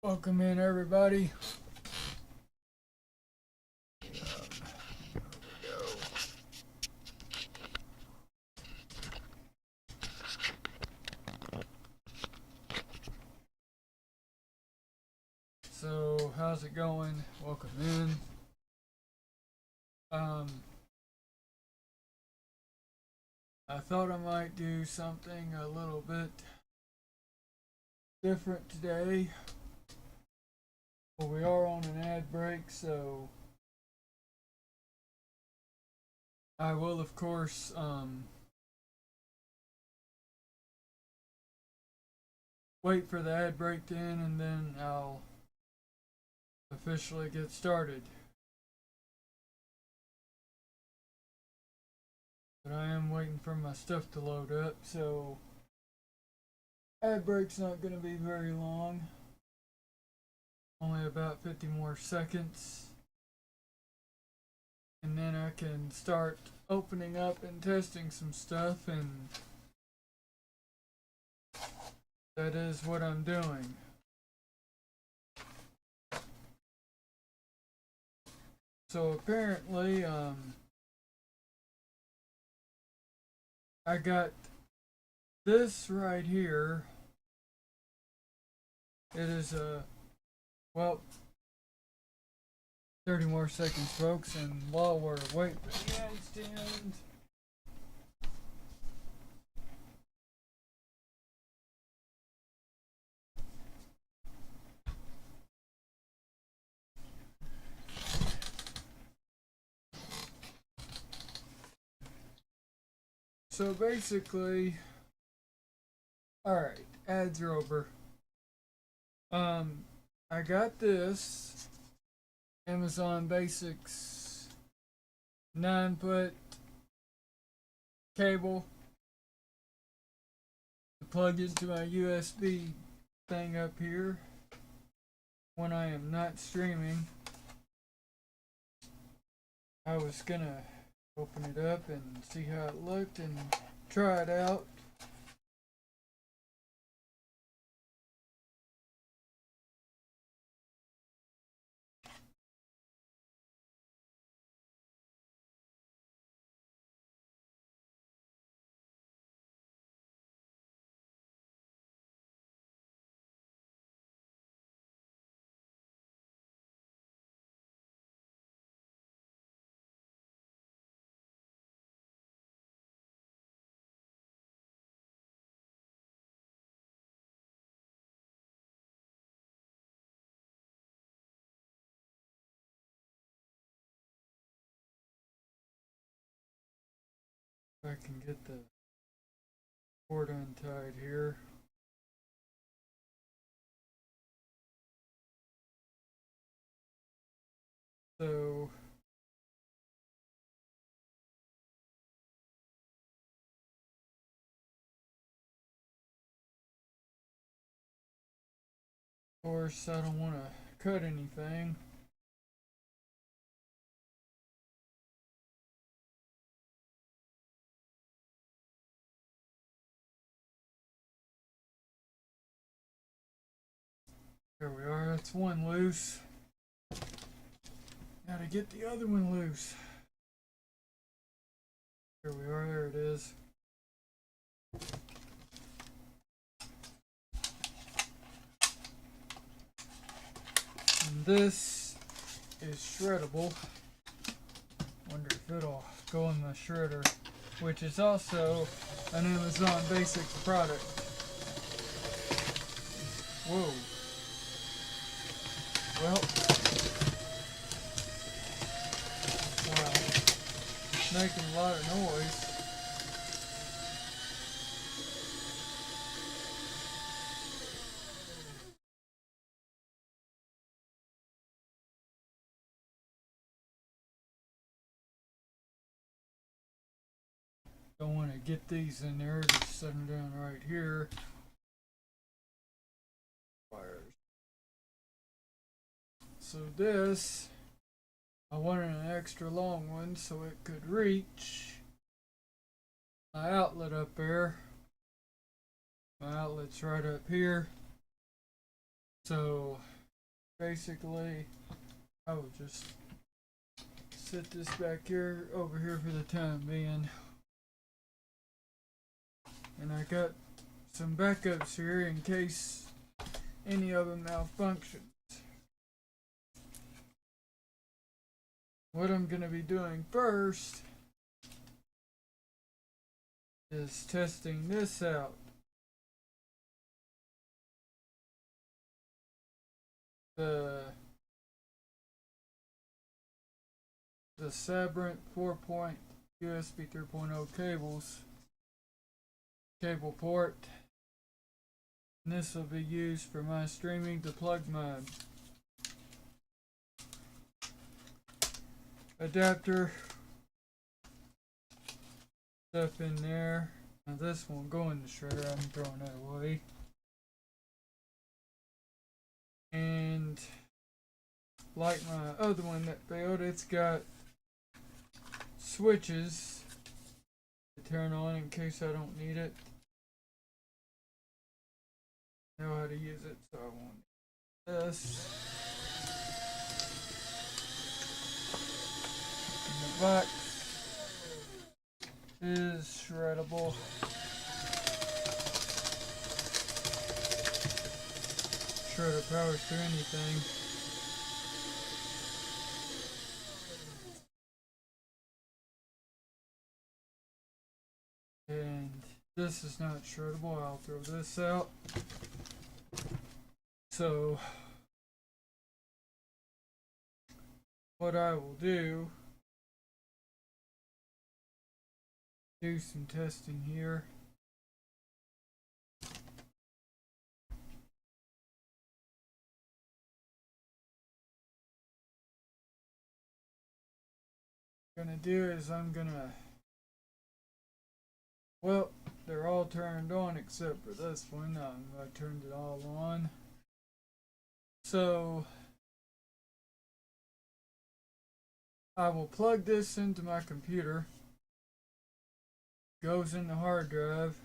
Welcome in, everybody. So, how's it going? Welcome in. I thought I might do something a little bit different today. Well, we are on an ad break, so I will, of course, wait for the ad break to end, and then I'll officially get started. But I am waiting for my stuff to load up, so ad break's not going to be very long. Only about 50 more seconds. And then I can start opening up and testing some stuff, and that is what I'm doing. So apparently, I got this right here. It is well, 30 more seconds, folks, and while we're waiting for the ads to end, so basically, alright, ads are over. I got this Amazon Basics 9-foot cable to plug into my USB thing up here when I am not streaming. I was gonna open it up and see how it looked and try it out. If I can get the cord untied here. So of course I don't want to cut anything. There we are, that's one loose. Gotta get the other one loose. Here we are, there it is. And this is shreddable. Wonder if it'll go in the shredder, which is also an Amazon Basics product. Whoa. Well, wow, making a lot of noise. Don't want to get these in there, just set them down right here. Wires. So this, I wanted an extra long one so it could reach my outlet up there. My outlet's right up here. So basically I will just set this back here over here for the time being. And I got some backups here in case any of them malfunction. What I'm going to be doing first is testing this out. The Sabrent 4-point USB 3.0 cable port. And this will be used for my streaming to plug my adapter stuff in there. Now this won't go in the shredder, I'm throwing that away. And like my other one that failed, it's got switches to turn on in case I don't need it. I know how to use it, so I won't need this. And the box is shreddable. Shredder powers through anything. And this is not shreddable. I'll throw this out. So what I will do some testing here. What I'm gonna do is well, they're all turned on except for this one. I turned it all on. So I will plug this into my computer. Goes in the hard drive.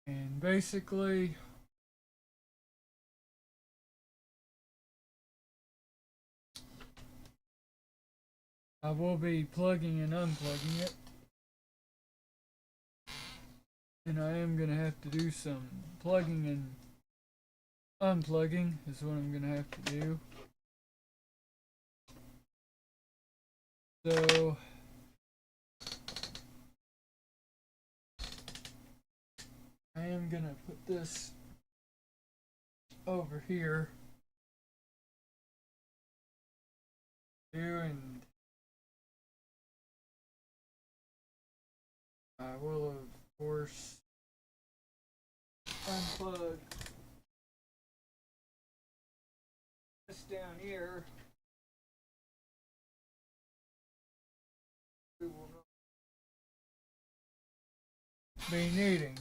And basically I will be plugging and unplugging it. And I am going to have to do some plugging and unplugging is what I'm going to have to do. So I am going to put this over here. And I will of course unplug this down here. We will not be needing.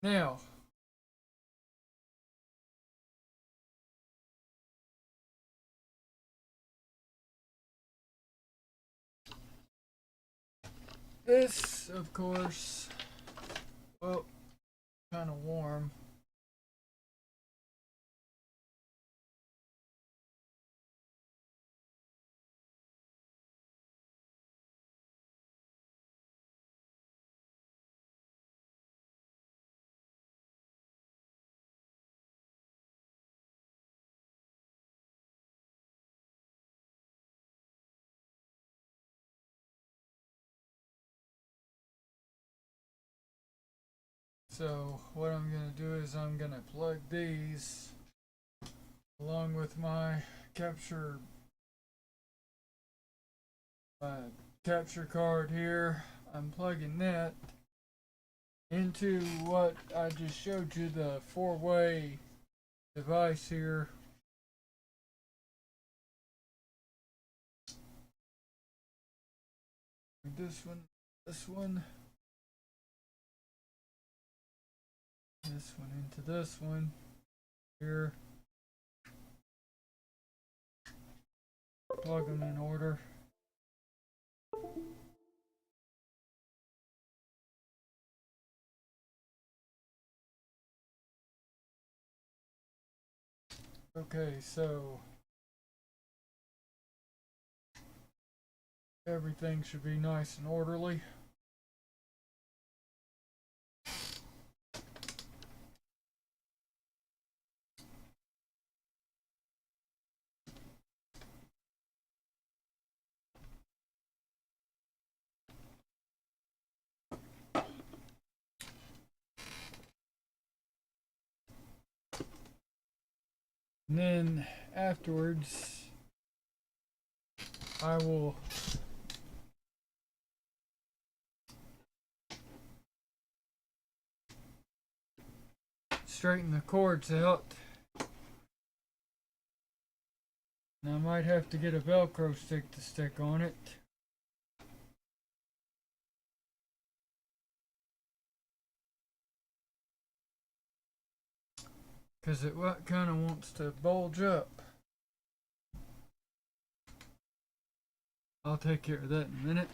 Now this, of course, well, kind of warm. So what I'm going to do is I'm going to plug these along with my capture card here. I'm plugging that into what I just showed you, the 4-way device here. This one, this one into this one here. plug them in order. Okay, so everything should be nice and orderly. And then afterwards, I will straighten the cords out. And I might have to get a Velcro stick to stick on it. Because it kind of wants to bulge up. I'll take care of that in a minute.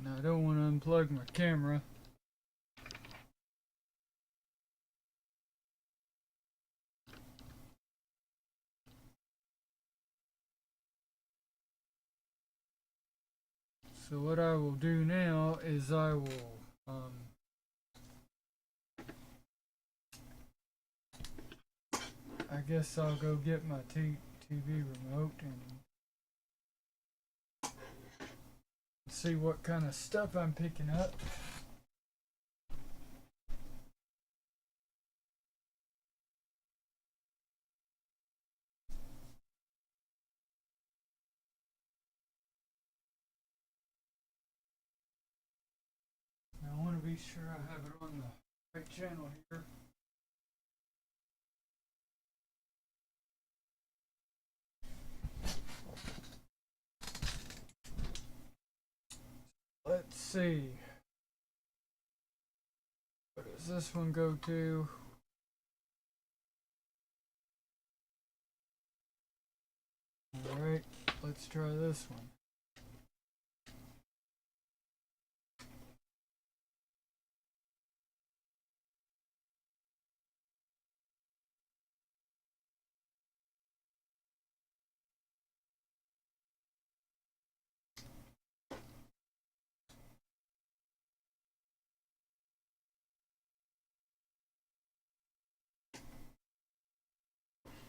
Now I don't want to unplug my camera. So what I will do now is I will I guess I'll go get my TV remote and see what kind of stuff I'm picking up. Now I want to be sure I have it on the right channel here. Let's see. What does this one go to? Alright, let's try this one.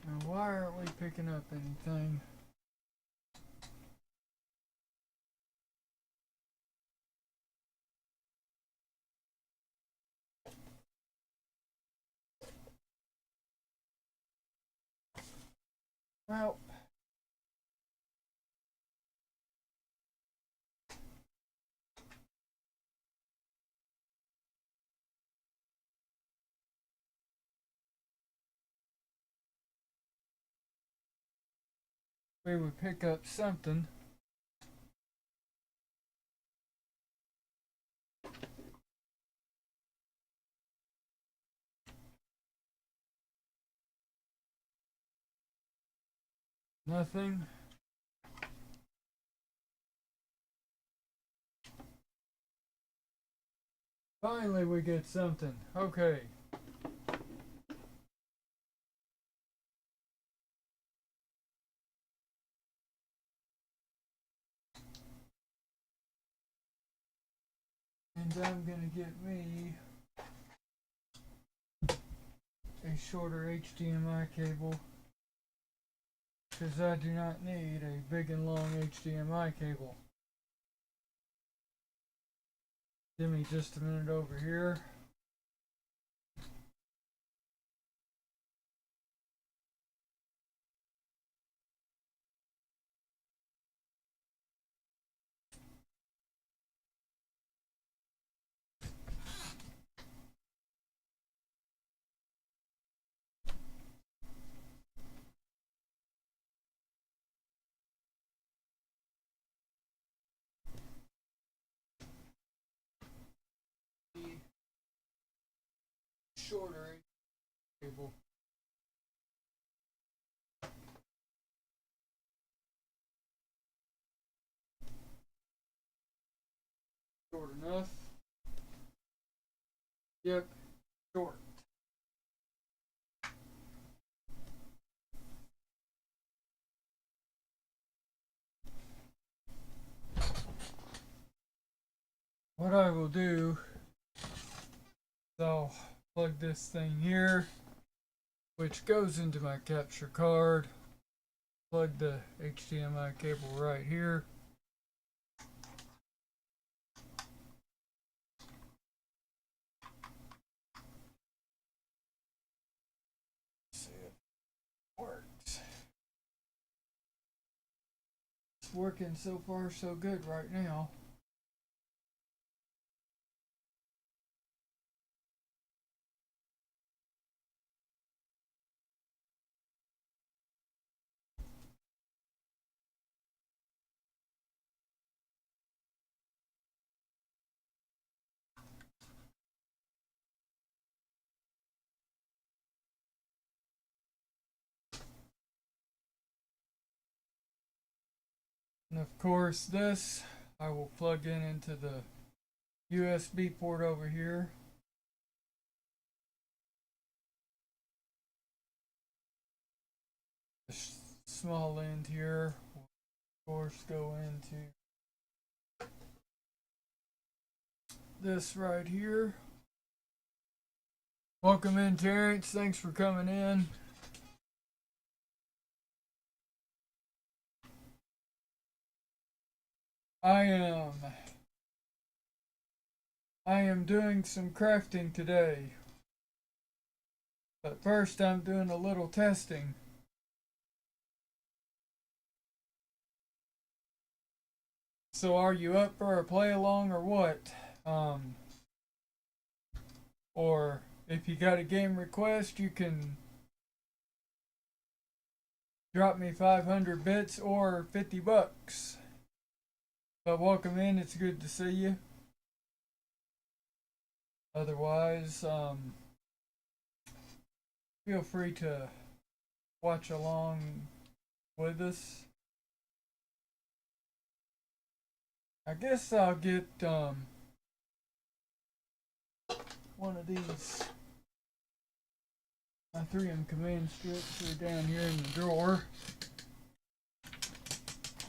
Now why aren't we picking up anything? Well, we would pick up something. Nothing. Finally we get something. Okay. And I'm gonna get me a shorter HDMI cable because I do not need a big and long HDMI cable. Give me just a minute over here. Shorter cable. Yep, short. What I will do is I'll plug this thing here, which goes into my capture card. Plug the HDMI cable right here. See if it works. It's working so far so good right now. And of course this I will plug in into the USB port over here. The small end here will of course go into this right here. Welcome in, Terrence. Thanks for coming in. I am doing some crafting today. But first I'm doing a little testing. So are you up for a play along or what? Or if you got a game request, you can drop me 500 bits or 50 bucks. But welcome in, it's good to see you. Otherwise, feel free to watch along with us. I guess I'll get one of these. My 3M command strips are down here in the drawer.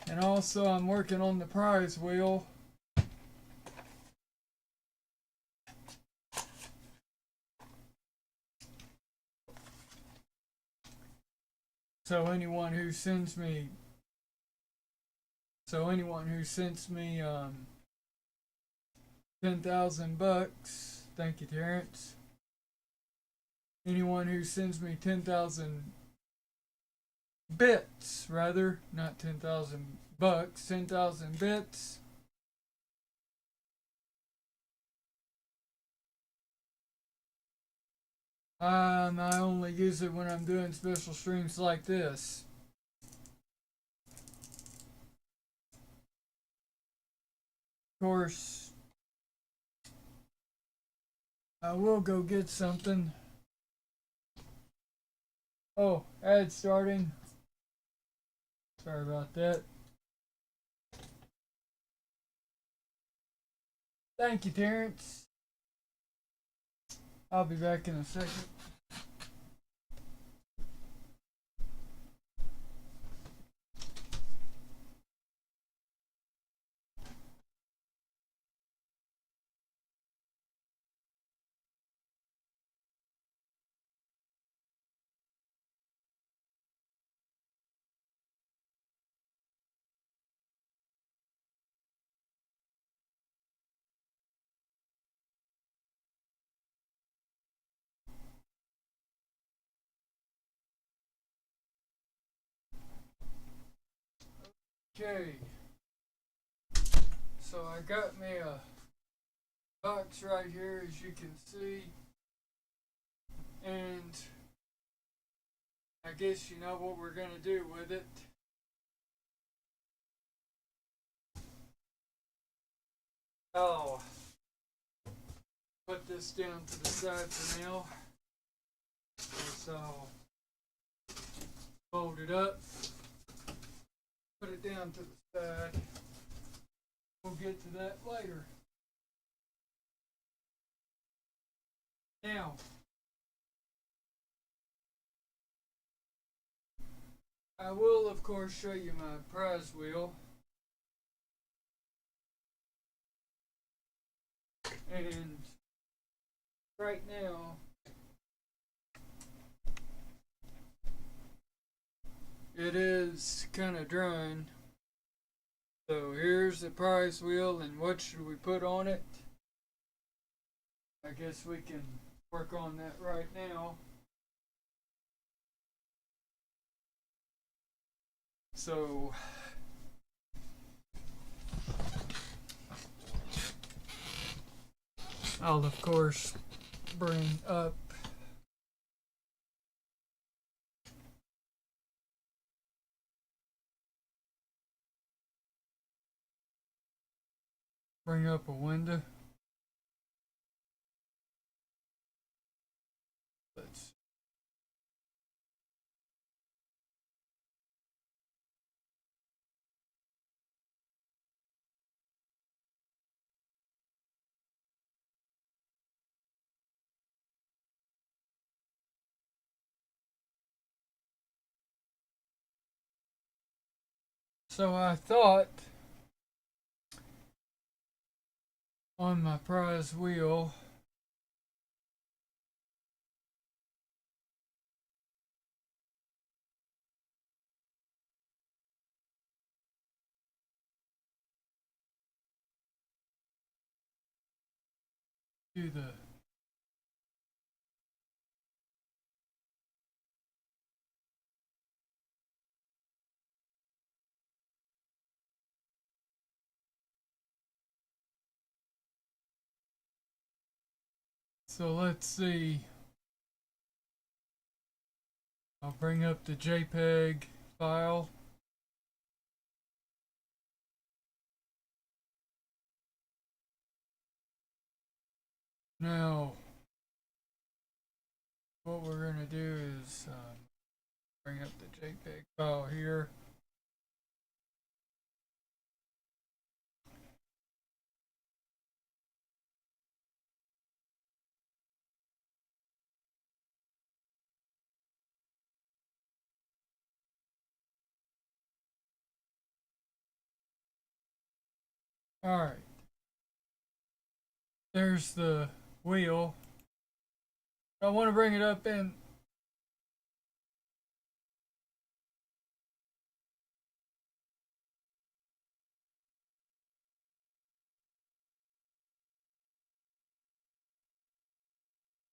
And also I'm working on the prize wheel. So anyone who sends me 10,000 bucks, thank you, Terrence. Anyone who sends me 10,000 bits, rather, not 10,000 bucks, 10,000 bits. I only use it when I'm doing special streams like this. Of course, I will go get something. Oh, ad starting. Sorry about that. Thank you, Terrence. I'll be back in a second. Okay, so I got me a box right here, as you can see, and I guess you know what we're gonna do with it. I'll put this down to the side for now. So I'll fold it up, put it down to the side. We'll get to that later. now, I will of course show you my prize wheel. And right now, it is kind of drying. So here's the prize wheel, and what should we put on it? I guess we can work on that right now. So I'll of course bring up a window. Let's So I thought on my prize wheel do the so let's see. I'll bring up the JPEG file. Now, what we're going to do is bring up the JPEG file here. Alright, there's the wheel. I want to bring it up and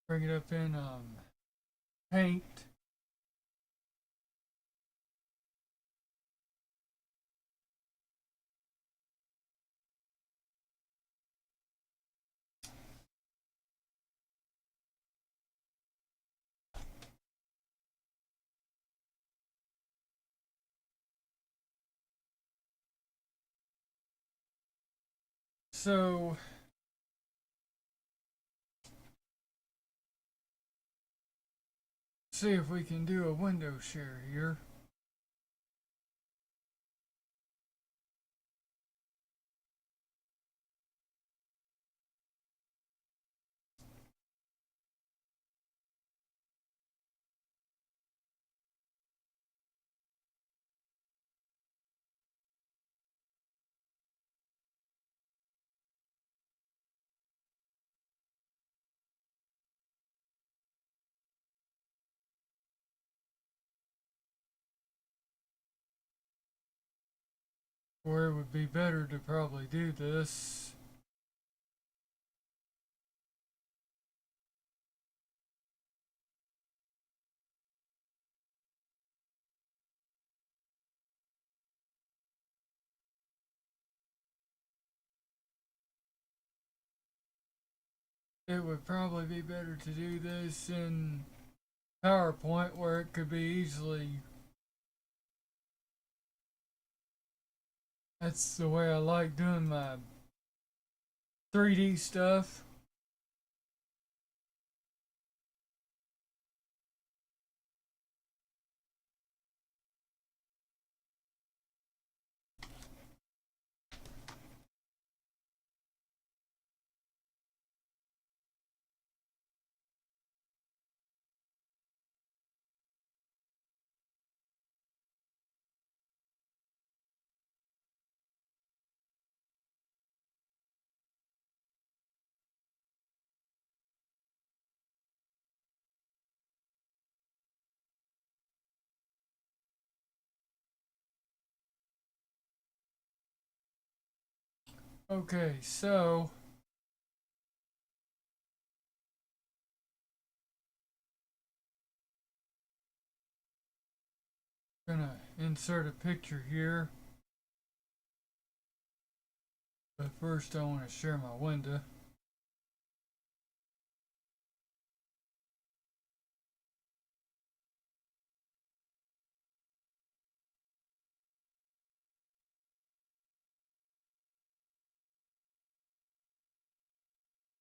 bring it up in paint. So see if we can do a window share here. Where it would be better to probably do this. It would probably be better to do this in PowerPoint where it could be easily. That's the way I like doing my 3D stuff. Okay, so gonna insert a picture here, but first I want to share my window.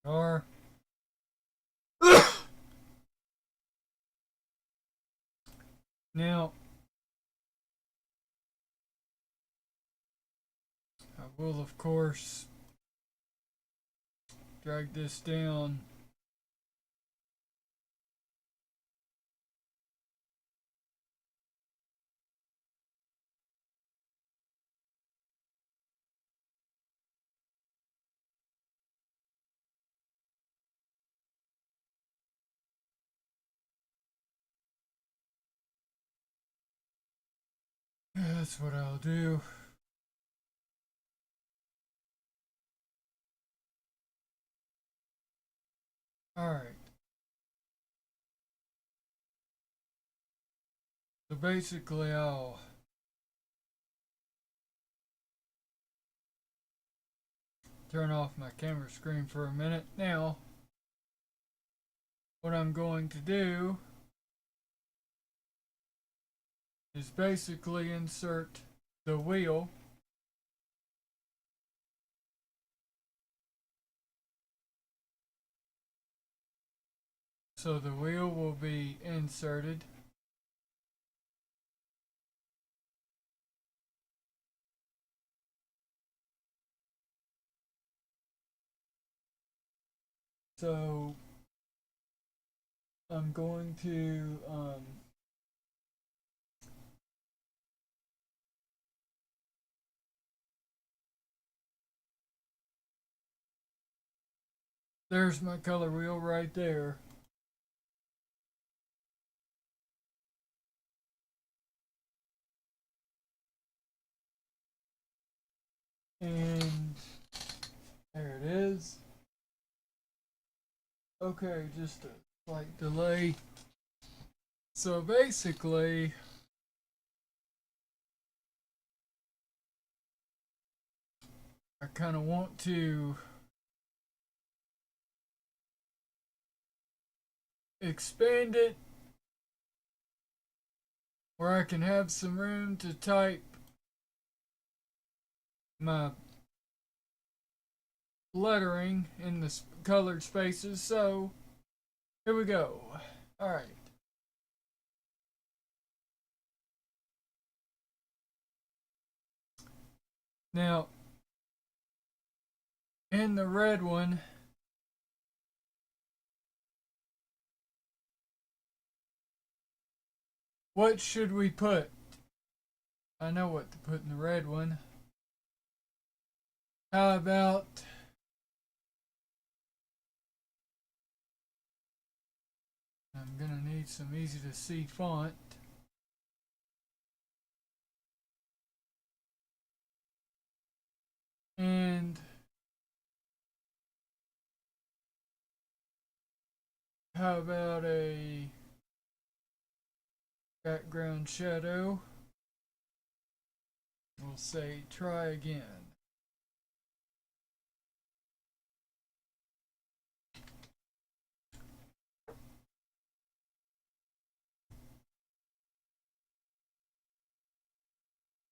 Or now I will of course drag this down. That's what I'll do. Alright. So basically I'll turn off my camera screen for a minute. Now, what I'm going to do is basically insert the wheel. So the wheel will be inserted. So I'm going to there's my color wheel right there. And there it is. Okay, just a slight delay. So basically, I kind of want to expand it where I can have some room to type my lettering in the colored spaces. So here we go. All right. Now, in the red one, what should we put? I know what to put in the red one. How about I'm gonna need some easy to see font. And how about a background shadow? We'll say try again.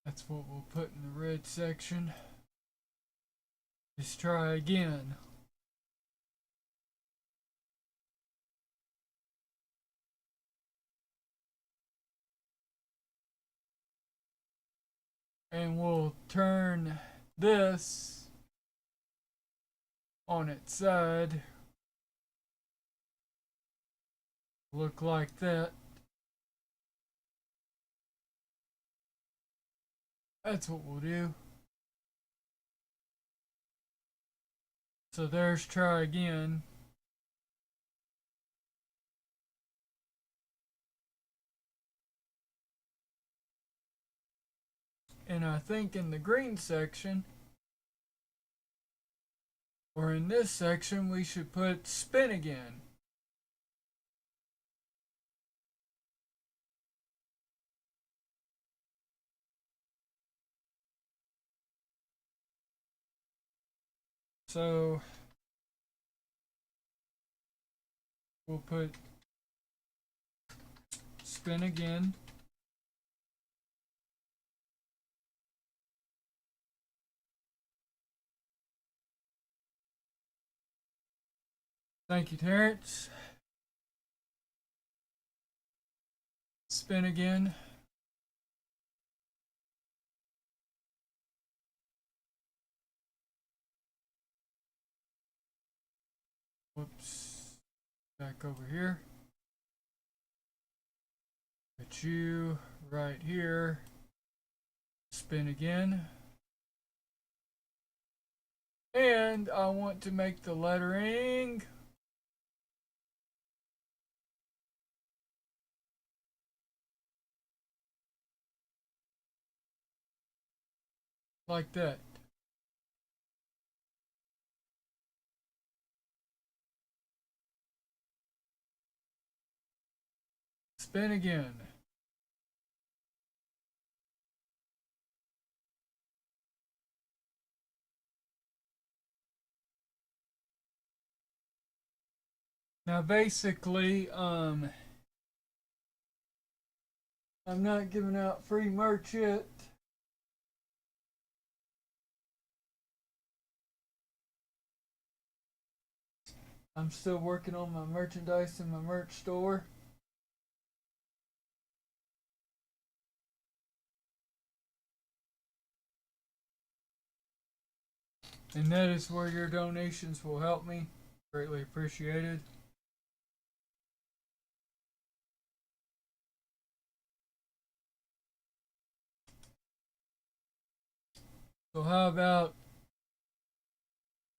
That's what we'll put in the red section. Just try again. And we'll turn this on its side. Look like that. That's what we'll do. So there's try again. And I think in the green section, Or in this section, we should put spin again. So we'll put spin again. Thank you, Terrence. Spin again. Whoops. Back over here. Put you right here. Spin again. And I want to make the lettering like that. Spin again. Now basically, I'm not giving out free merch yet. I'm still working on my merchandise in my merch store. And that is where your donations will help me. Greatly appreciated. So how about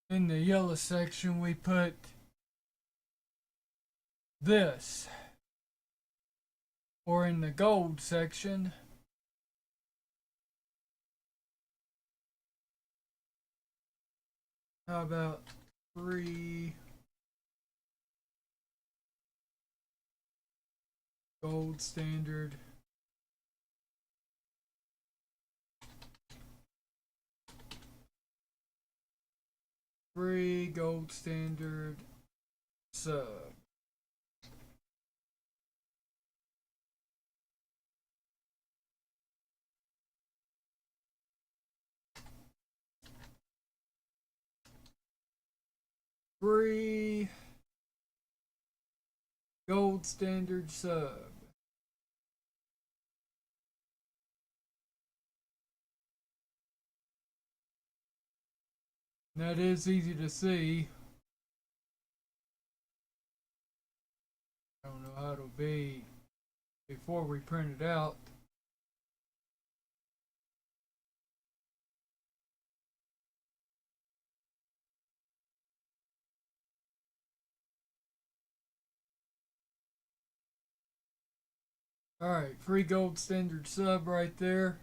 in the yellow section we put this? Or in the gold section, how about free gold standard free gold standard sub? Free gold standard sub. That is easy to see. I don't know how it'll be before we print it out. Alright, free gold standard sub right there.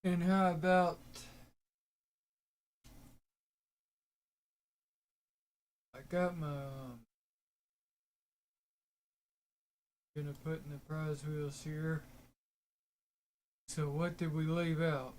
And how about I got my gonna put in the prize wheels here. So what did we leave out?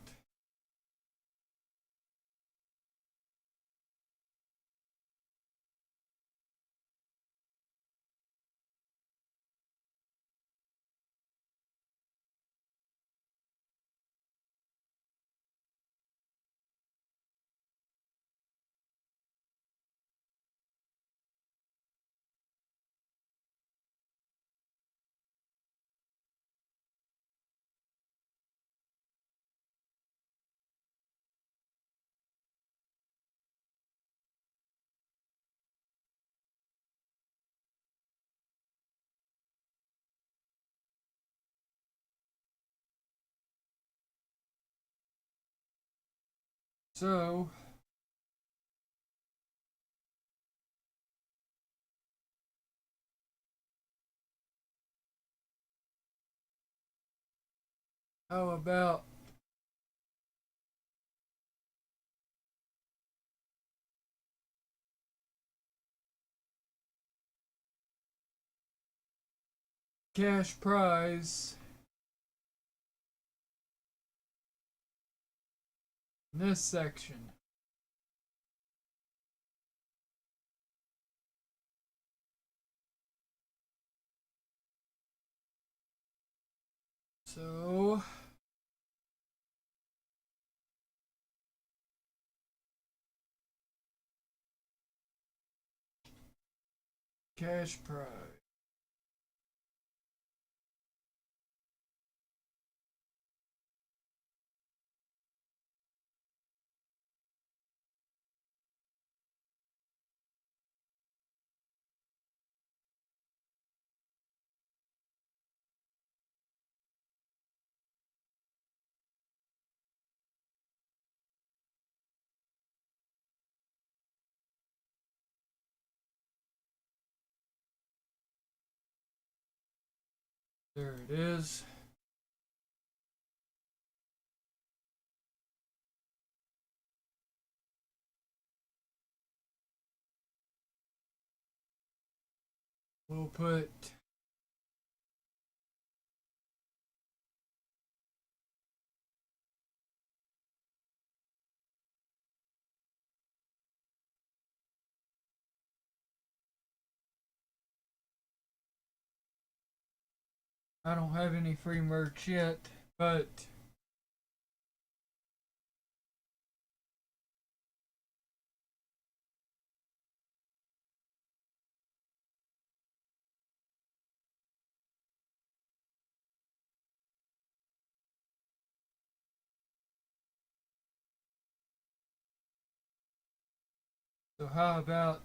So How about cash prize in this section? So cash prize. There it is. We'll put I don't have any free merch yet, but so how about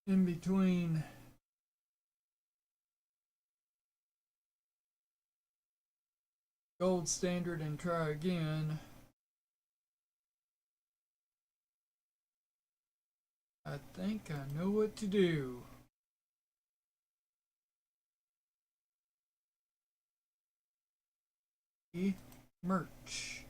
in between gold standard and try again? I think I know what to do. Merch.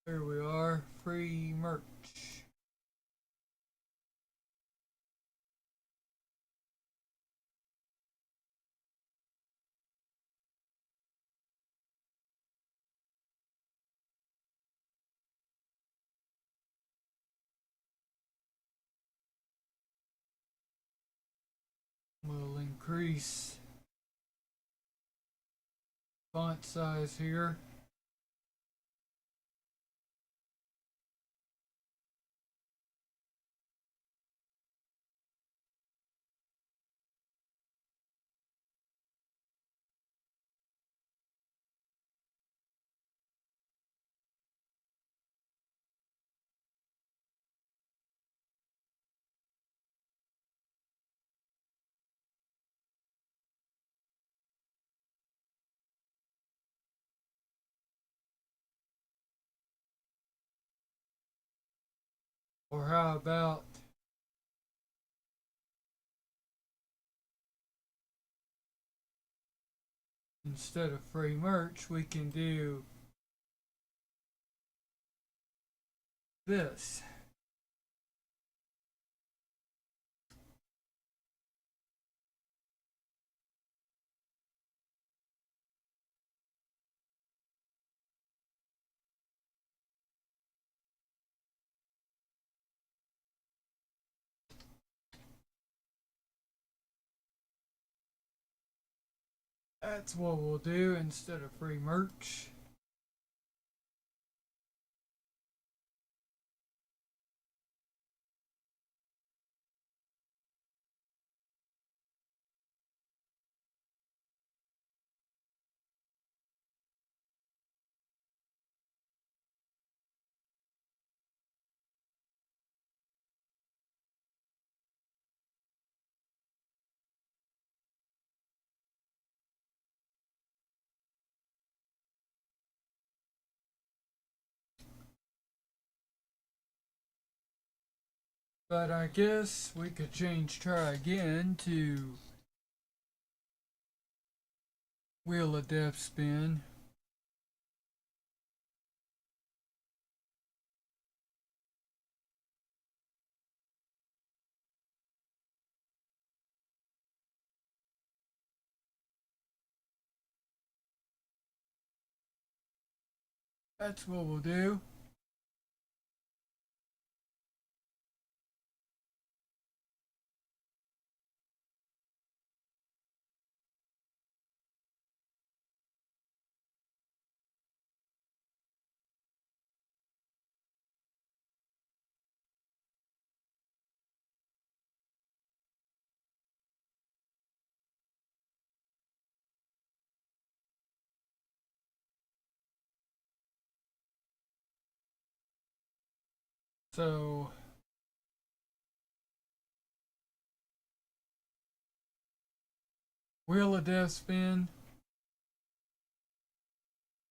There we are, free merch. We'll increase font size here. Or how about instead of free merch, we can do this. That's what we'll do instead of free merch. But I guess we could try again to Wheel of Death spin. That's what we'll do. So Wheel of Death spin.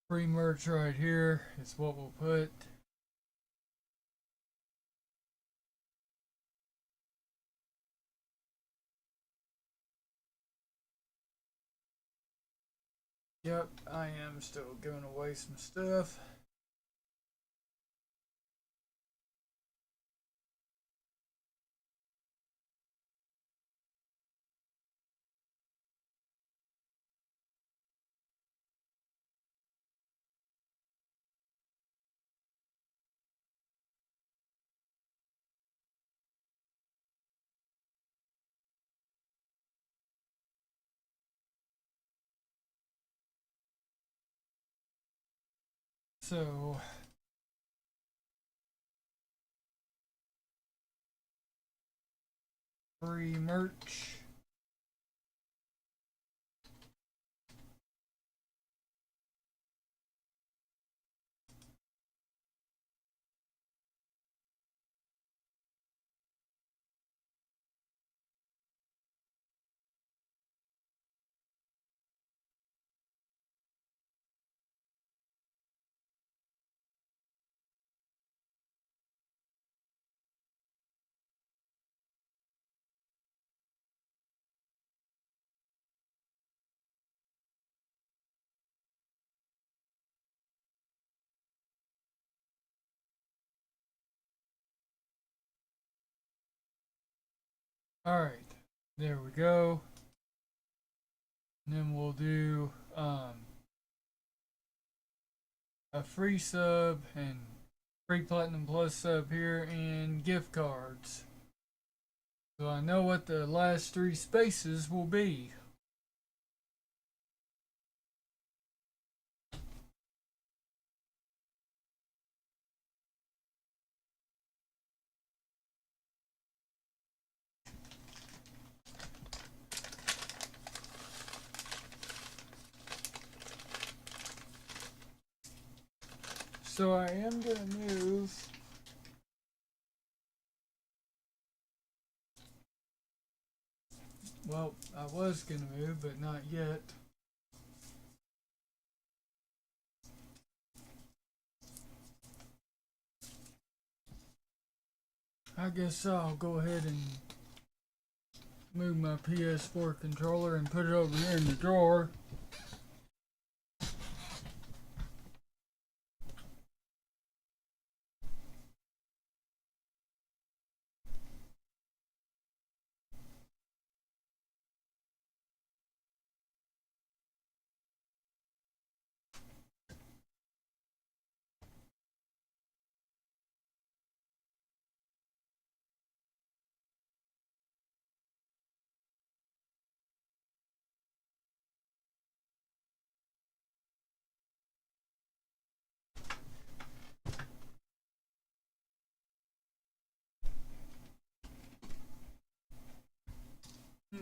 Free merch right here is what we'll put. Yep, I am still giving away some stuff. So free merch. Alright, there we go. And then we'll do a free sub and free Platinum Plus sub here and gift cards. So I know what the last three spaces will be. So I am going to move well, I was going to move, but not yet. I guess I'll go ahead and move my PS4 controller and put it over here in the drawer.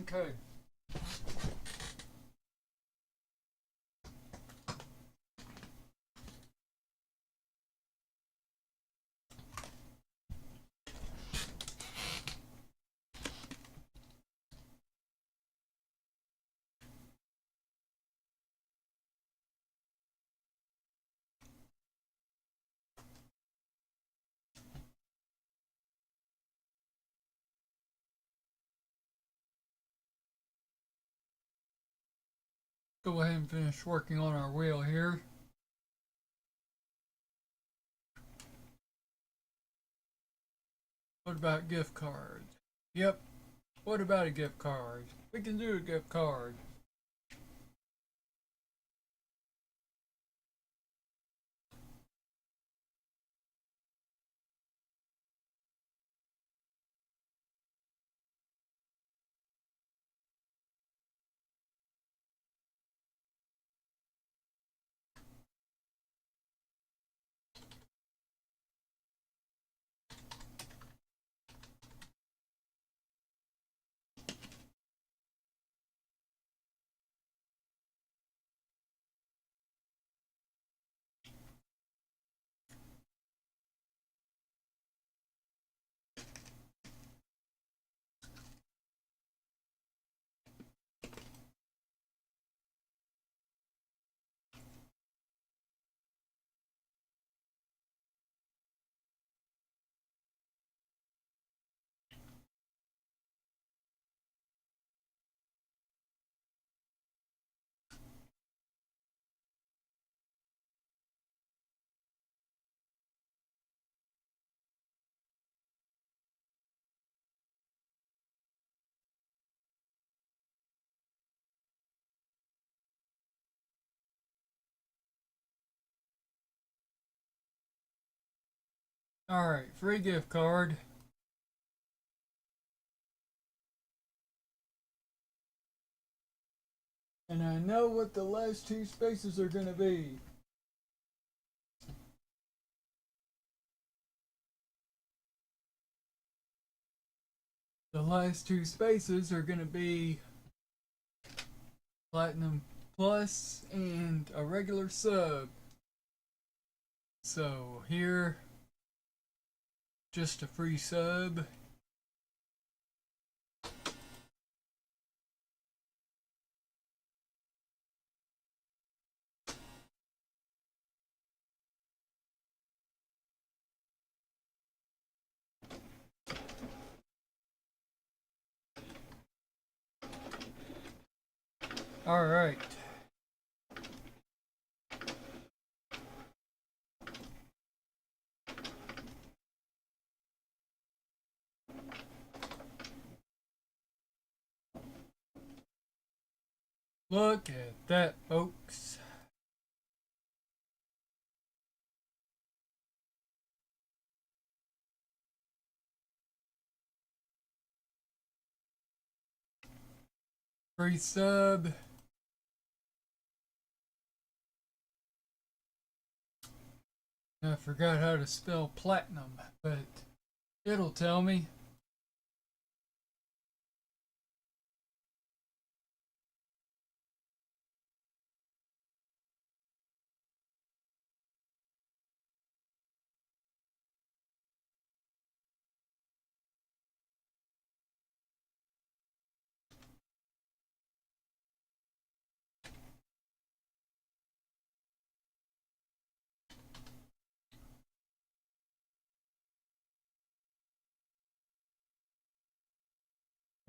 Okay. go ahead and finish working on our wheel here. What about gift cards? Yep. What about a gift card? We can do a gift card. Alright, free gift card. And I know what the last two spaces are going to be. The last two spaces are going to be Platinum Plus and a regular sub. So here, just a free sub. Alright. Look at that, folks. Free sub. I forgot how to spell platinum, but it'll tell me.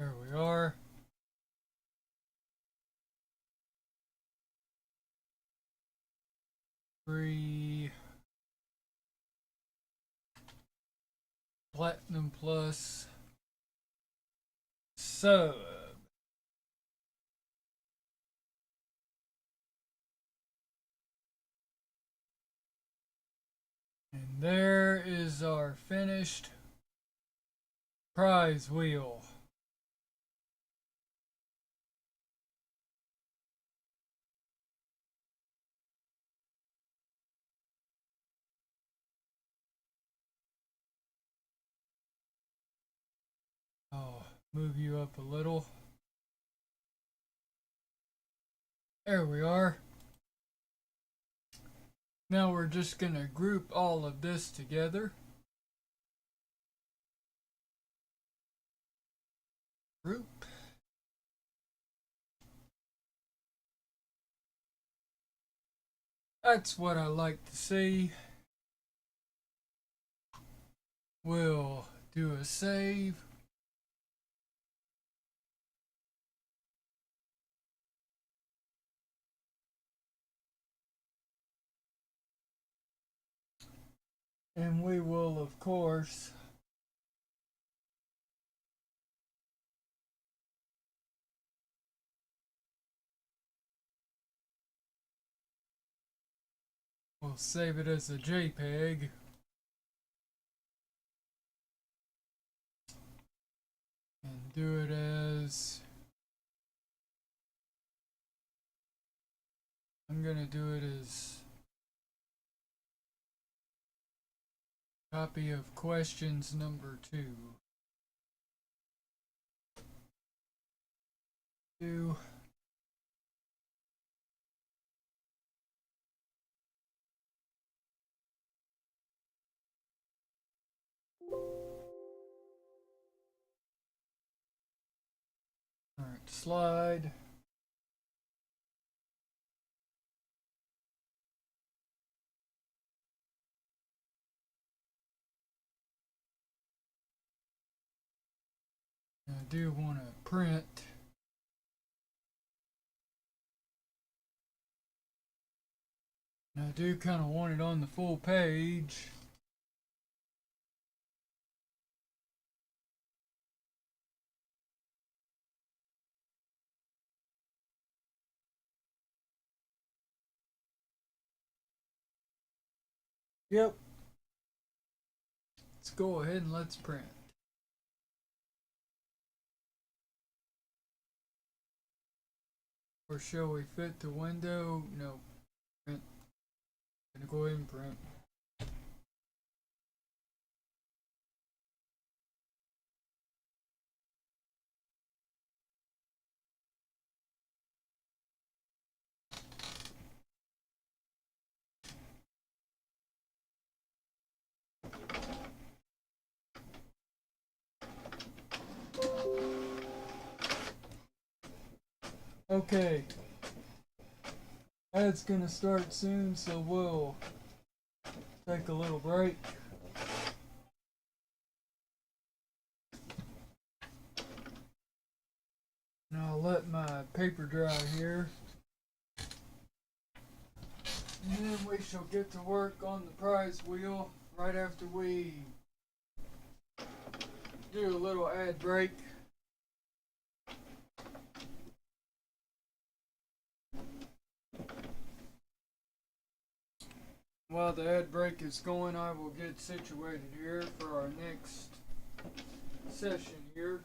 There we are. Free Platinum Plus sub. And there is our finished prize wheel. I'll move you up a little. There we are. Now we're just going to group all of this together. Group. That's what I like to see. We'll do a save. And we will, of course, we'll save it as a JPEG. And do it as, I'm gonna do it as copy of questions number 2. Alright, slide. I do want to print. And I do kind of want it on the full page. Yep. Let's go ahead and let's print. Or shall we fit the window? No. Print. Gonna go ahead and print. Okay. Ad's gonna start soon, so we'll take a little break. And I'll let my paper dry here. And then we shall get to work on the prize wheel right after we do a little ad break. While the ad break is going, I will get situated here for our next session here.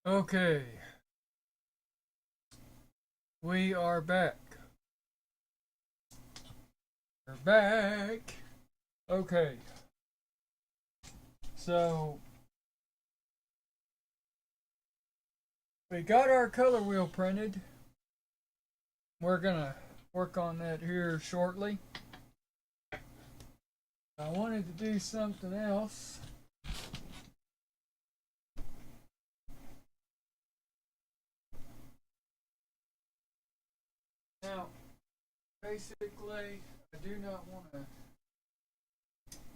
Okay, we are back. We're back. Okay, so we got our color wheel printed. We're gonna work on that here shortly. I wanted to do something else. Now, basically, I do not want to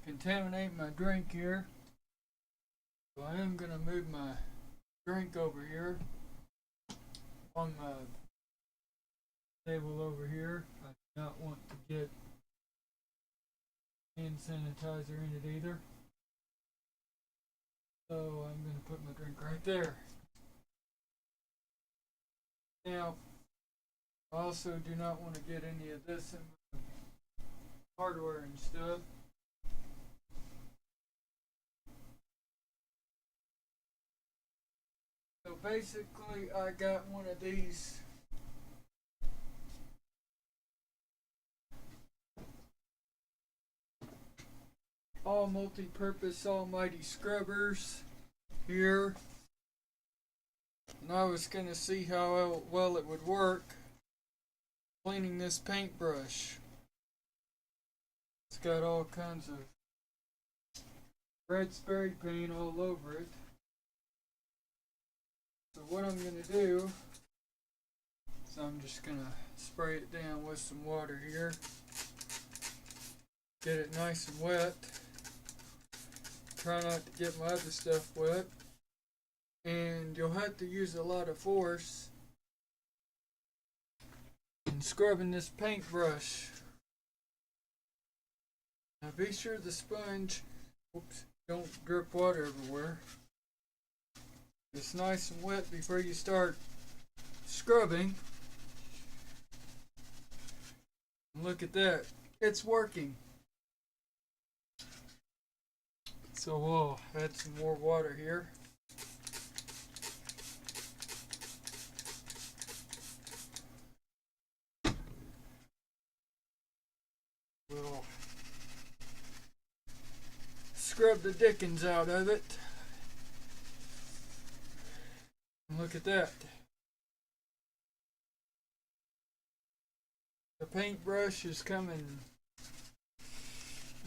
contaminate my drink here. So I am going to move my drink over here on my table over here. I do not want to get hand sanitizer in it either. So I'm going to put my drink right there. Now, I also do not want to get any of this in my hardware and stuff. So basically, I got one of these all multi-purpose almighty scrubbers here, and I was going to see how well it would work cleaning this paintbrush. It's got all kinds of red spray paint all over it. So what I'm going to do is I'm just going to spray it down with some water here. Get it nice and wet. Try not to get my other stuff wet. And you'll have to use a lot of force in scrubbing this paintbrush. Now be sure the sponge, don't drip water everywhere. It's nice and wet before you start scrubbing. And look at that, it's working. So we'll add some more water here. We'll scrub the dickens out of it. And look at that. The paintbrush is coming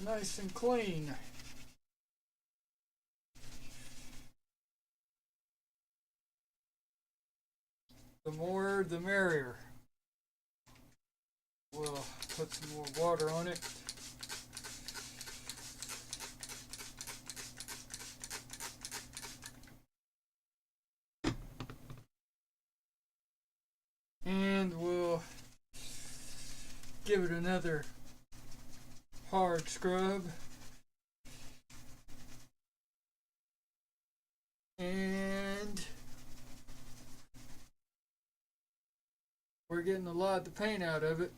nice and clean. The more the merrier. We'll put some more water on it. And we'll give it another hard scrub. And we're getting a lot of the paint out of it.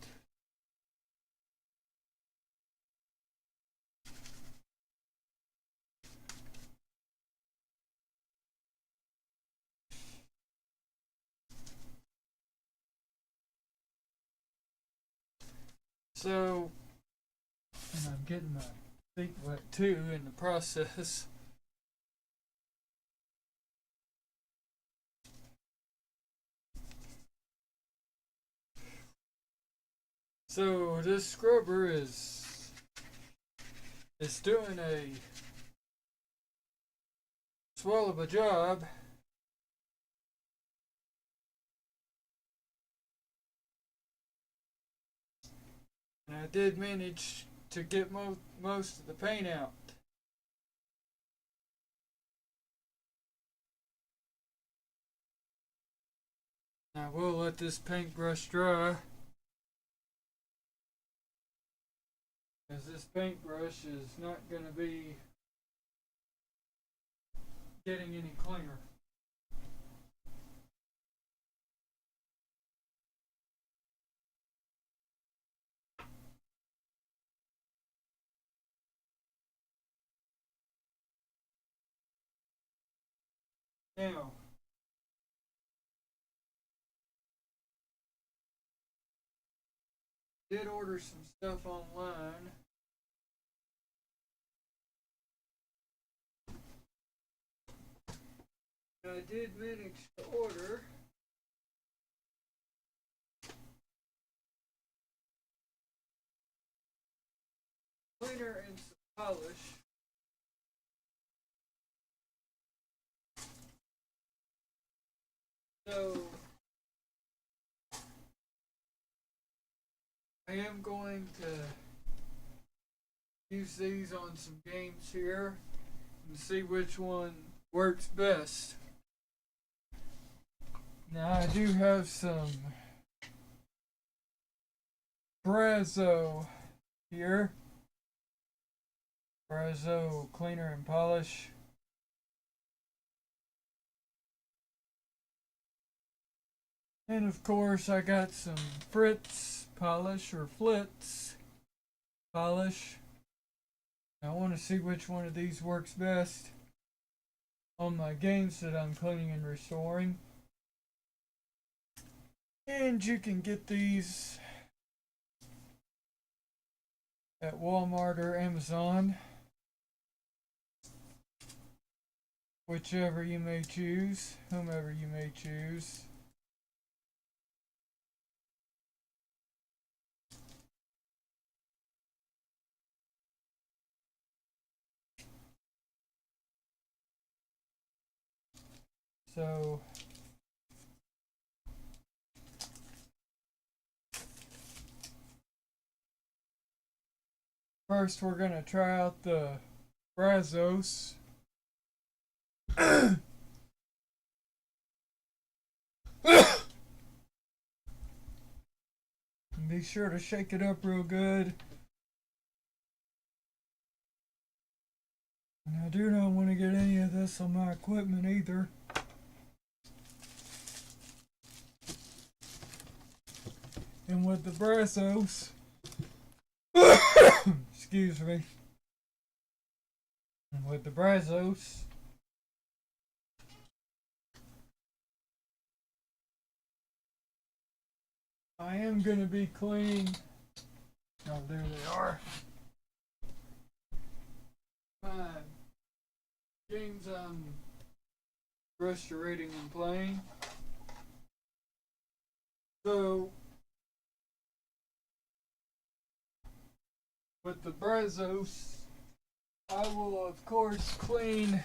So, and I'm getting my feet wet too in the process. So this scrubber is doing a swell of a job. And I did manage to get most of the paint out. Now we'll let this paintbrush dry, as this paintbrush is not going to be getting any cleaner. Now, did order some stuff online. I did manage to order cleaner and some polish. So I am going to use these on some games here and see which one works best. Now I do have some Brazo here. Brazo cleaner and polish. And of course I got some Fritz polish or Flitz polish. I want to see which one of these works best on my games that I'm cleaning and restoring. And you can get these at Walmart or Amazon, whichever you may choose, whomever you may choose. So first we're going to try out the Brazos. And be sure to shake it up real good. And I do not want to get any of this on my equipment either. And with the Brazos, excuse me, and with the Brazos, I am going to be cleaning, oh there they are, my games I'm restoring and playing. So with the Brazos, I will of course clean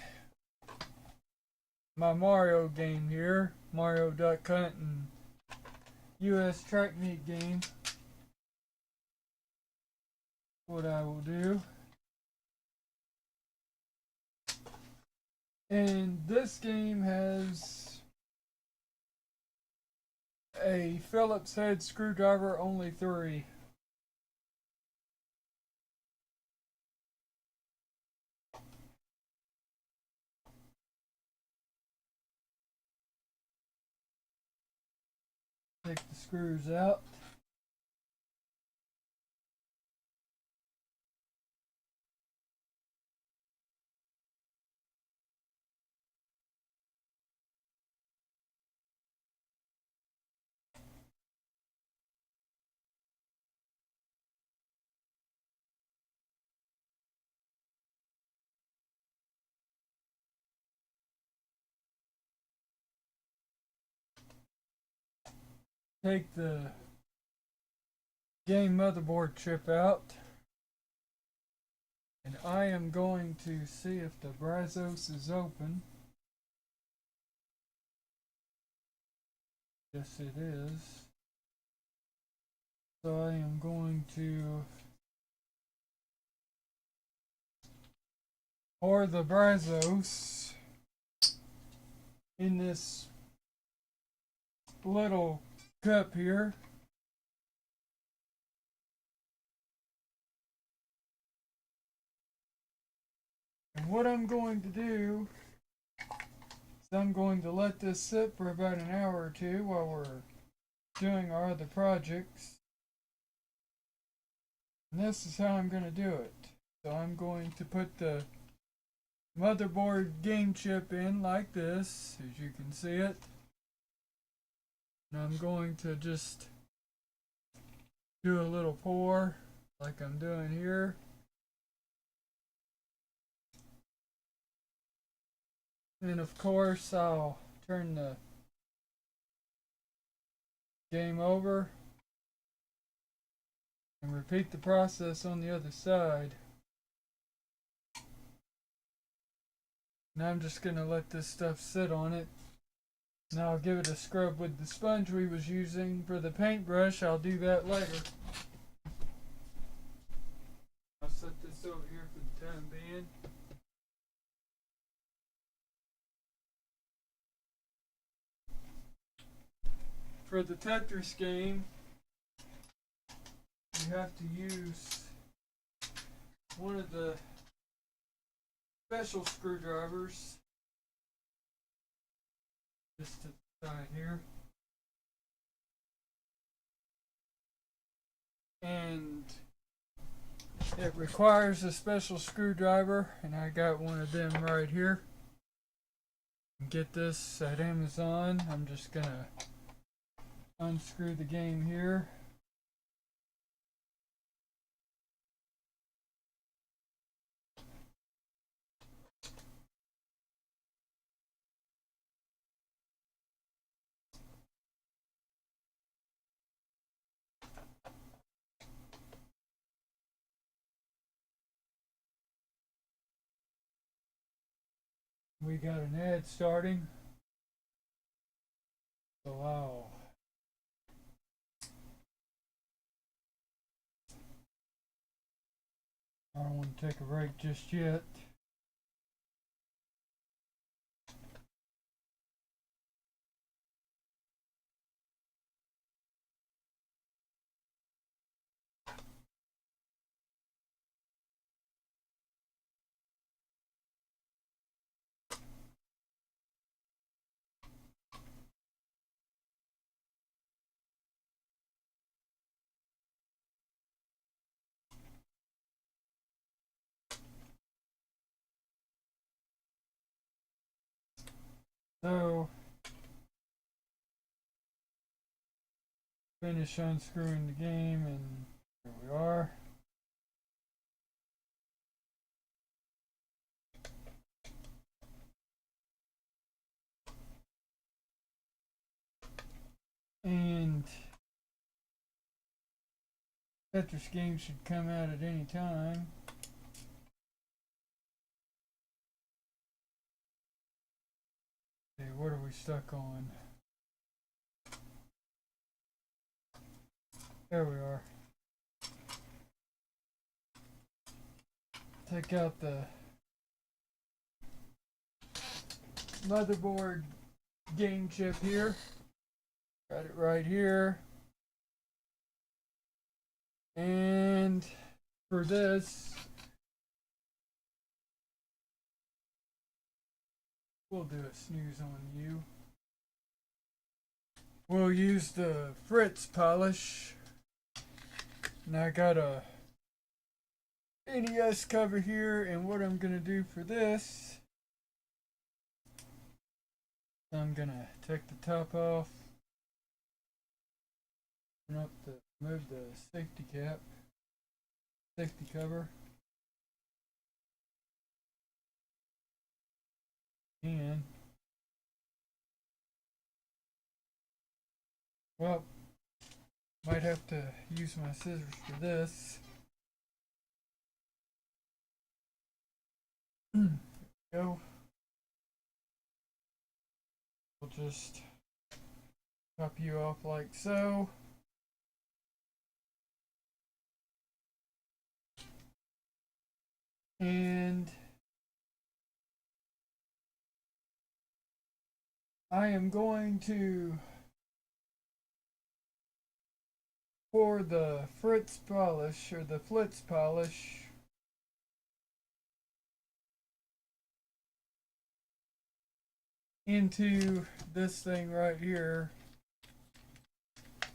my Mario game here, Mario Duck Hunt and US Track Meet game. What I will do. And this game has a Phillips head screwdriver, only 3. Take the screws out. Take the game motherboard chip out. And I am going to see if the Brazos is open. Yes, it is. So I am going to pour the Brazos in this little cup here. And what I'm going to do is I'm going to let this sit for about an hour or two while we're doing our other projects. And this is how I'm going to do it. So I'm going to put the motherboard game chip in like this, as you can see it. And I'm going to just do a little pour like I'm doing here. And of course, I'll turn the game over and repeat the process on the other side. Now I'm just going to let this stuff sit on it. Now I'll give it a scrub with the sponge we was using for the paintbrush. I'll do that later. I'll set this over here for the time being. For the Tetris game, you have to use one of the special screwdrivers just to the side here. And it requires a special screwdriver, and I got one of them right here. Get this at Amazon. I'm just gonna unscrew the game here. We got an ad starting. So I don't want to take a break just yet. So, finish unscrewing the game, and here we are. And Tetris game should come out at any time. Okay, what are we stuck on? There we are. Take out the motherboard game chip here. Got it right here. And for this, we'll do a snooze on you. We'll use the Fritz polish. And I got a NES cover here, and what I'm gonna do for this, I'm gonna take the top off, move the safety cover, and well, might have to use my scissors for this. Go. We'll just top you off like so. And I am going to pour the Fritz polish, or the Flitz polish, into this thing right here,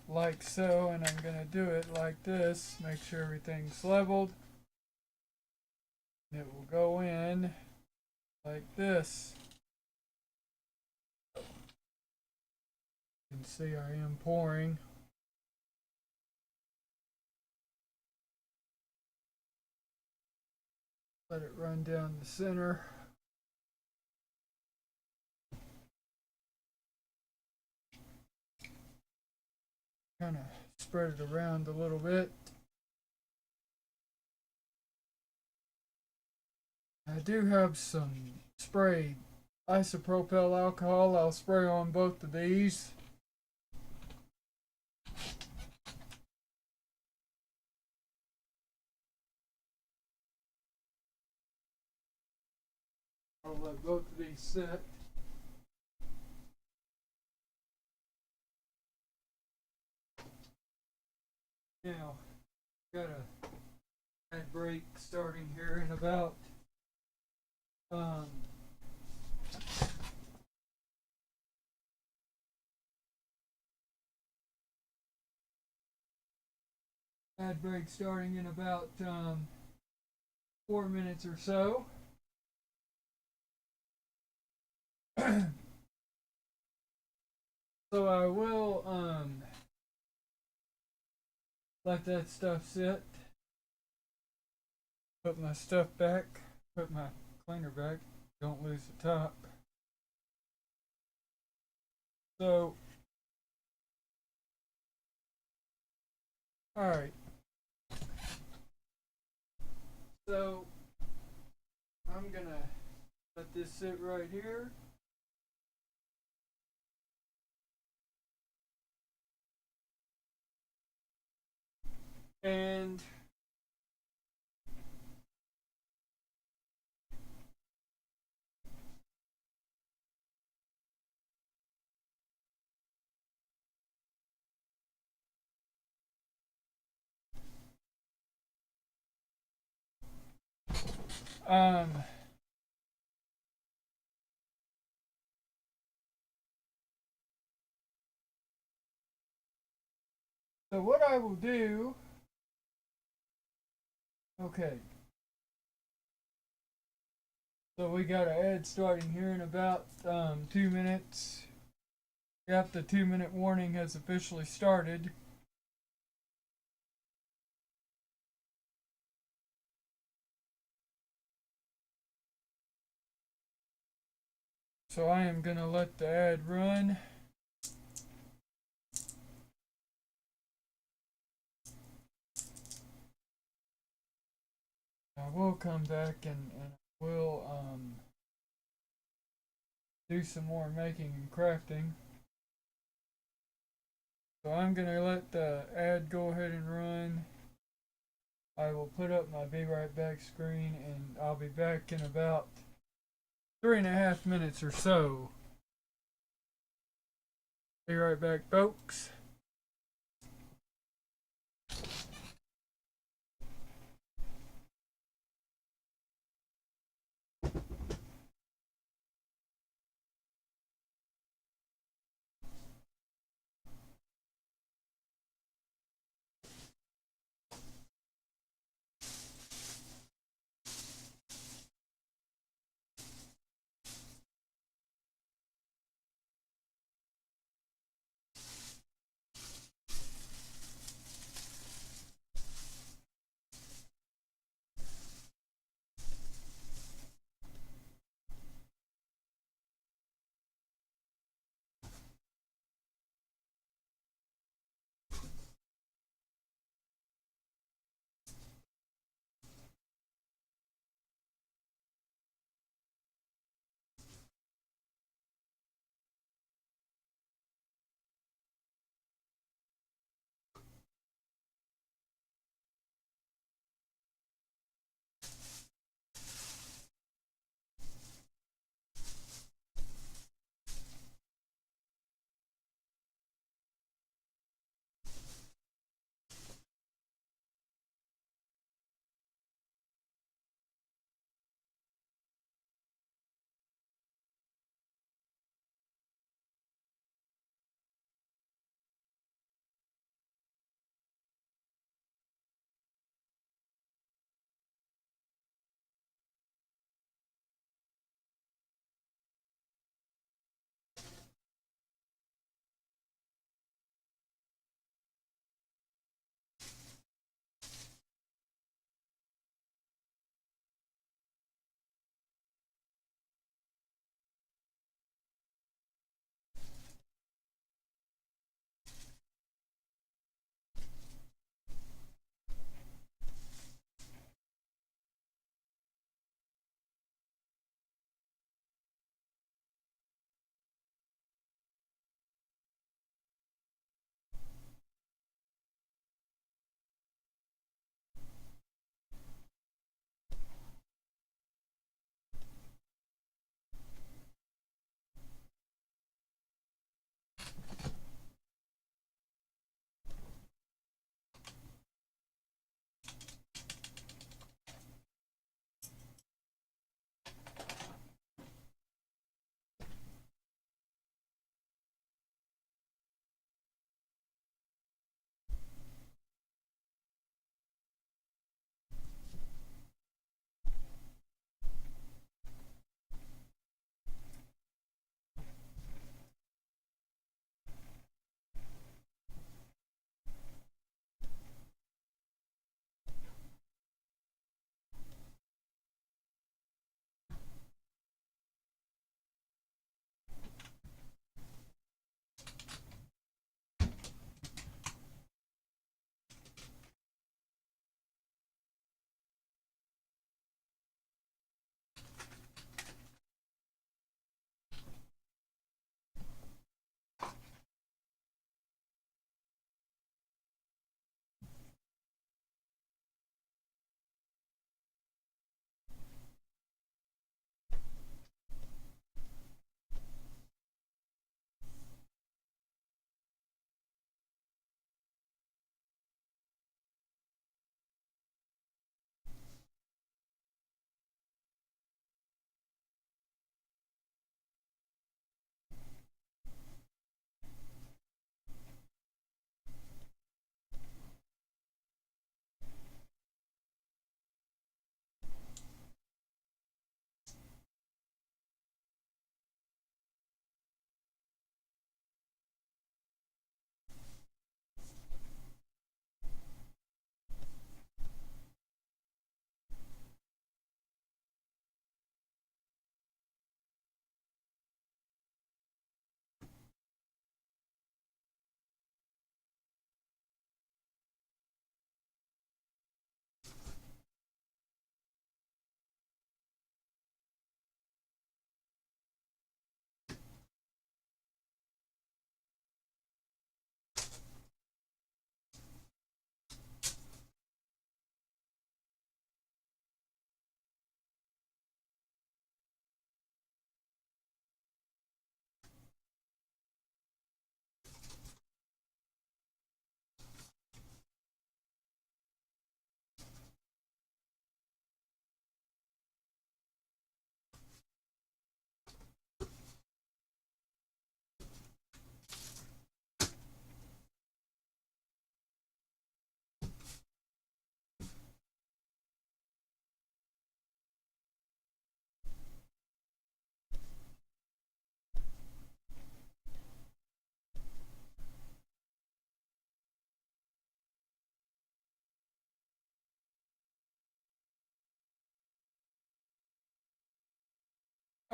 like so, and I'm going to do it like this, make sure everything's leveled. It will go in like this. You can see I am pouring. let it run down the center. Kind of spread it around a little bit. I do have some sprayed isopropyl alcohol. I'll spray on both of these. I'll let both of these sit. Now, got a ad break starting here in about ad break starting in about 4 minutes or so. So I will let that stuff sit. Put my stuff back. Put my cleaner back. Don't lose the top. So, alright. So, I'm gonna let this sit right here. And so what I will do, okay. So we got an ad starting here in about 2 minutes. Yep, the 2-minute warning has officially started. So I am going to let the ad run. I will come back and will do some more making and crafting. So I'm going to let the ad go ahead and run. I will put up my be right back screen and I'll be back in about 3.5 minutes or so. Be right back, folks.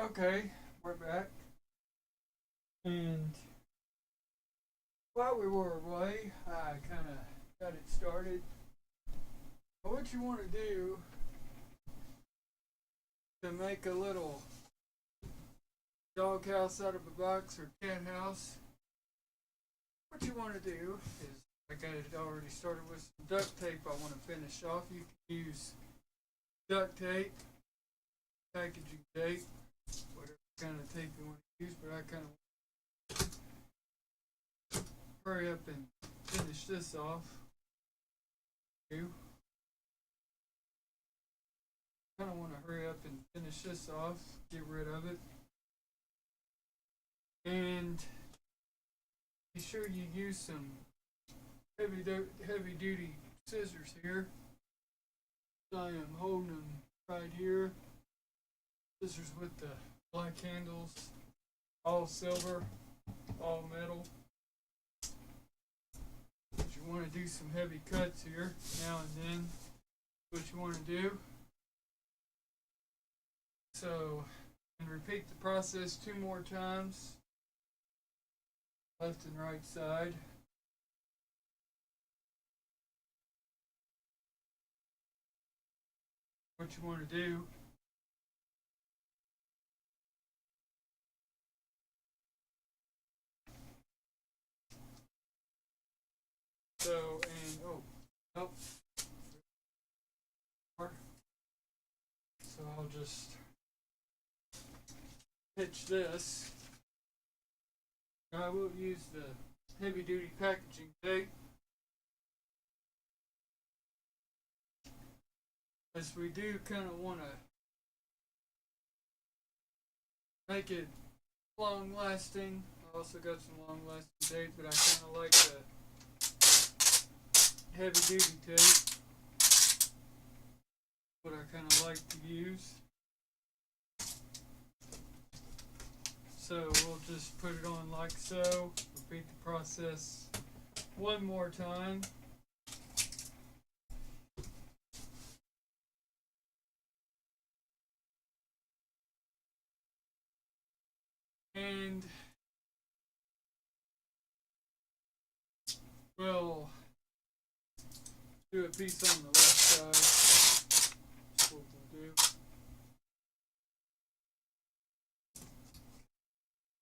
Okay, we're back. And while we were away, I kind of got it started. But what you want to do to make a little dog house out of a box or cat house, what you want to do is, I got it already started with some duct tape I want to finish off. You can use duct tape, packaging tape, whatever kind of tape you want to use, but I kind of hurry up and finish this off. You kind of want to hurry up and finish this off, get rid of it, and be sure you use some heavy duty scissors here. I am holding them right here. Scissors with the black handles, all silver, all metal. But you want to do some heavy cuts here now and then. What you want to do. So, and repeat the process 2 more times. Left and right side. What you want to do. So, and so I'll just pitch this. I will use the heavy duty packaging tape, as we do kind of want to make it long lasting. I also got some long lasting tape, but I kind of like the heavy duty tape, what I kind of like to use. So we'll just put it on like so, repeat the process 1 more time. And we'll do a piece on the left side. That's what we'll do.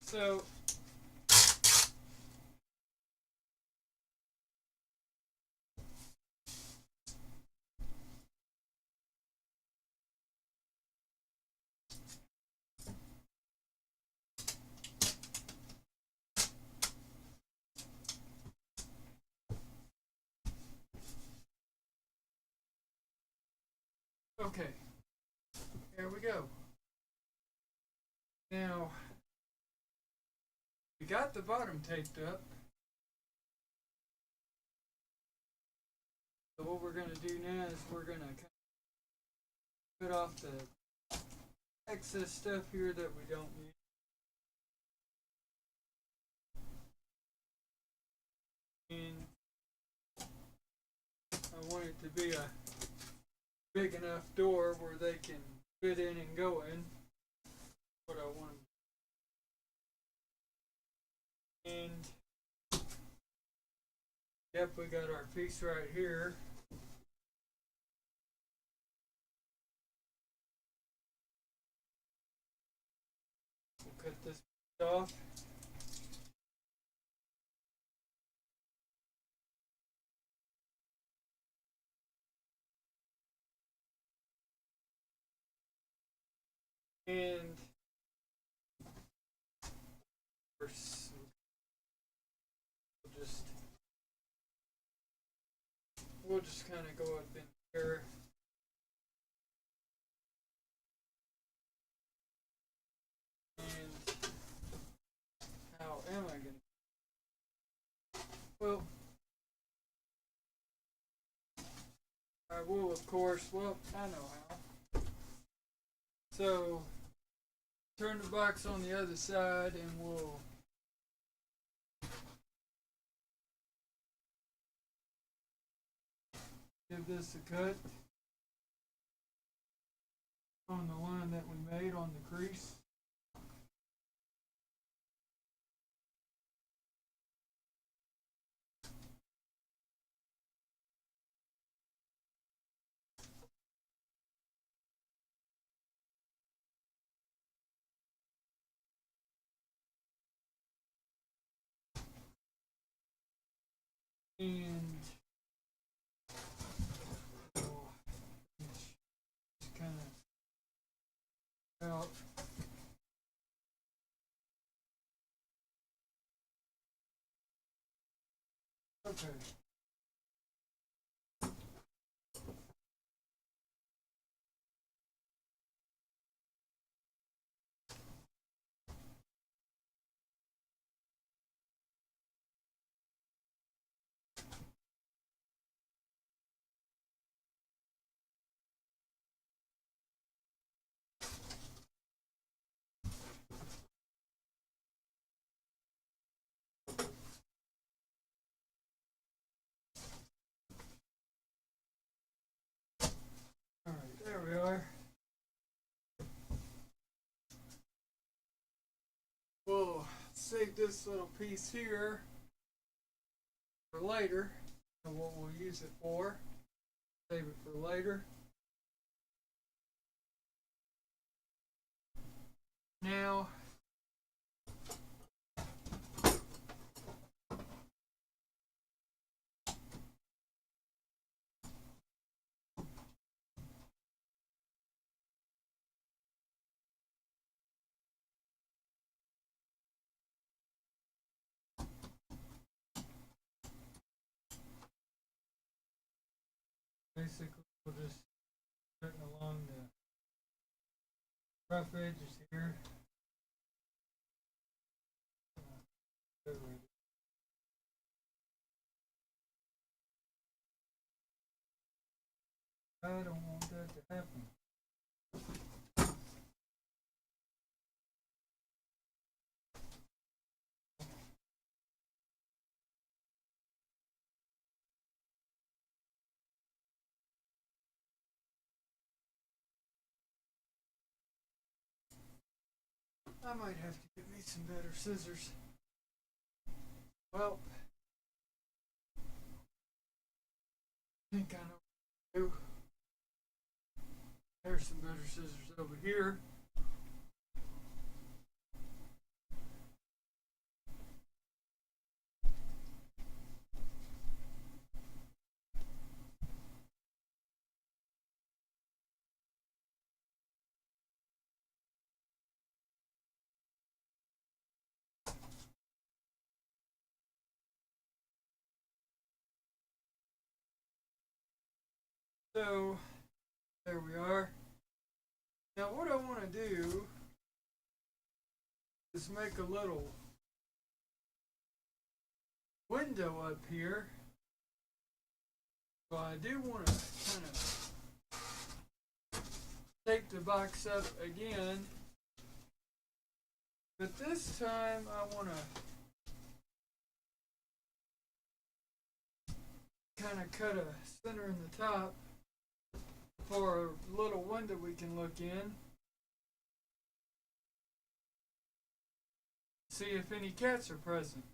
So okay, here we go. Now, we got the bottom taped up. So what we're going to do now is we're going to cut off the excess stuff here that we don't need. And I want it to be a big enough door where they can fit in and go in. What I want. And yep, we got our piece right here. We'll cut this off. And we'll just kind of go up in here. And how am I going to? Well, I will, of course. Well, I know how. So, turn the box on the other side and we'll give this a cut on the line that we made on the crease. And just kind of out. Okay. Alright, there we are. We'll save this little piece here for later, and what we'll use it for. Save it for later. Now, basically we'll just put it along the rough edges here. I don't want that to happen. I might have to get me some better scissors. Well, I think I know what to do. There's some better scissors over here. So, there we are. Now what I want to do is make a little window up here. So I do want to kind of take the box up again. But this time I want to kind of cut a center in the top for a little window we can look in. See if any cats are present.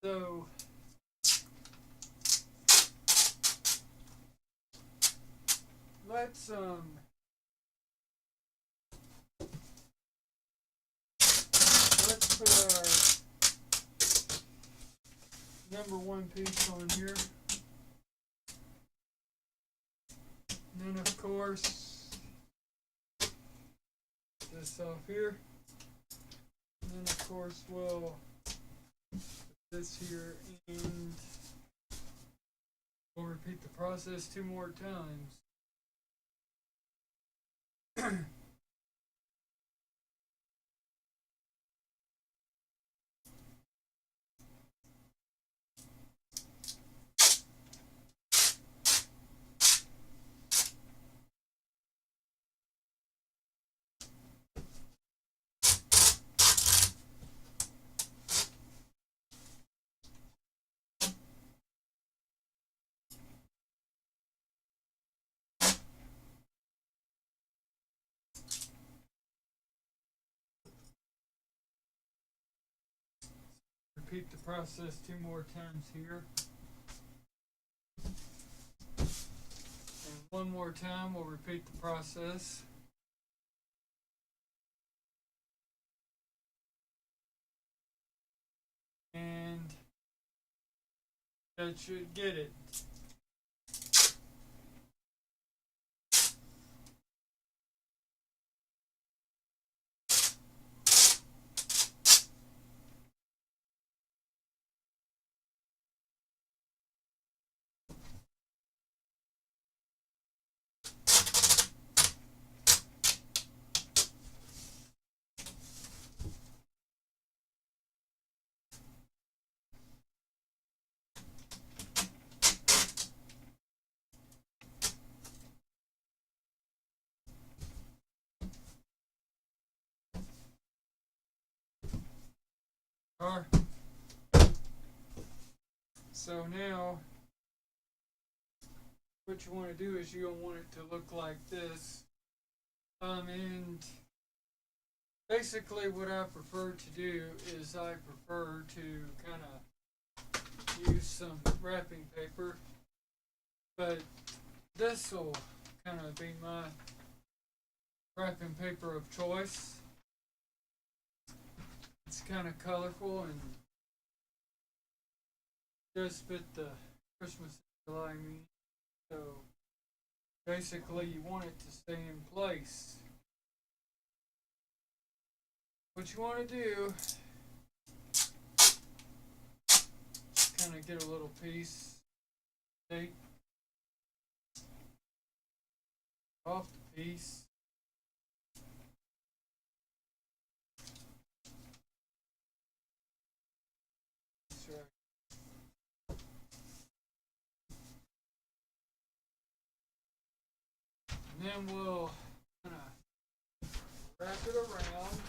So let's put our number one piece on here. And then of course this off here. And then of course we'll put this here, and we'll repeat the process 2 more times. Repeat the process 2 more times here. And 1 more time we'll repeat the process. That should get it. Alright. So now, what you want to do is you're going to want it to look like this. And basically what I prefer to do is I prefer to kind of use some wrapping paper. But this will kind of be my wrapping paper of choice. It's kind of colorful and does fit the Christmas lining. So basically you want it to stay in place. What you want to do, kind of get a little piece, take off the piece. And then we'll kind of wrap it around.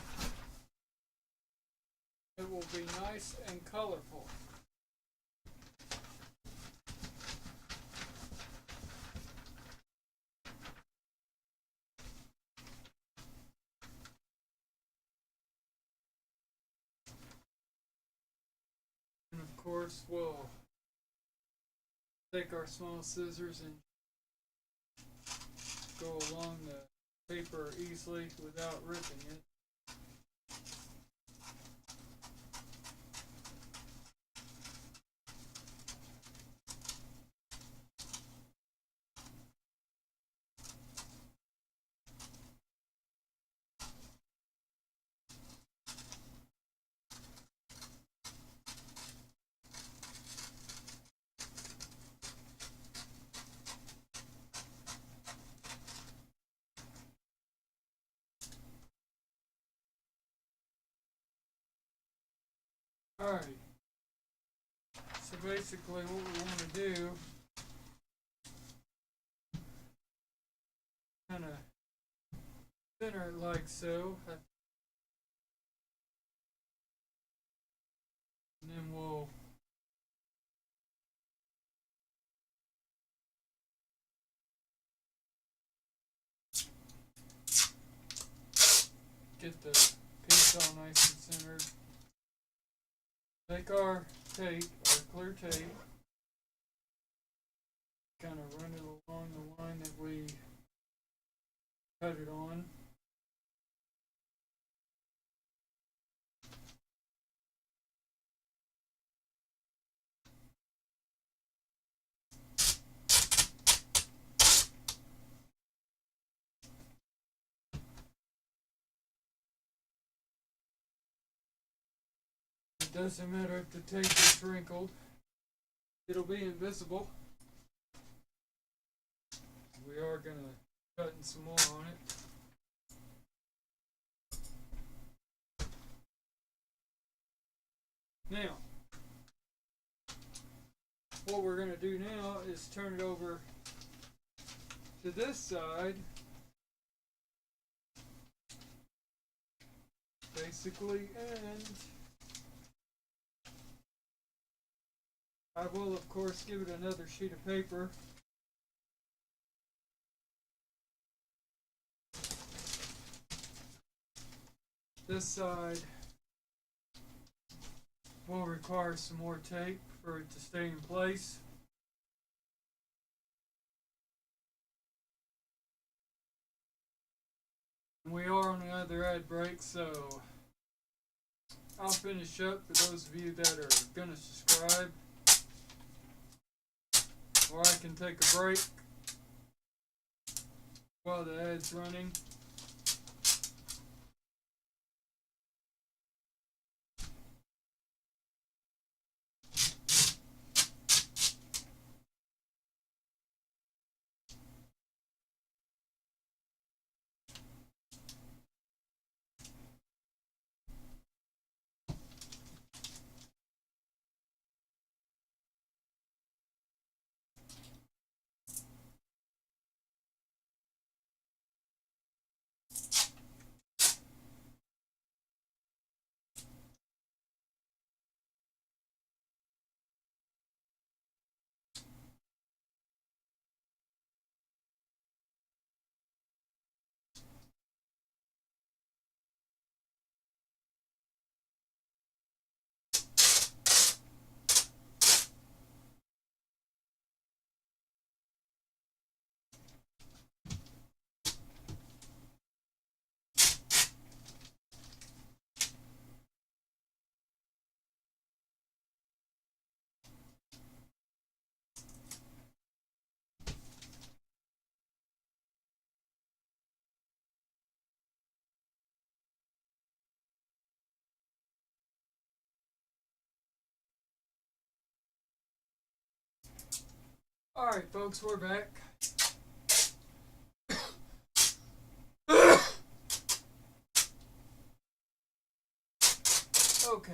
It will be nice and colorful. And of course we'll take our small scissors and go along the paper easily without ripping it. Alright, so basically what we want to do, kind of center it like so, and then we'll get the piece all nice and centered. Take our tape, our clear tape, kind of run it along the line that we cut it on. It doesn't matter if the tape is wrinkled, it'll be invisible. We are going to cut some more on it. Now, what we're going to do now is turn it over to this side. Basically, and I will of course give it another sheet of paper. This side will require some more tape for it to stay in place. And we are on another ad break, so I'll finish up for those of you that are going to subscribe. or I can take a break while the ad's running. Alright, folks, we're back. Okay.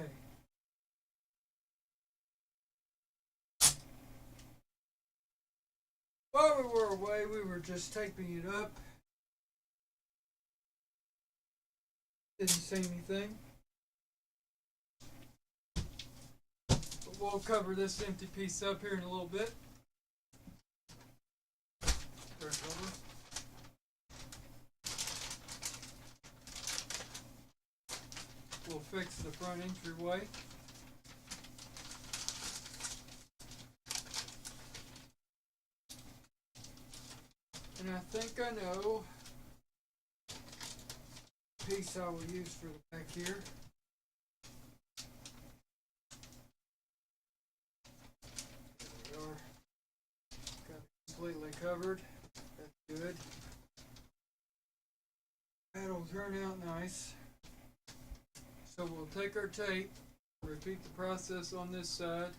While we were away, we were just taping it up. Didn't say anything. But we'll cover this empty piece up here in a little bit. Turn it over. We'll fix the front entryway. And I think I know the piece I will use for the back here. There we are. Got it completely covered. That's good. That'll turn out nice. So we'll take our tape, repeat the process on this side.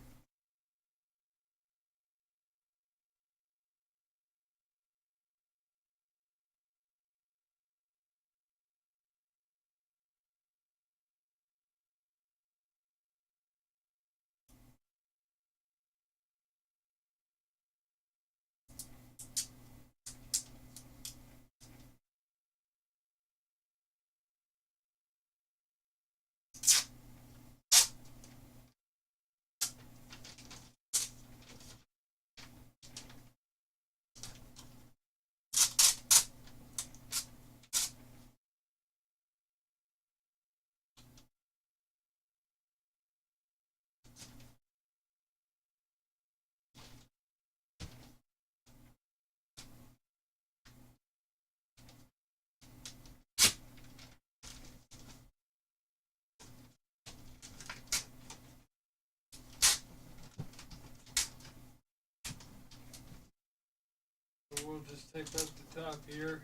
So we'll just tape up the top here.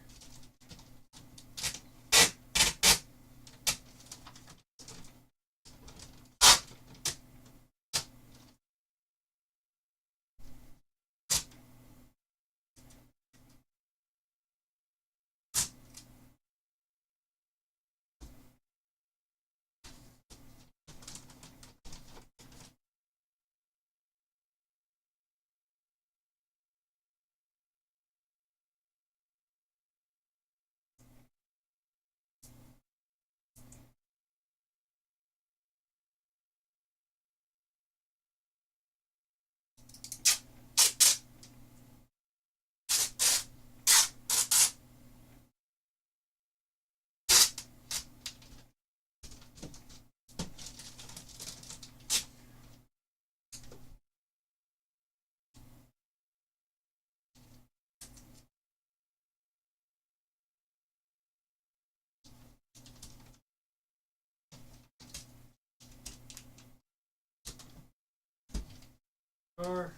Or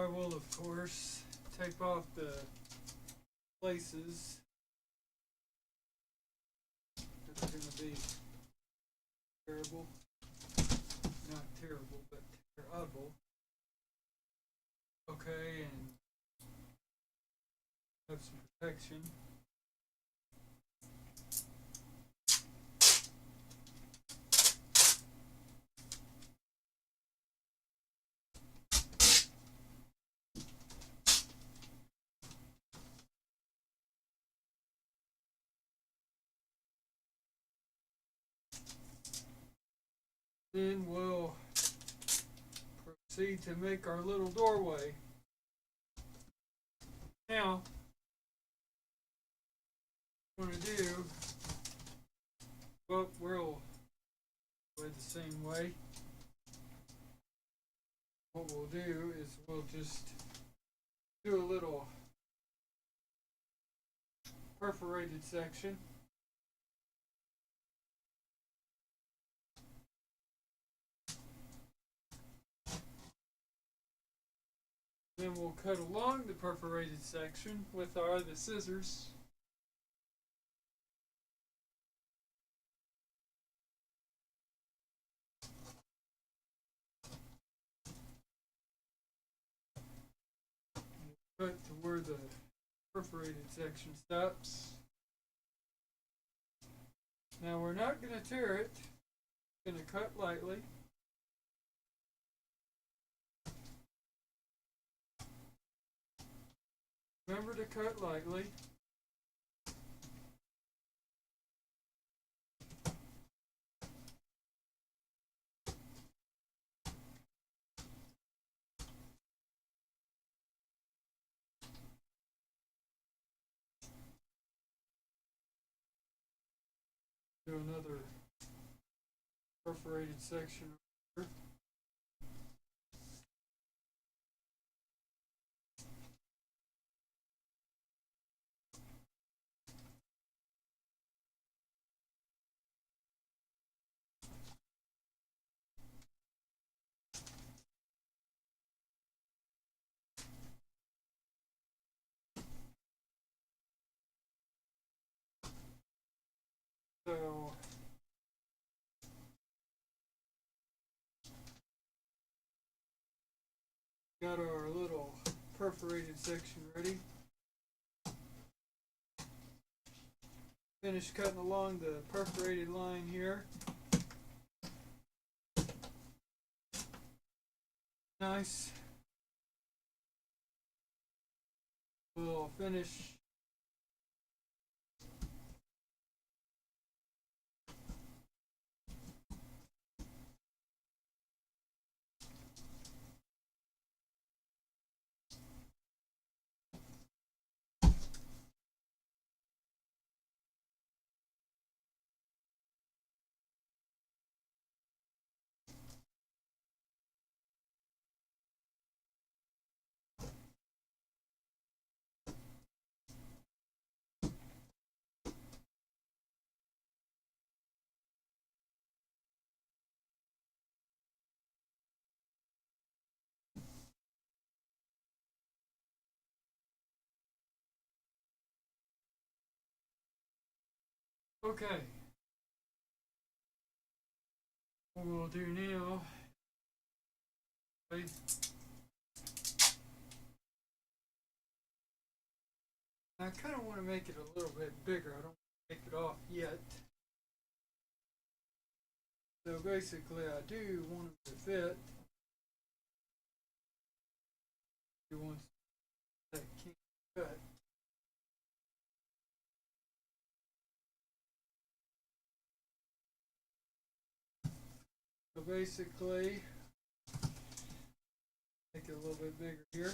I will, of course, tape off the places that are going to be terrible. Not terrible, but terrible. Okay, and have some protection. Then we'll proceed to make our little doorway. Now, what I'm going to do, well, we'll do it the same way. What we'll do is we'll just do a little perforated section. Then we'll cut along the perforated section with the scissors. We'll cut to where the perforated section stops. Now we're not going to tear it. We're going to cut lightly. Remember to cut lightly. Do another perforated section over. So got our little perforated section ready. Finished cutting along the perforated line here. Nice. We'll finish okay. What we'll do now, I kind of want to make it a little bit bigger. I don't want to take it off yet. So basically I do want it to fit. You want that can't cut. So basically, make it a little bit bigger here.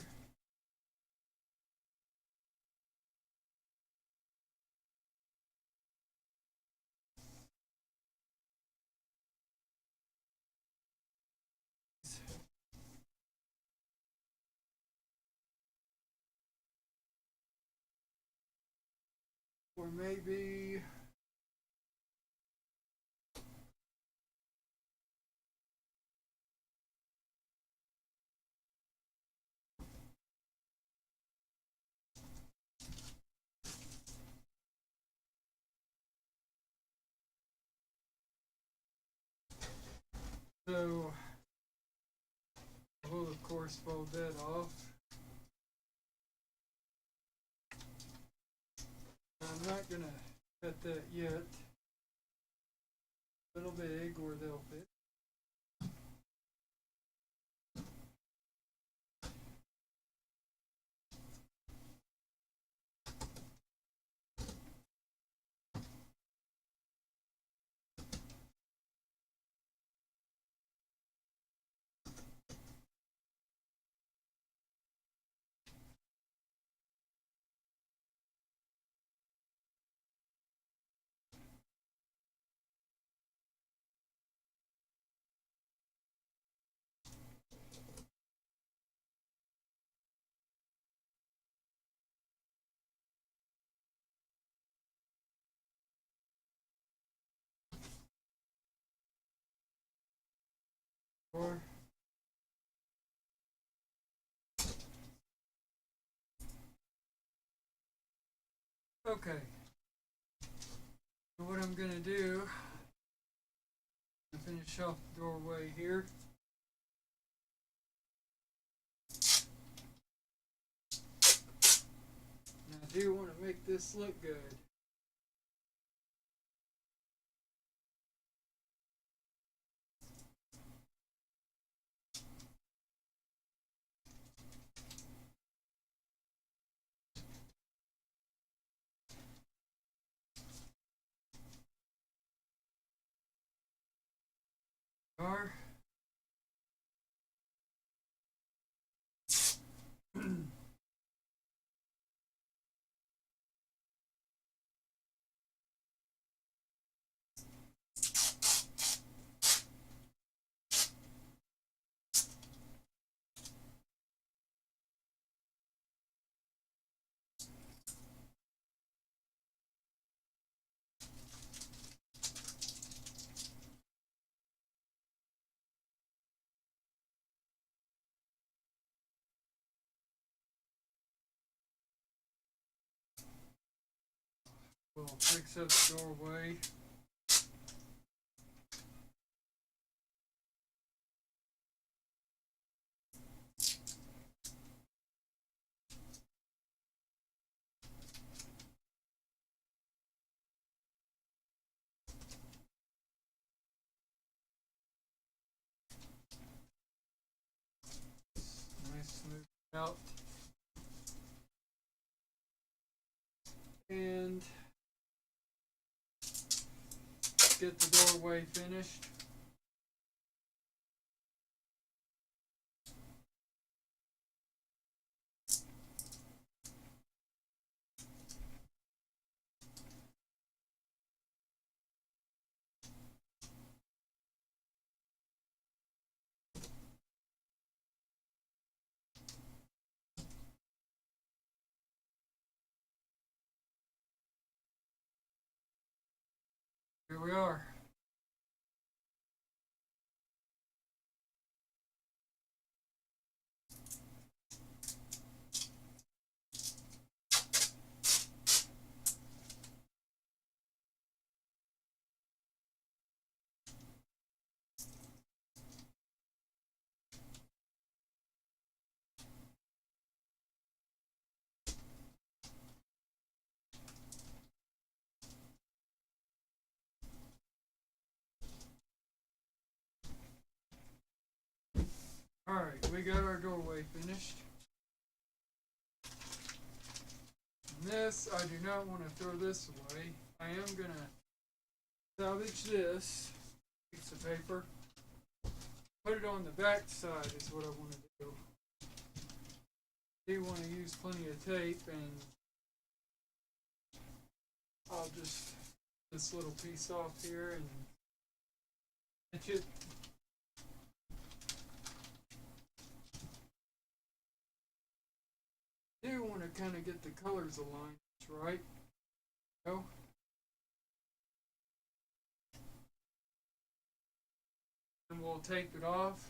Or maybe So we'll of course fold that off. I'm not gonna cut that yet. A little big or they'll fit. Or okay. So what I'm gonna do, finish off the doorway here. And I do want to make this look good. Are we'll fix up the doorway. Nice smooth out. And get the doorway finished. Here we are. Alright, we got our doorway finished. And this, I do not want to throw this away. I am going to salvage this piece of paper. Put it on the back side is what I want to do. I do want to use plenty of tape, and I'll just this little piece off here and stitch it. I do want to kind of get the colors aligned, right? So, and we'll tape it off.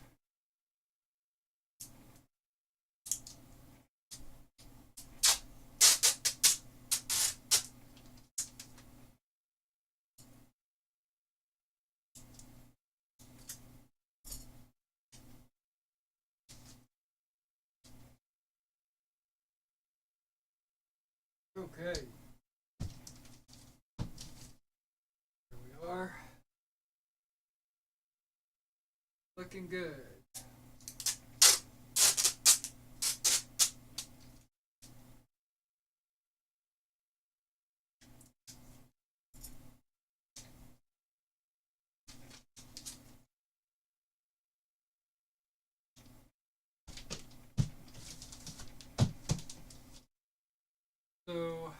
Looking good. So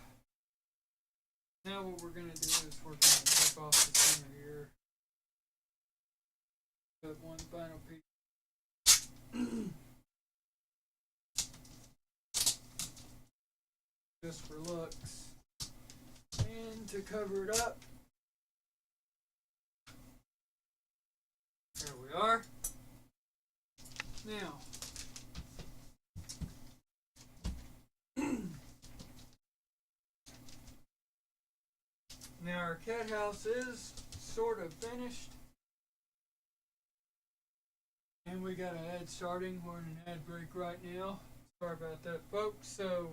now what we're going to do is we're going to take off the center here. Put one final piece. Just for looks. And to cover it up, there we are. Now, our cat house is sort of finished. And we got an ad starting. We're in an ad break right now. Sorry about that, folks. So,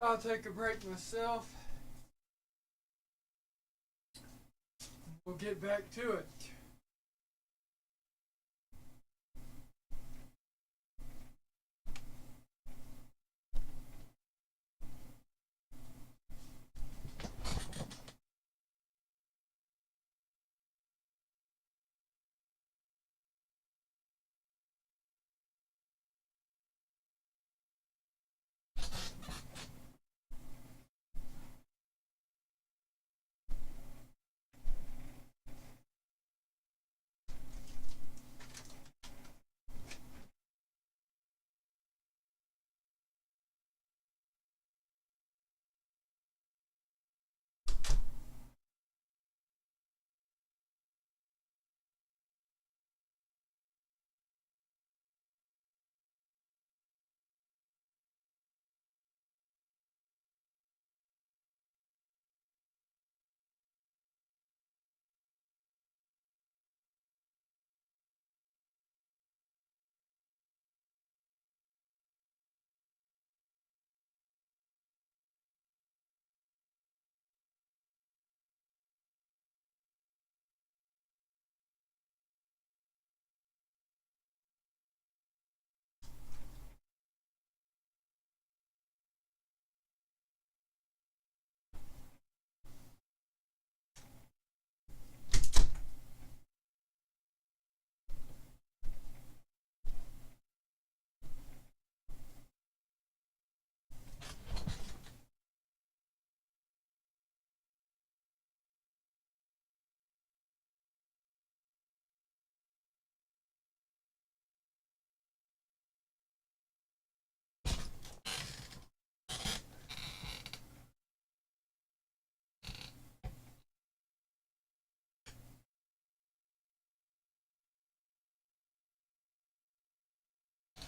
I'll take a break myself. We'll get back to it.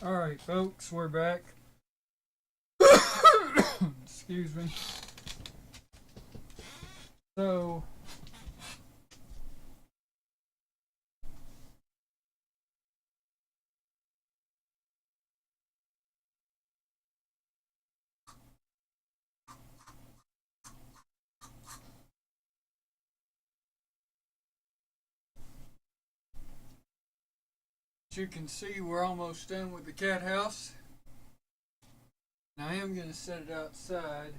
Alright, folks, we're back. Excuse me. So, as you can see, we're almost done with the cat house. Now I am going to set it outside.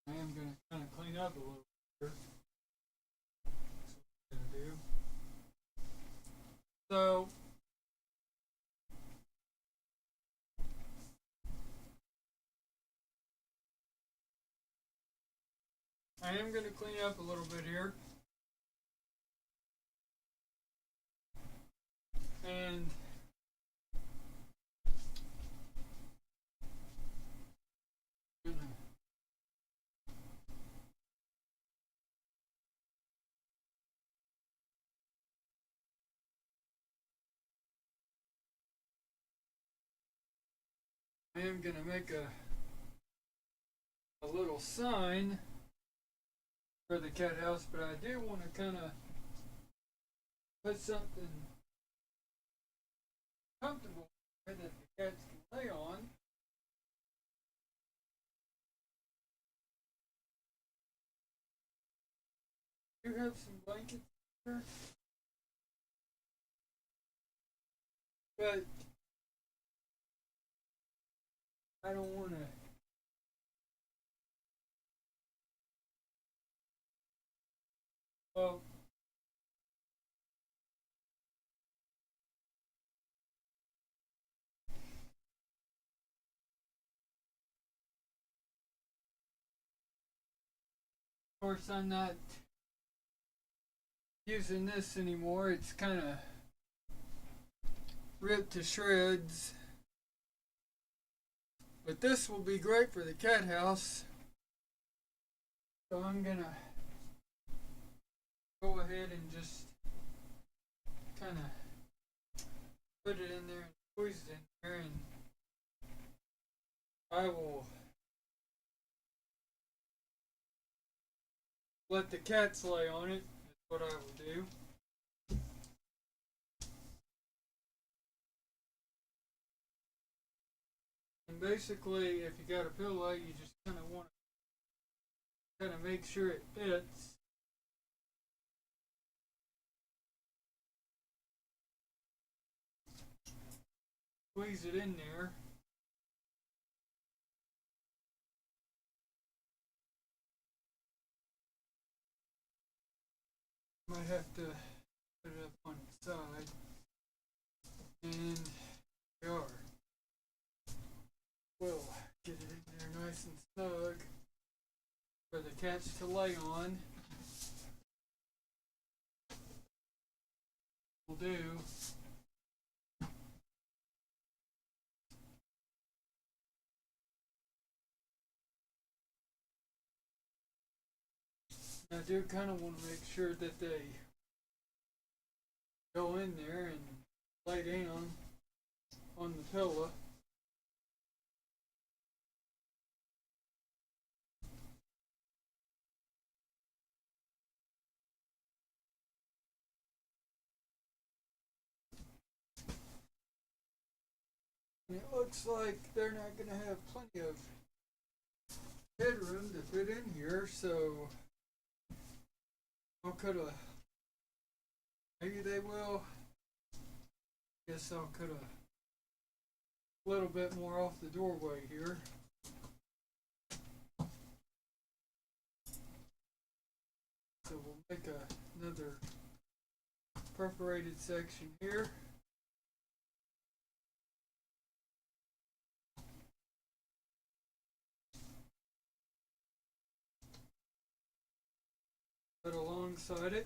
I am going to kind of clean up a little bit. That's what I'm going to do. So, I am going to clean up a little bit here. And I am going to make a little sign for the cat house, but I do want to kind of put something comfortable that the cats can lay on. You have some blankets here, but I don't want to. Well, of course, I'm not using this anymore. It's kind of ripped to shreds. But this will be great for the cat house. So I'm gonna go ahead and just kind of put it in there and squeeze it in there, and I will let the cats lay on it. That's what I will do. And basically, if you got a pillow, you just kind of want to kind of make sure it fits. Squeeze it in there. Might have to put it up on the side. And we are. We'll get it in there nice and snug for the cats to lay on. Will do. I do kind of want to make sure that they go in there and lay down on the pillow. And it looks like they're not going to have plenty of headroom to fit in here, so I'll cut a. Maybe they will. Guess I'll cut a little bit more off the doorway here. So we'll make another perforated section here. Put alongside it.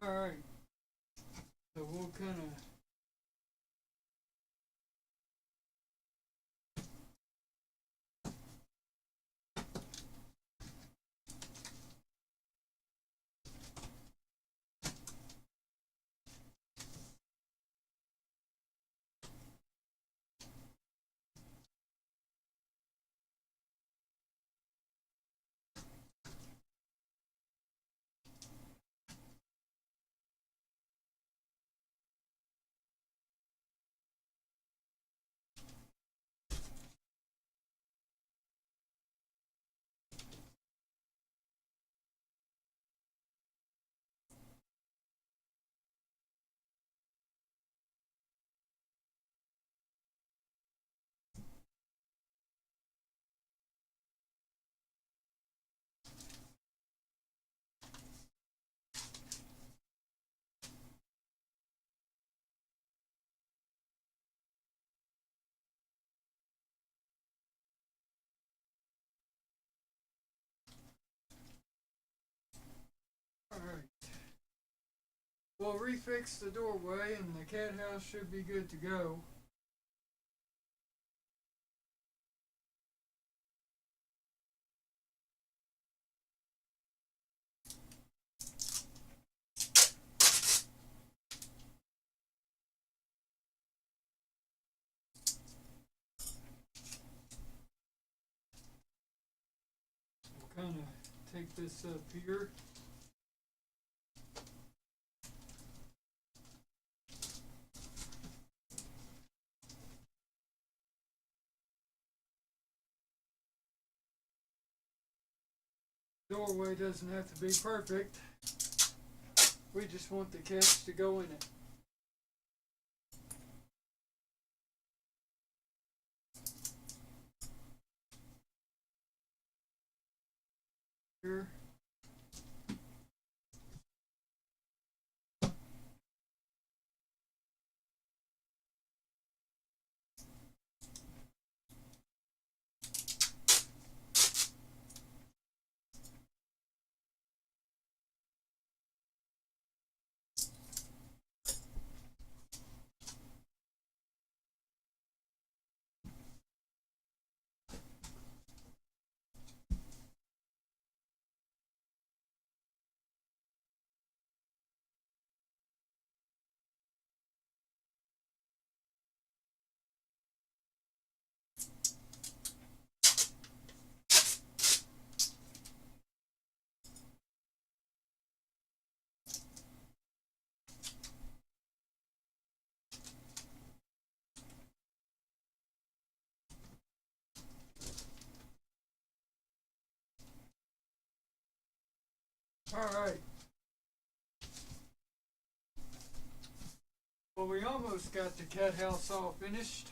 Alright, so we'll kind of alright. We'll refix the doorway and the cat house should be good to go. We'll kind of take this up here. Doorway doesn't have to be perfect. We just want the cats to go in it. Here. Alright. Well, we almost got the cat house all finished.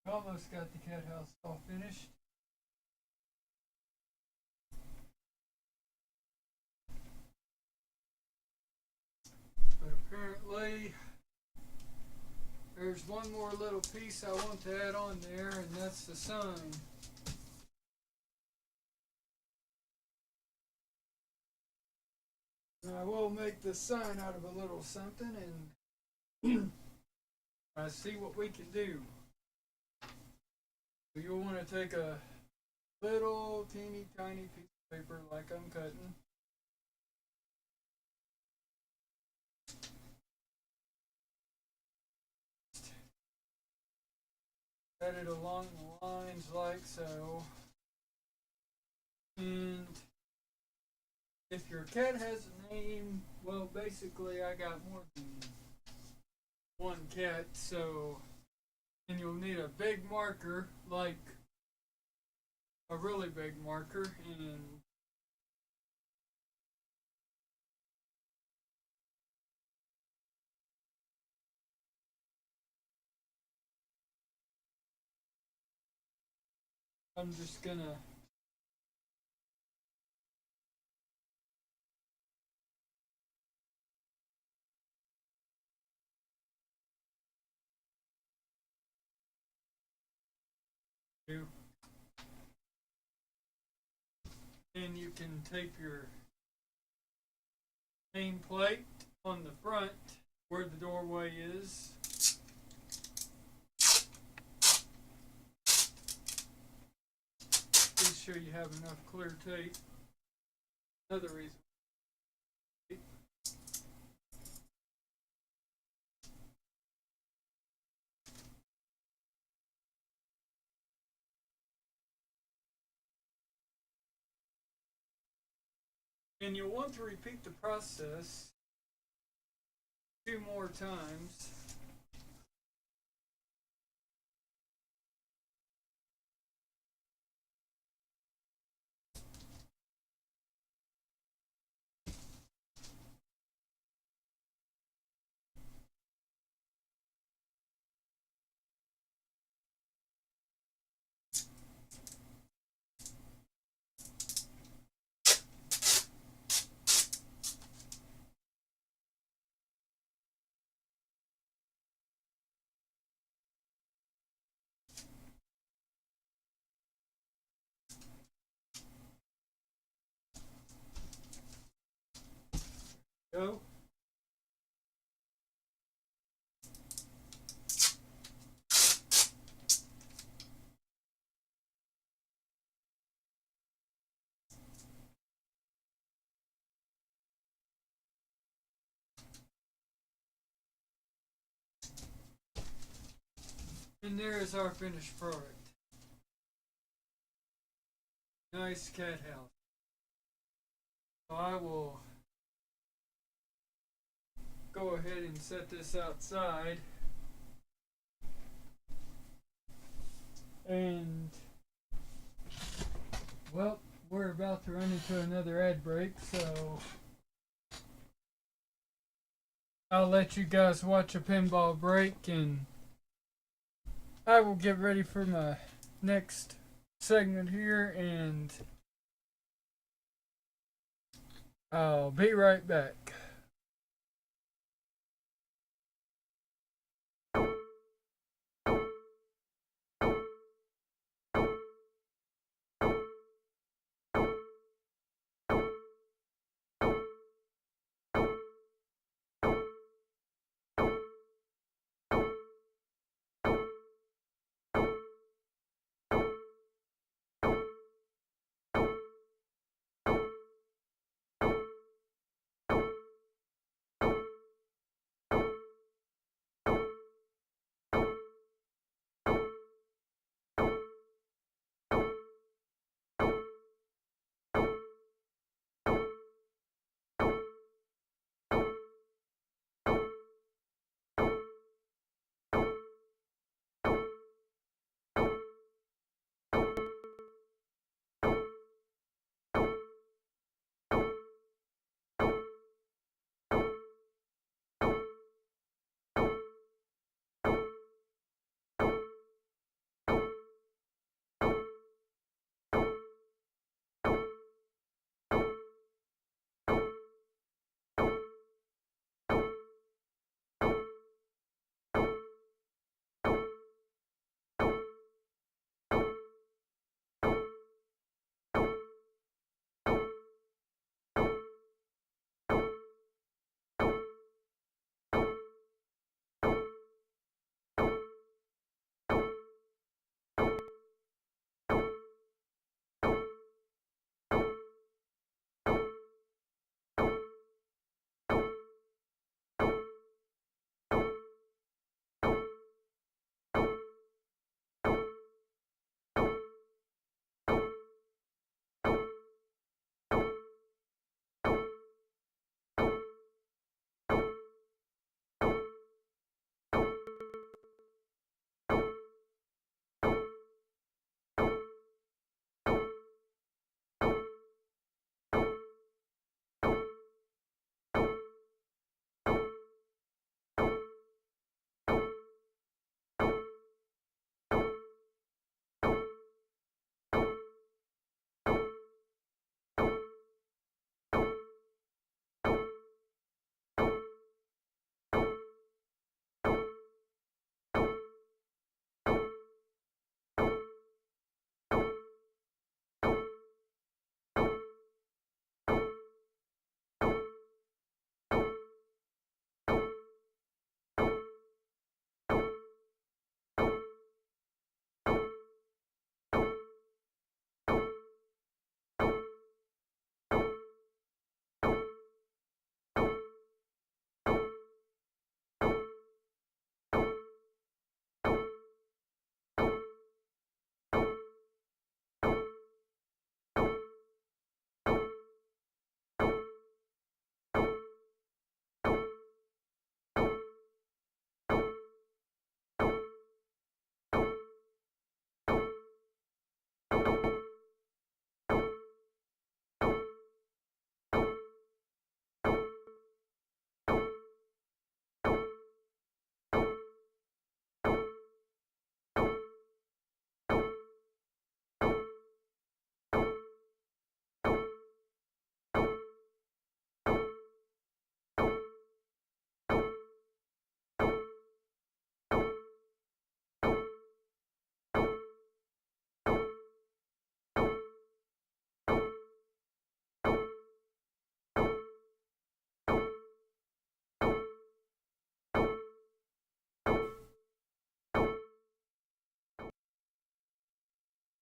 Almost got the cat house all finished. But apparently there's one more little piece I want to add on there, and that's the sign. And I will make the sign out of a little something and see what we can do. So you'll want to take a little teeny tiny piece of paper like I'm cutting. Cut it along the lines like so. And if your cat has a name, well, basically I got more than one cat, so, and you'll need a big marker, like a really big marker, and I'm just gonna do. And you can tape your nameplate on the front where the doorway is. Be sure you have enough clear tape. Another reason. And you'll want to repeat the process 2 more times. Go. And there is our finished product. Nice cat house. So I will go ahead and set this outside. And, well, we're about to run into another ad break, so I'll let you guys watch a pinball break, and I will get ready for my next segment here, and I'll be right back.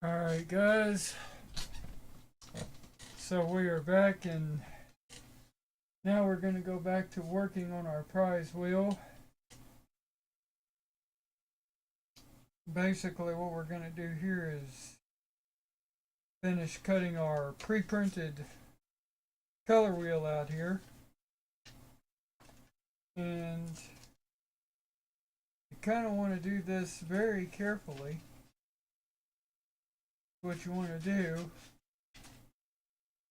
Alright guys, so we are back, and now we're going to go back to working on our prize wheel. Basically what we're going to do here is finish cutting our pre-printed color wheel out here, and you kind of want to do this very carefully. What you want to do,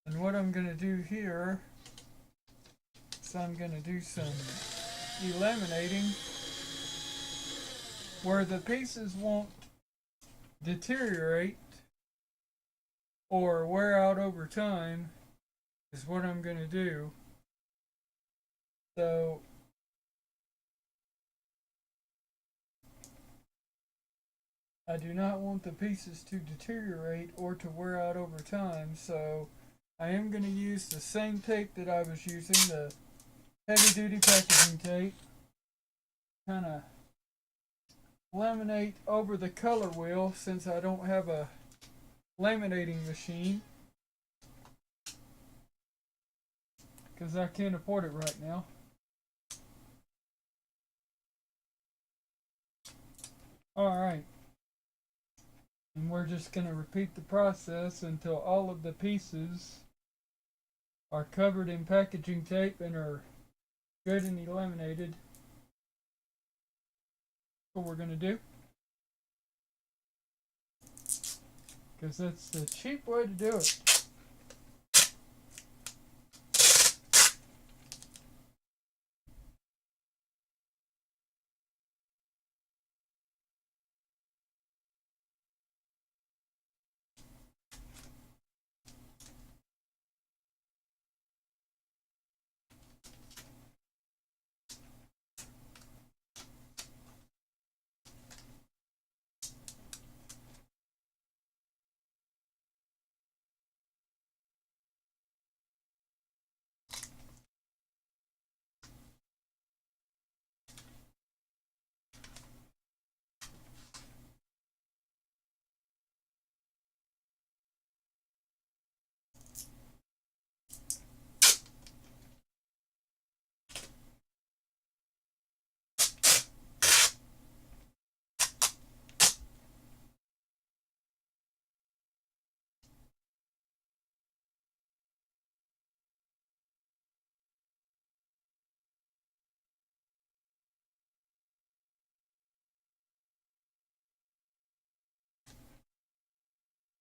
and what I'm going to do here is I'm going to do some laminating where the pieces won't deteriorate or wear out over time is what I'm going to do. So I do not want the pieces to deteriorate or to wear out over time, so I am going to use the same tape that I was using, the heavy duty packaging tape. Kind of laminate over the color wheel since I don't have a laminating machine, because I can't afford it right now. Alright, and we're just going to repeat the process until all of the pieces are covered in packaging tape and are good and laminated. What we're going to do, because that's the cheap way to do it.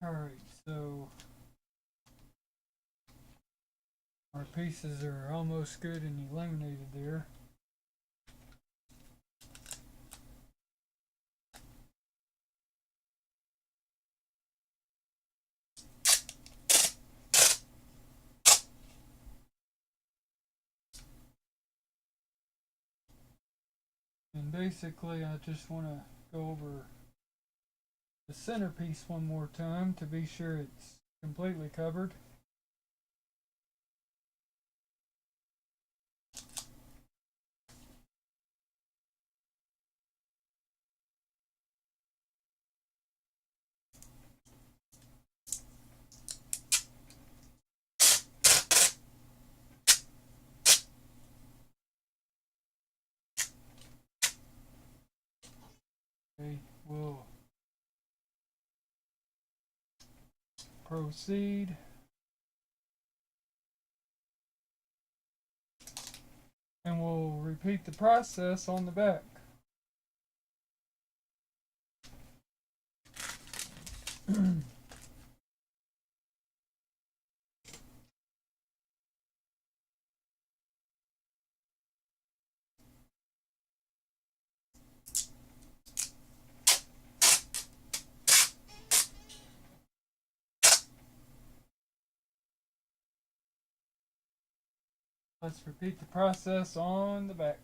Alright, so our pieces are almost good and laminated there. And basically I just want to go over the centerpiece one more time to be sure it's completely covered. Okay, we'll proceed. And we'll repeat the process on the back. Let's repeat the process on the back.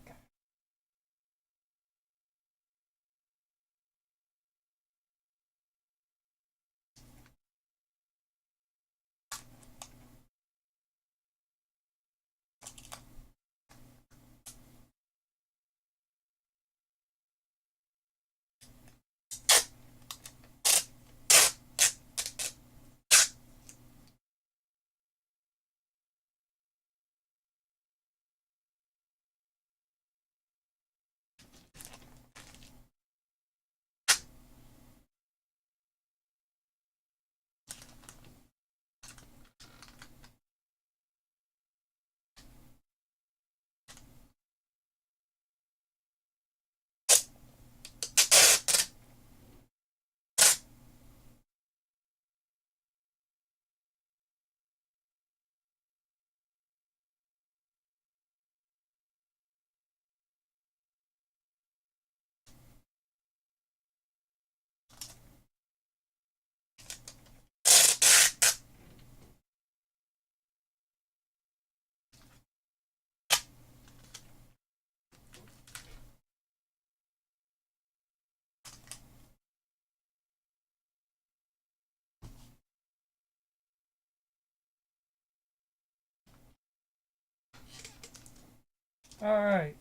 Alright,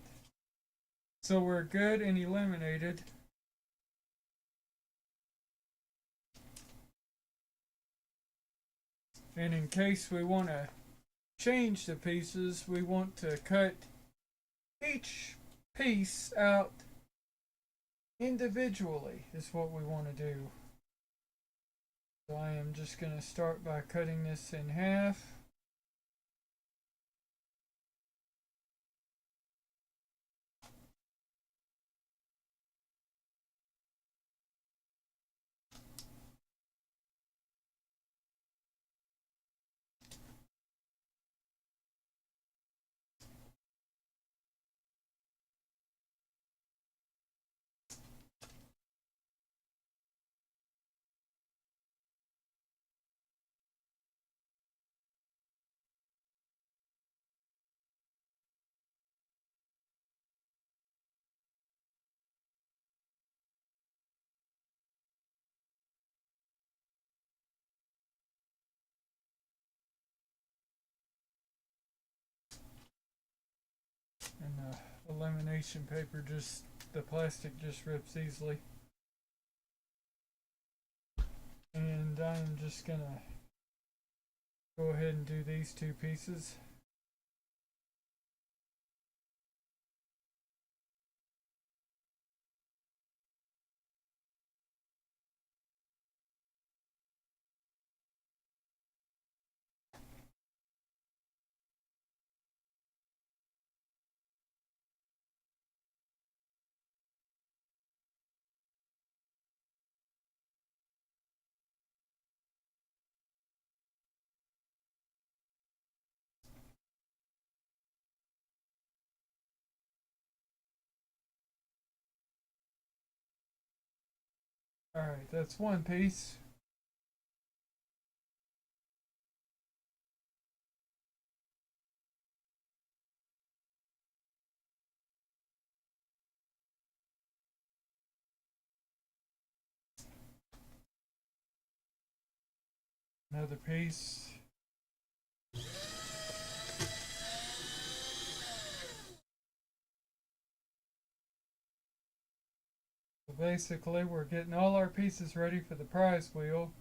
so we're good and eliminated. And in case we want to change the pieces, we want to cut each piece out individually, is what we want to do. So I am just going to start by cutting this in half. And the elimination paper the plastic just rips easily. And I'm just going to go ahead and do these two pieces. Alright, that's one piece. Another piece. So basically, we're getting all our pieces ready for the prize wheel.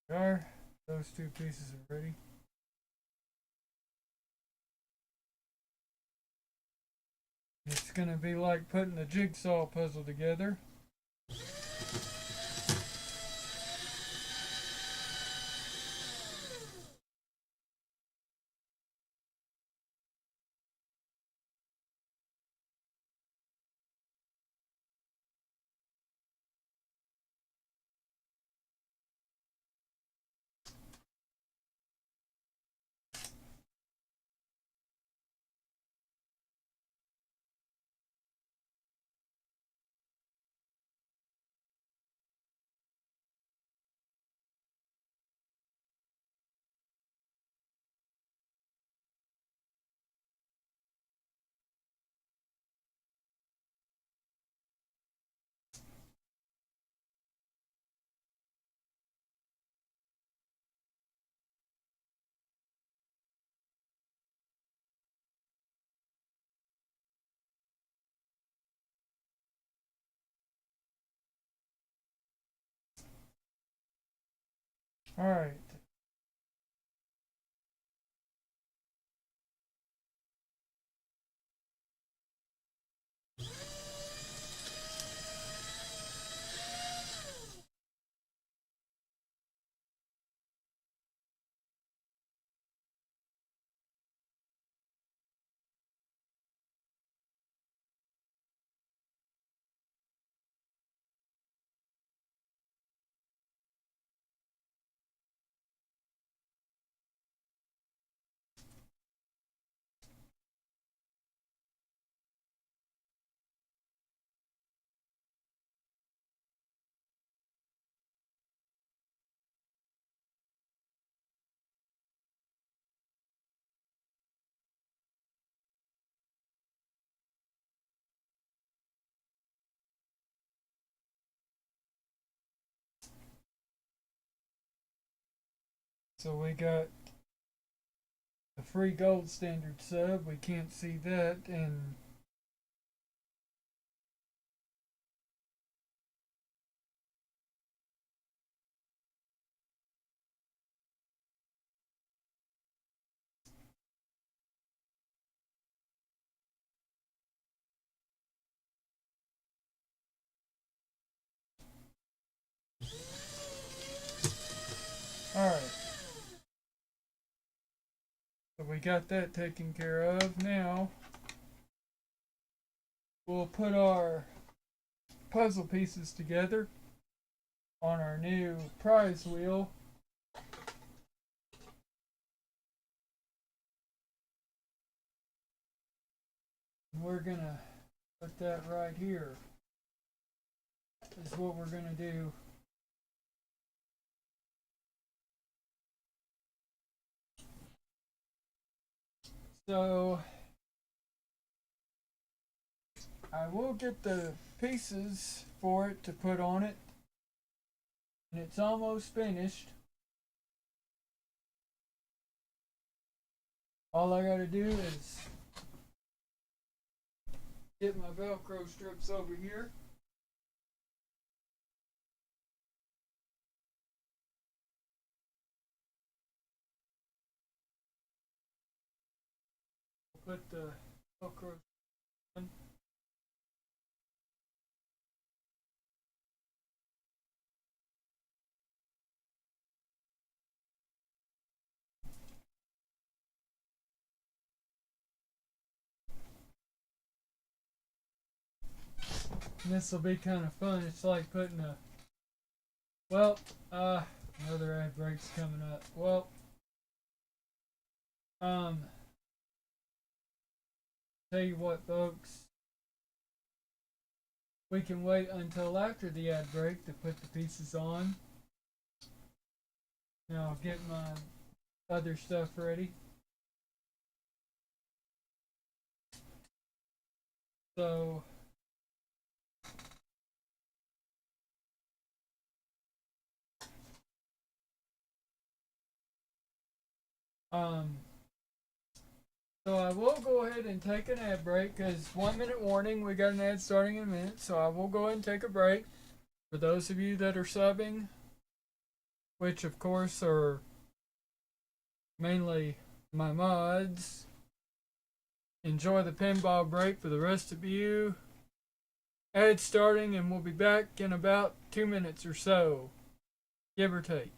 There, those two pieces are ready. It's going to be like putting a jigsaw puzzle together. Alright. So we got the free gold standard sub. We can't see that, and alright. So we got that taken care of. Now we'll put our puzzle pieces together on our new prize wheel. We're gonna put that right here. Is what we're gonna do. So I will get the pieces for it to put on it, and it's almost finished. All I gotta do is get my Velcro strips over here. Put the Velcro on. This will be kind of fun. It's like putting a, well, another ad break's coming up. Well, tell you what, folks, we can wait until after the ad break to put the pieces on. Now I'll get my other stuff ready. So, so I will go ahead and take an ad break because 1 minute warning, we got an ad starting in a minute. So I will go ahead and take a break. For those of you that are subbing, which of course are mainly my mods, enjoy the pinball break. For the rest of you, ad starting, and we'll be back in about 2 minutes or so, give or take.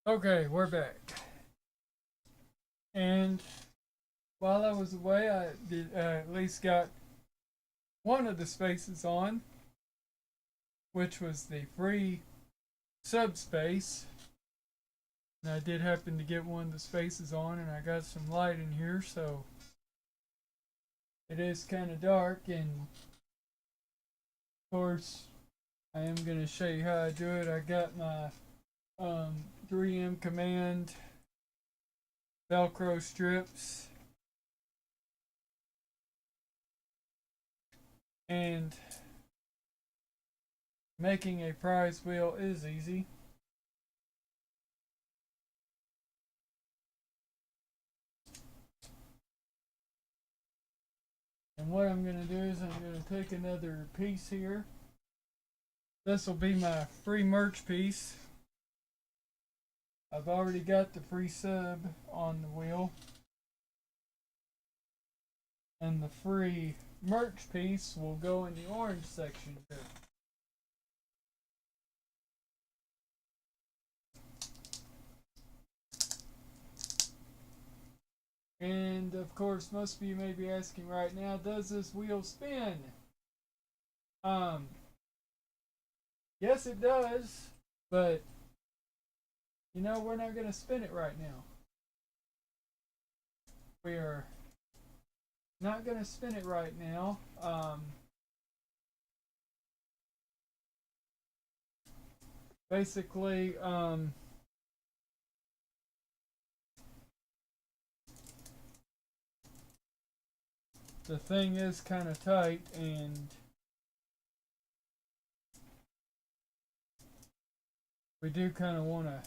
Okay, we're back. And while I was away, I did, at least got one of the spaces on, which was the free subspace. And I did happen to get one of the spaces on, and I got some light in here, so it is kind of dark. And of course, I am going to show you how I do it. I got my 3M Command Velcro strips, and making a prize wheel is easy. And what I'm going to do is I'm going to take another piece here. This will be my free merch piece. I've already got the free sub on the wheel. And the free merch piece will go in the orange section here. And of course, most of you may be asking right now, does this wheel spin? Yes, it does, but you know, we're not going to spin it right now. We are not going to spin it right now. Basically, the thing is kind of tight, and we do kind of want to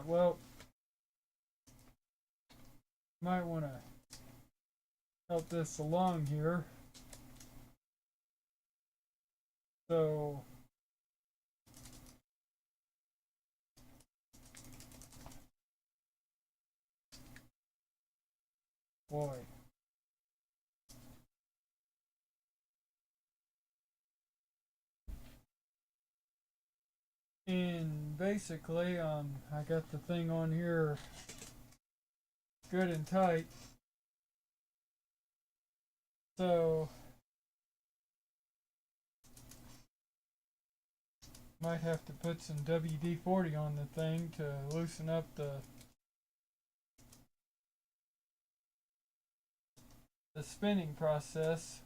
well, might want to help this along here. So boy, and basically I got the thing on here good and tight, so might have to put some WD-40 on the thing to loosen up the spinning process.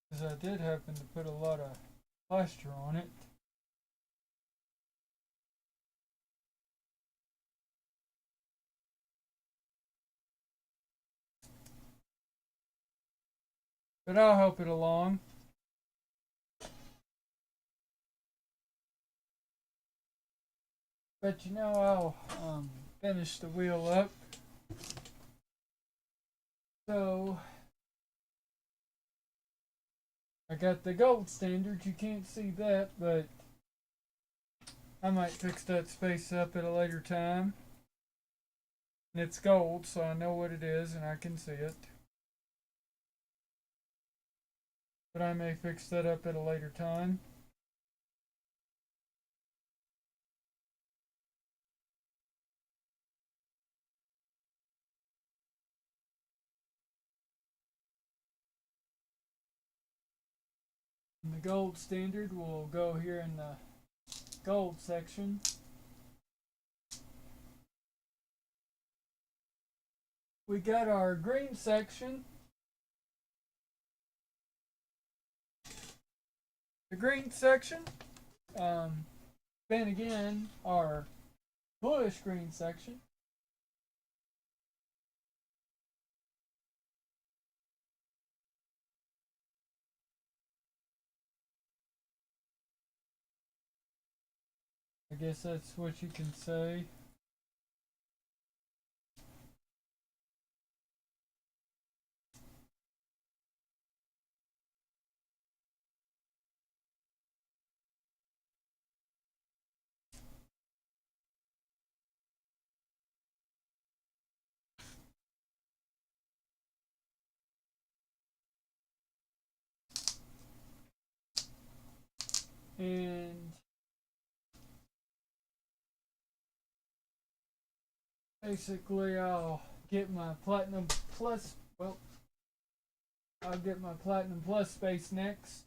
Because I did happen to put a lot of plaster on it. But I'll help it along. But you know, I'll finish the wheel up. So I got the gold standard. You can't see that, but I might fix that space up at a later time. And it's gold, so I know what it is and I can see it. But I may fix that up at a later time. And the gold standard will go here in the gold section. We got our green section. The green section, then again, our bluish green section. I guess that's what you can say. And basically I'll get my Platinum Plus, well, I'll get my Platinum Plus space next.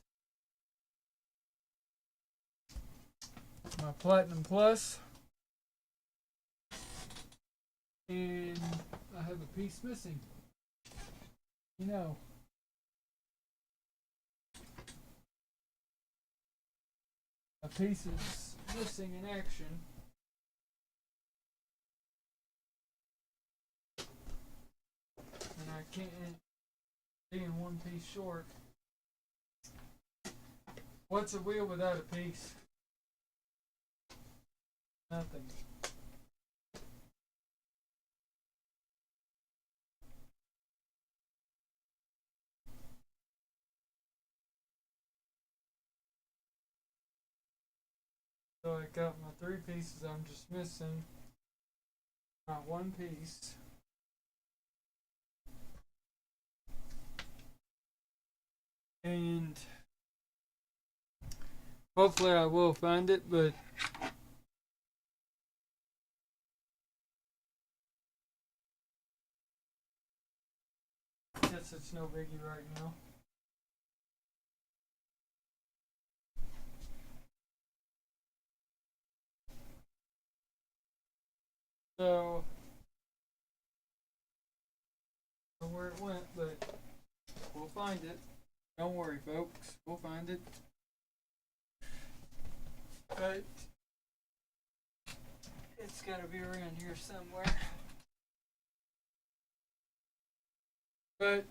My Platinum Plus. And I have a piece missing. You know. A piece is missing in action. And I can't be in one piece short. What's a wheel without a piece? Nothing. So I got my 3 pieces I'm just missing. Not one piece. And hopefully I will find it, but I guess it's no biggie right now. So I don't know where it went, but we'll find it. Don't worry, folks. We'll find it. But it's got to be around here somewhere. But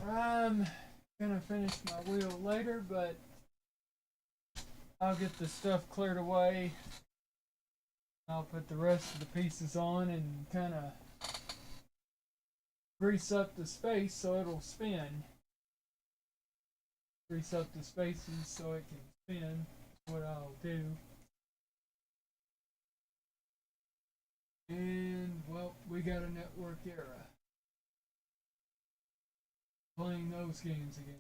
I'm gonna finish my wheel later, but I'll get the stuff cleared away. I'll put the rest of the pieces on and kind of grease up the space so it'll spin. Grease up the spaces so it can spin. What I'll do. And well, we got a network error. Playing those games again.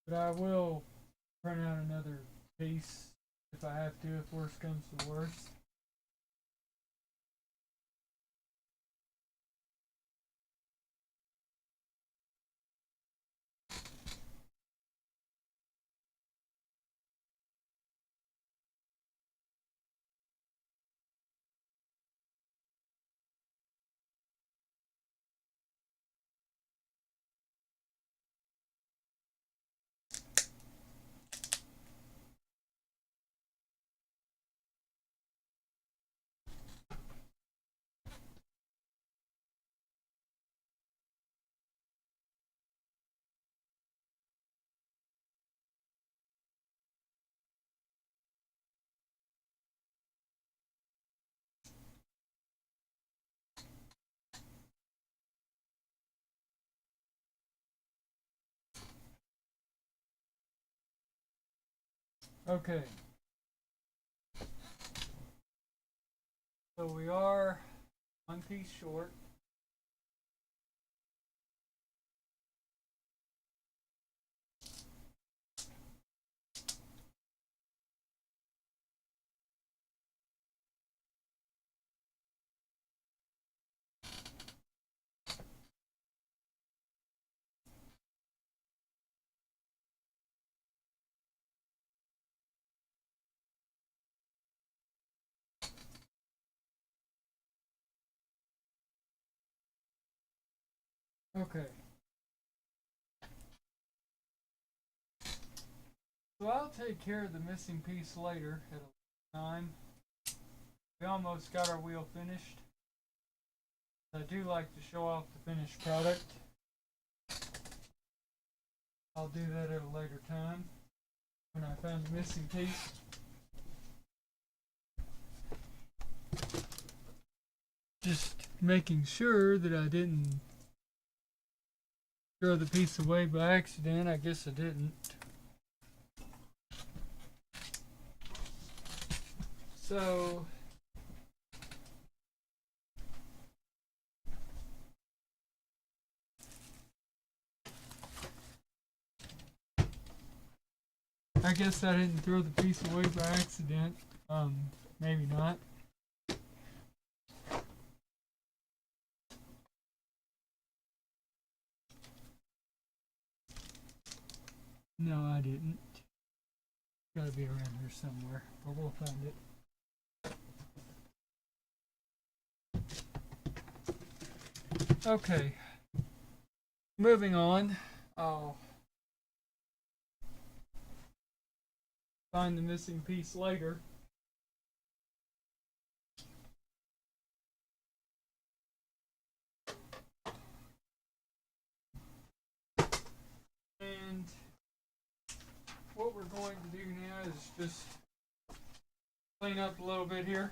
But I will print out another piece if I have to, if worst comes to worst. Okay. So we are one piece short. Okay. So I'll take care of the missing piece later at a time. We almost got our wheel finished. I do like to show off the finished product. I'll do that at a later time. when I found the missing piece. Just making sure that I didn't throw the piece away by accident. I guess I didn't. So I guess I didn't throw the piece away by accident. Maybe not. No, I didn't. Gotta be around here somewhere, but we'll find it. Okay. Moving on. I'll find the missing piece later. And what we're going to do now is just clean up a little bit here.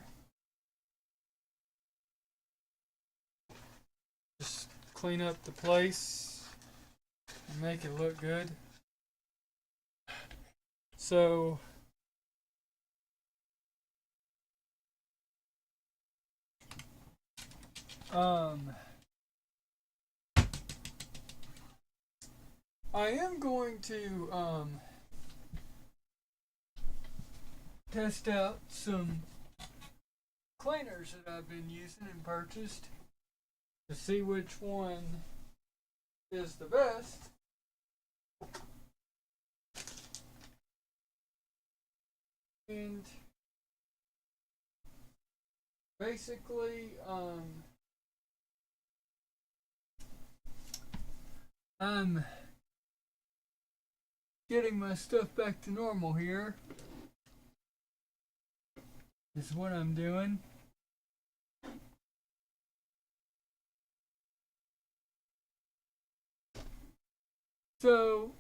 Just clean up the place and make it look good. So I am going to test out some cleaners that I've been using and purchased to see which one is the best. And basically, I'm getting my stuff back to normal here. Is what I'm doing. So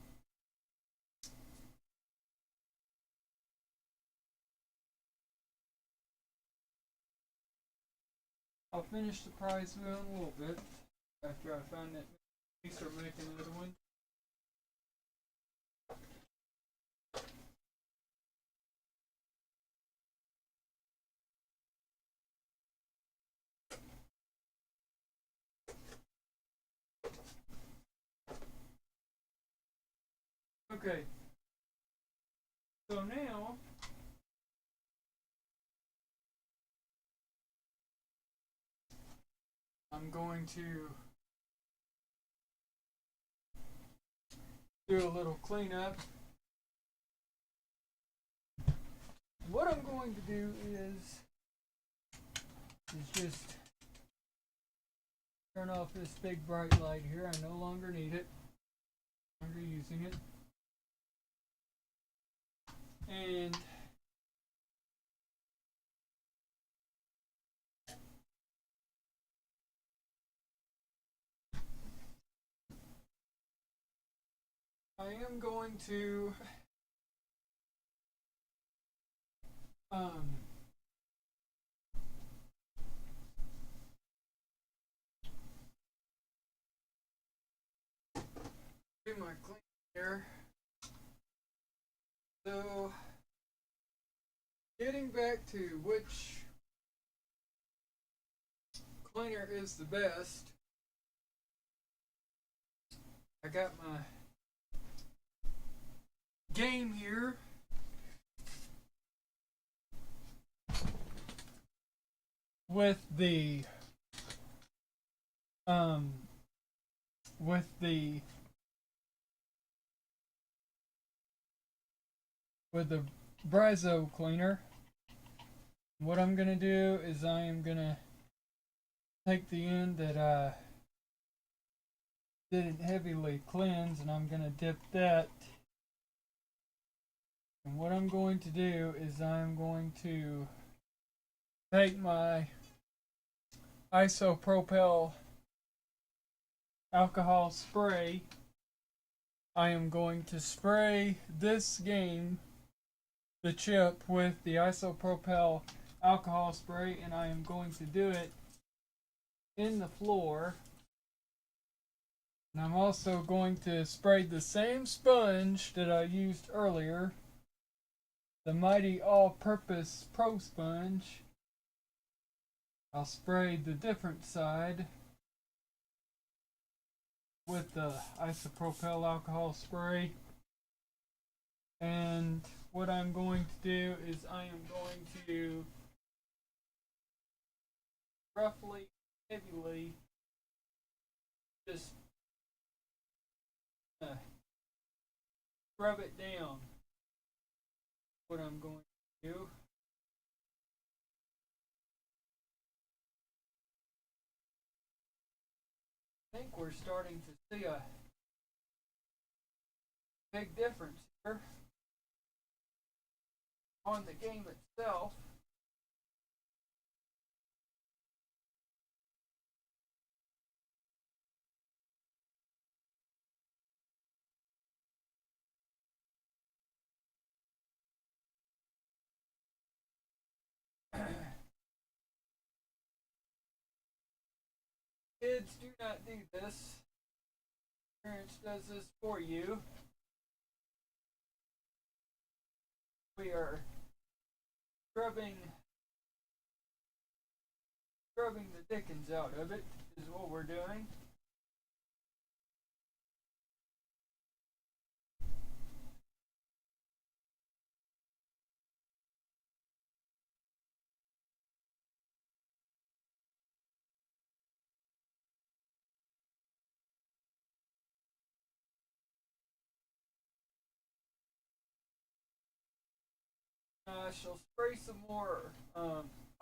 I'll finish the price wheel in a little bit after I find that piece or make another one. Okay. So now I'm going to do a little cleanup. What I'm going to do is just turn off this big bright light here. I no longer need it. No longer using it. And I am going to do my clean here. So getting back to which cleaner is the best, I got my game here. With the Brizo cleaner. What I'm gonna do is I am gonna take the end that I didn't heavily cleanse and I'm gonna dip that. And what I'm going to do is I'm going to take my isopropyl alcohol spray. I am going to spray this game the chip with the isopropyl alcohol spray, and I am going to do it in the floor. And I'm also going to spray the same sponge that I used earlier, the Mighty All-Purpose Pro Sponge. I'll spray the different side with the isopropyl alcohol spray. And what I'm going to do is I am going to roughly, heavily, just rub it down. What I'm going to do. I think we're starting to see a big difference here on the game itself. Kids, do not do this. Parents does this for you. We are scrubbing the dickens out of it is what we're doing. I shall spray some more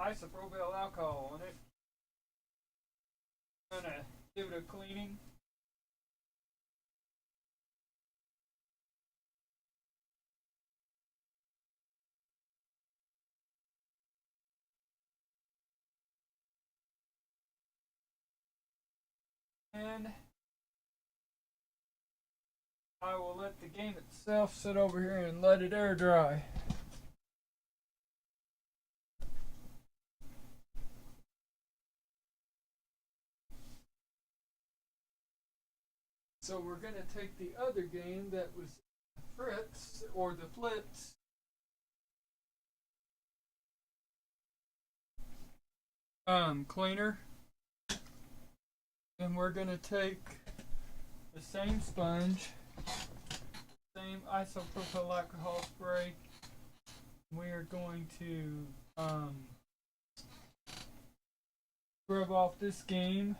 isopropyl alcohol on it. I'm gonna give it a cleaning. And I will let the game itself sit over here and let it air dry. So we're going to take the other game that was Fritz, or the Flips, cleaner. And we're going to take the same sponge, same isopropyl alcohol spray. We are going to scrub off this game.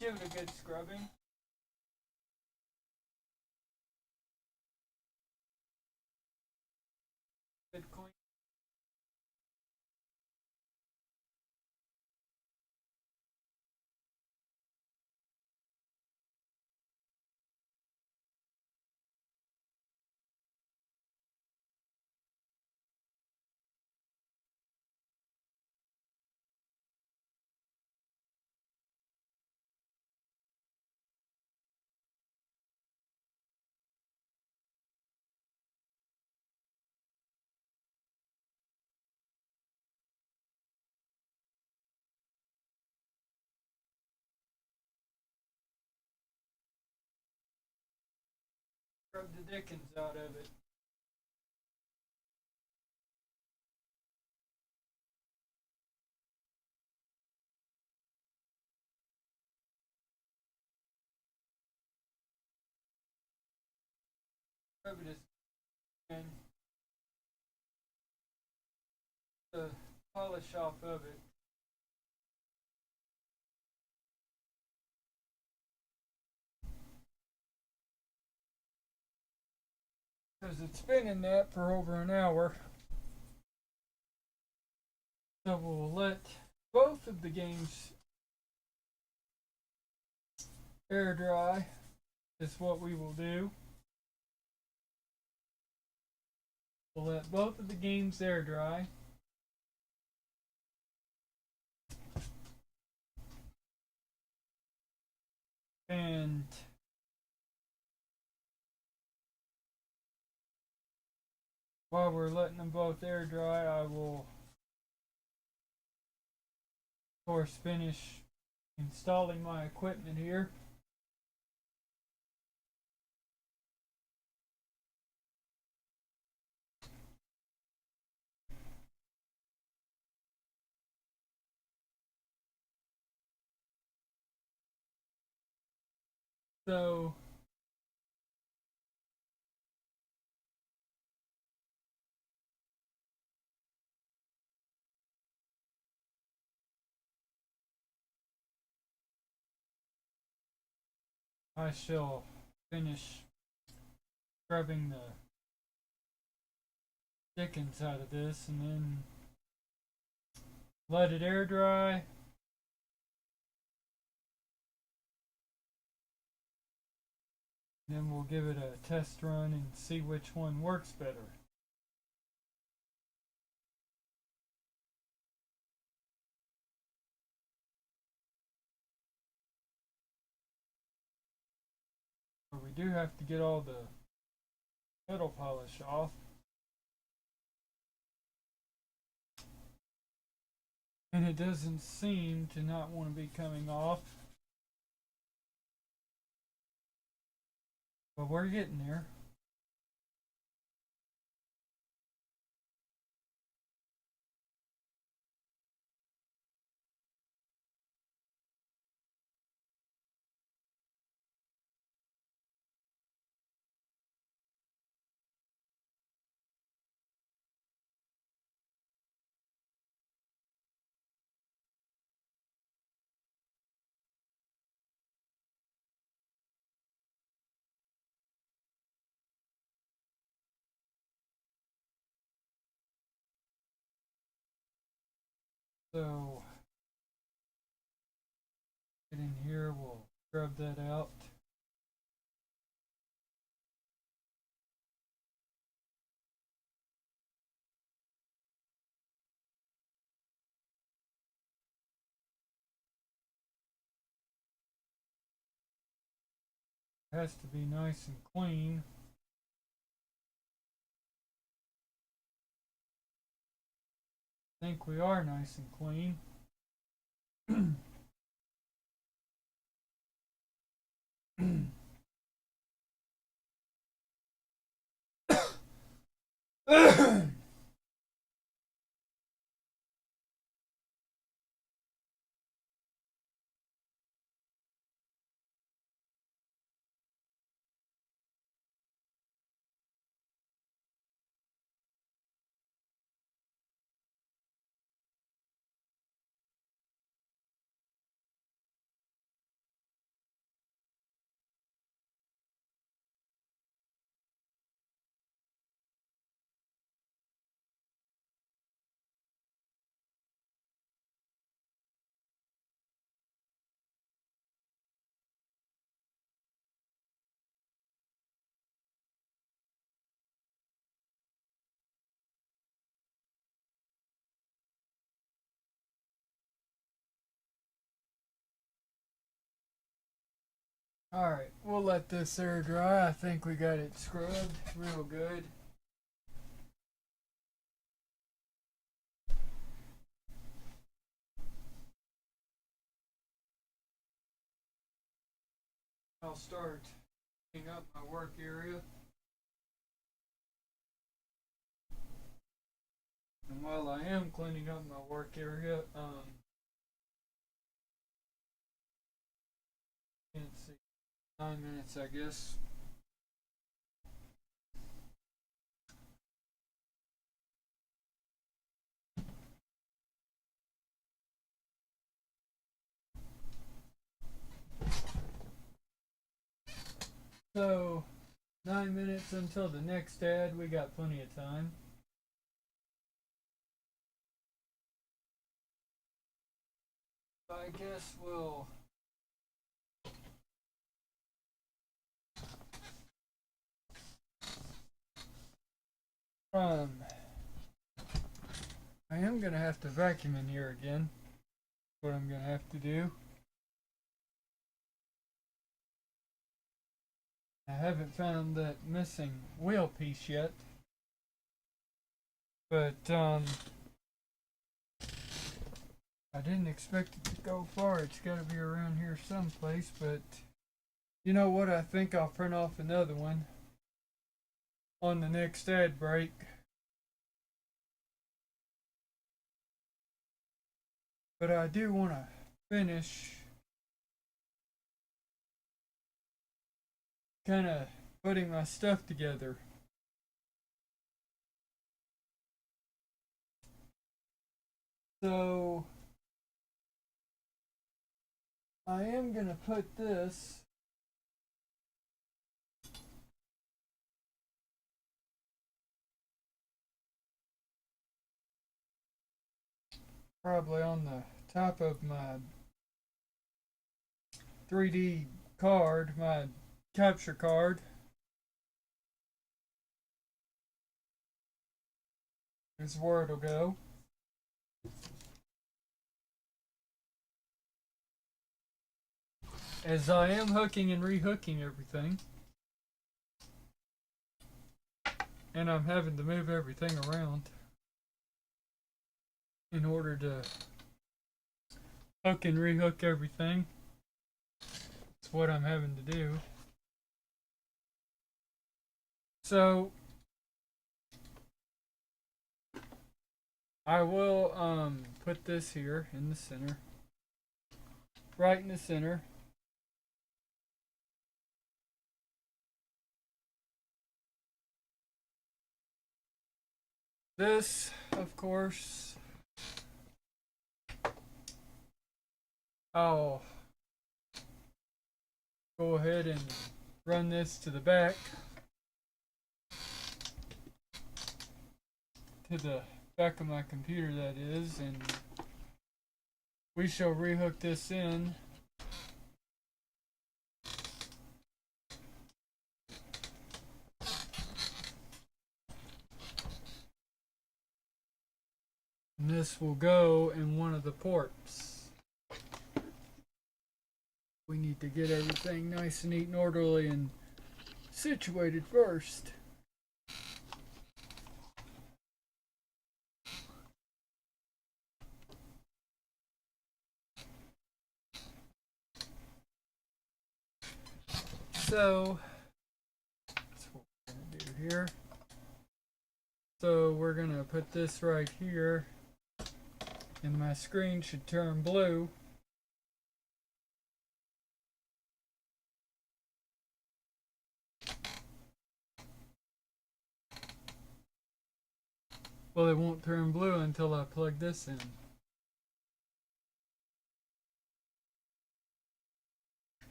Give it a good scrubbing. Good clean. Scrub the dickens out of it. Scrub it and the polish off of it. Because it's been in that for over an hour. So we'll let both of the games air dry, is what we will do. We'll let both of the games air dry. And while we're letting them both air dry, I will, of course, finish installing my equipment here. So I shall finish scrubbing the stick inside of this and then let it air dry. Then we'll give it a test run and see which one works better. But we do have to get all the metal polish off. And it doesn't seem to not want to be coming off. But we're getting there. So get in here, we'll scrub that out. It has to be nice and clean. I think we are nice and clean. Alright, we'll let this air dry. I think we got it scrubbed real good. I'll start cleaning up my work area. And while I am cleaning up my work area, can't see, 9 minutes, I guess. So, 9 minutes until the next ad. We got plenty of time. I guess we'll I am gonna have to vacuum in here again. What I'm gonna have to do. I haven't found that missing wheel piece yet. But I didn't expect it to go far. It's got to be around here someplace. But you know what? I think I'll print off another one on the next ad break. But I do want to finish kind of putting my stuff together. So I am going to put this probably on the top of my 3D card, my capture card. Is where it'll go. As I am hooking and rehooking everything, and I'm having to move everything around in order to hook and rehook everything. It's what I'm having to do. So I will put this here in the center, right in the center. This, of course, I'll go ahead and run this to the back, to the back of my computer, that is, and we shall rehook this in. And this will go in one of the ports. We need to get everything nice and neat and orderly and situated first. So that's what we're going to do here. So we're going to put this right here, and my screen should turn blue. Well, it won't turn blue until I plug this in.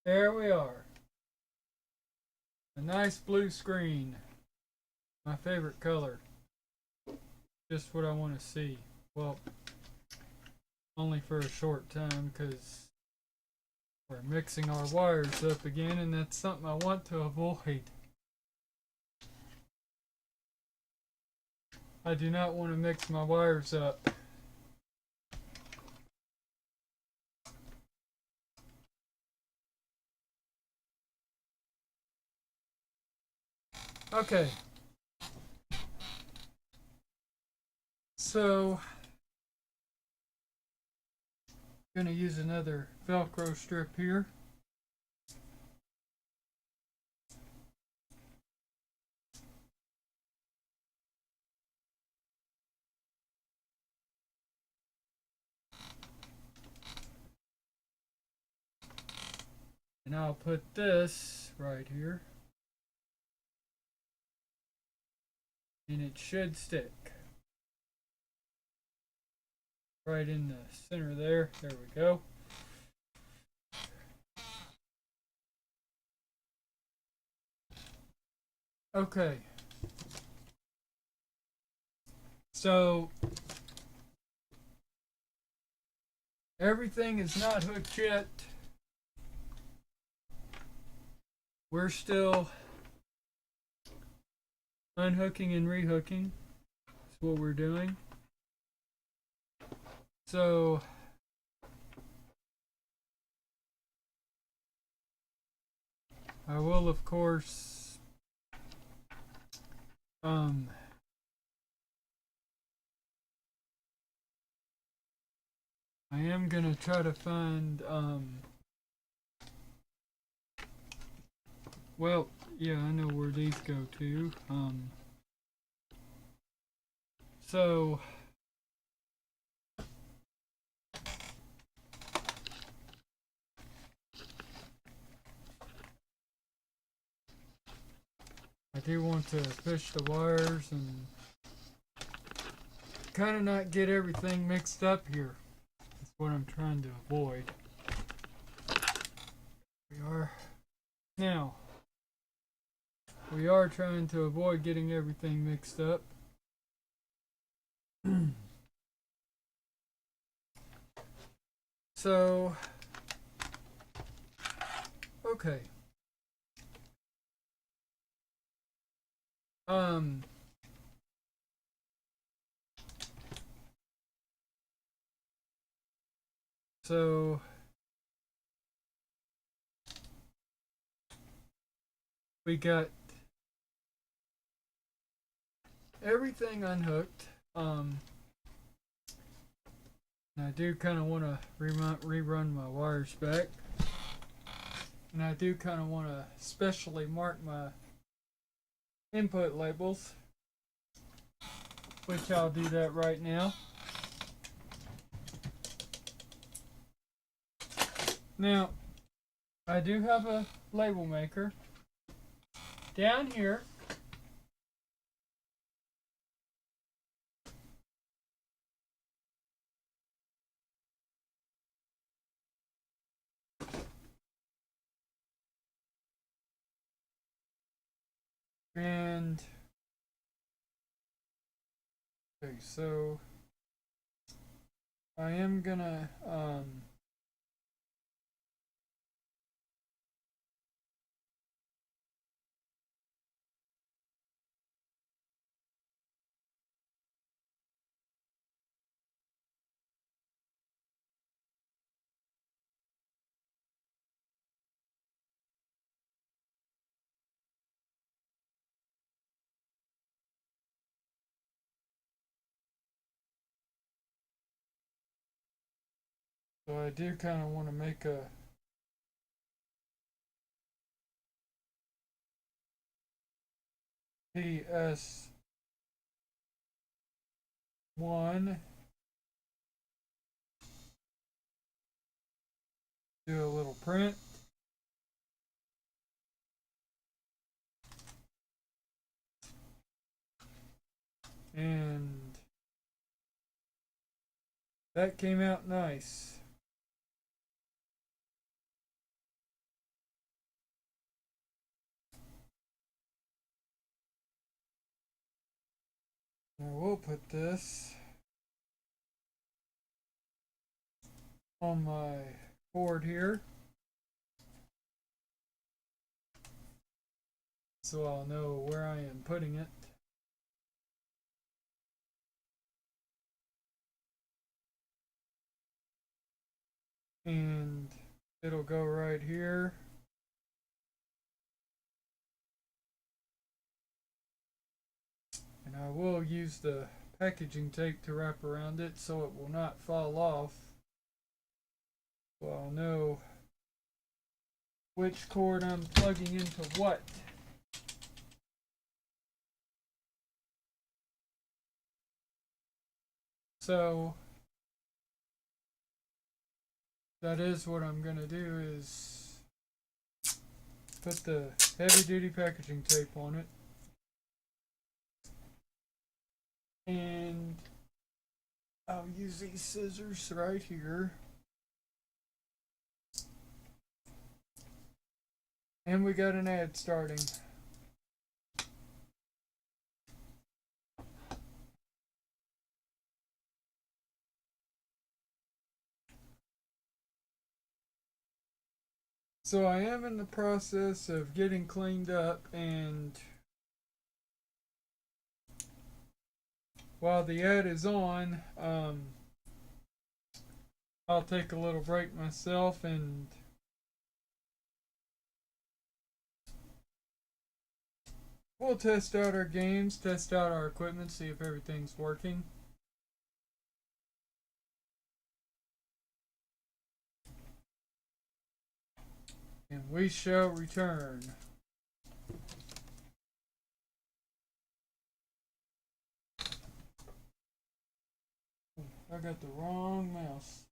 There we are. A nice blue screen. My favorite color. Just what I want to see. Well, only for a short time, because we're mixing our wires up again, and that's something I want to avoid. I do not want to mix my wires up. Okay. So, I'm going to use another Velcro strip here. And I'll put this right here. And it should stick. Right in the center there. There we go. Okay. So everything is not hooked yet. We're still unhooking and rehooking. That's what we're doing. So I will, of course, I am gonna try to find, well, yeah, I know where these go to. So I do want to fish the wires and kind of not get everything mixed up here. That's what I'm trying to avoid. Now, we are trying to avoid getting everything mixed up. So, okay. So we got everything unhooked. And I do kind of want to rerun my wires back. And I do kind of want to specially mark my input labels, which I'll do that right now. Now, I do have a label maker down here. And okay, so I am gonna so I do kind of want to make a PS1, do a little print. And that came out nice. Now we'll put this on my board here, so I'll know where I am putting it. And it'll go right here. And I will use the packaging tape to wrap around it so it will not fall off. So I'll know which cord I'm plugging into what. So that is what I'm gonna do, is put the heavy duty packaging tape on it. And I'll use these scissors right here. And we got an ad starting. So I am in the process of getting cleaned up, and while the ad is on, I'll take a little break myself and we'll test out our games, test out our equipment, see if everything's working. and we shall return. I got the wrong mouse.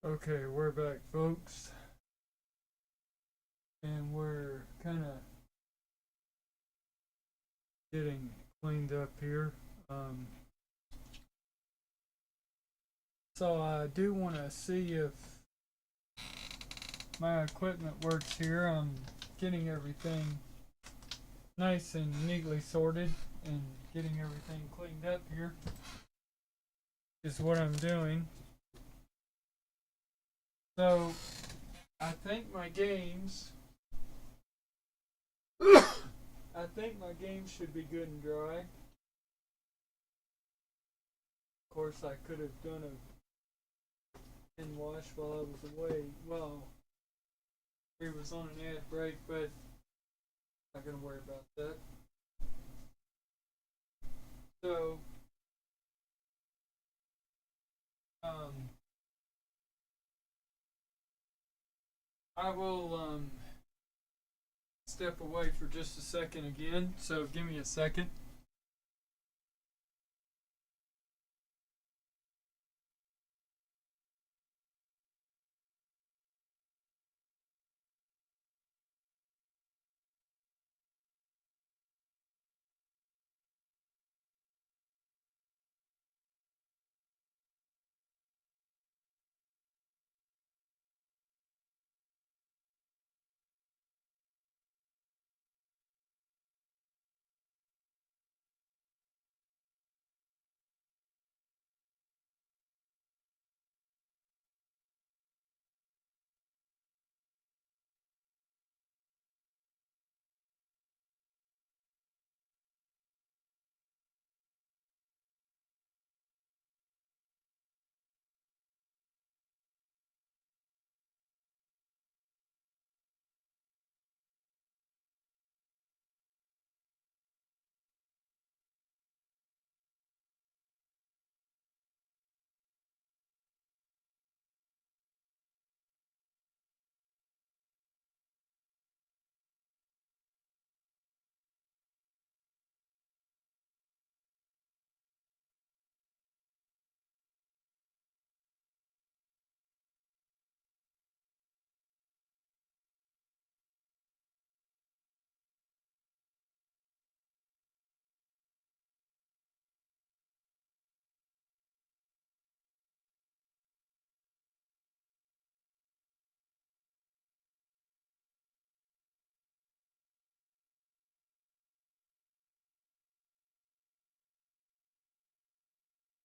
Okay, we're back, folks. And we're kind of getting cleaned up here. Um, so I do want to see if my equipment works here. I'm getting everything nice and neatly sorted and getting everything cleaned up here is what I'm doing. So I think my games should be good and dry. Of course I could have done a in wash while I was away. Well, we was on an ad break, but not gonna worry about that. So um I will step away for just a second again. So give me a second.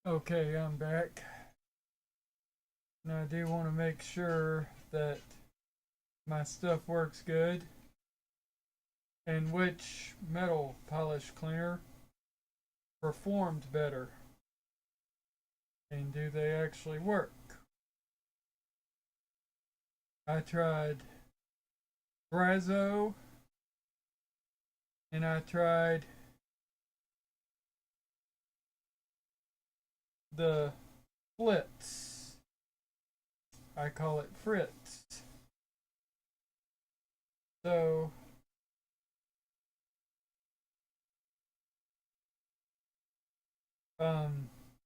Okay, I'm back. Now I do want to make sure that my stuff works good and which metal polish cleaner performed better and do they actually work. I tried Brazo and I tried the Flitz. I call it Fritz. So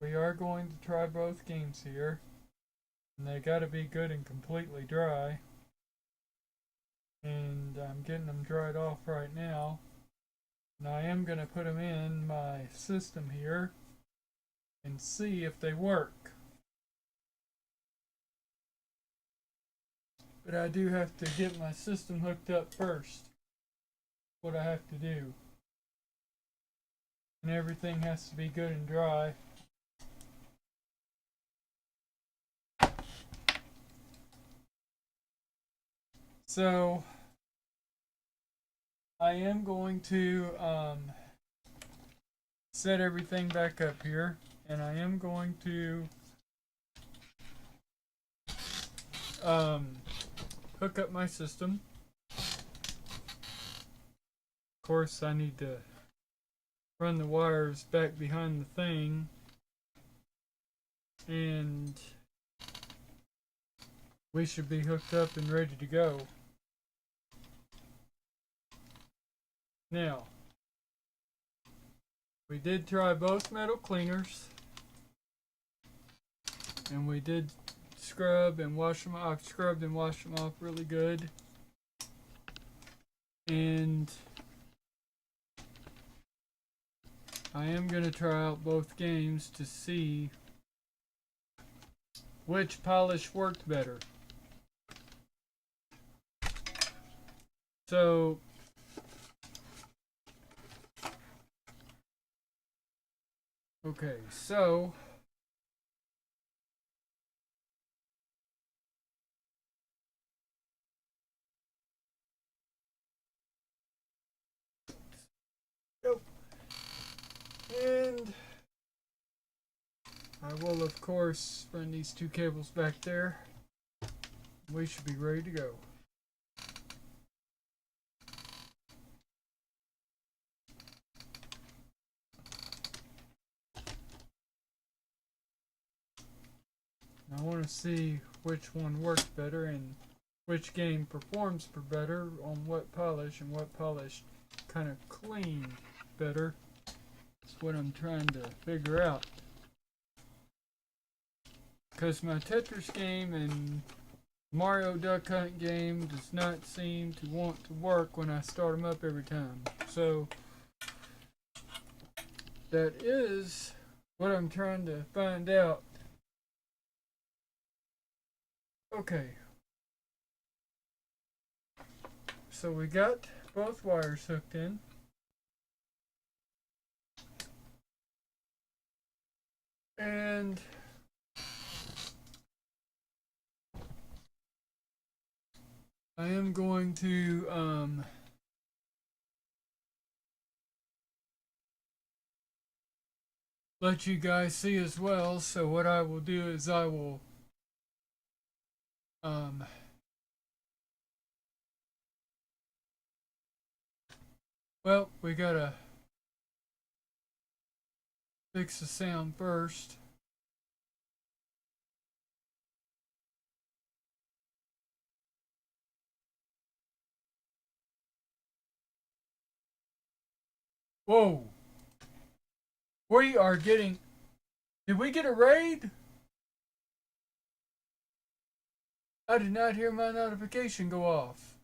we are going to try both games here, and they got to be good and completely dry. And I'm getting them dried off right now. And I am going to put them in my system here and see if they work. But I do have to get my system hooked up first. What I have to do. And everything has to be good and dry. So I am going to set everything back up here, and I am going to hook up my system. Of course, I need to run the wires back behind the thing, and we should be hooked up and ready to go. Now, we did try both metal cleaners, and we did scrub and wash them off. I've scrubbed and washed them off really good. And I am going to try out both games to see which polish worked better. So okay, so and I will of course run these two cables back there. We should be ready to go. I want to see which one works better and which game performs better on what polish and what polish kind of clean better. That's what I'm trying to figure out. Because my Tetris game and Mario Duck Hunt game does not seem to want to work when I start them up every time. So that is what I'm trying to find out. Okay. So we got both wires hooked in. And I am going to let you guys see as well. So what I will do is I will well, we gotta fix the sound first. Whoa! We are getting... Did we get a raid? I did not hear my notification go off.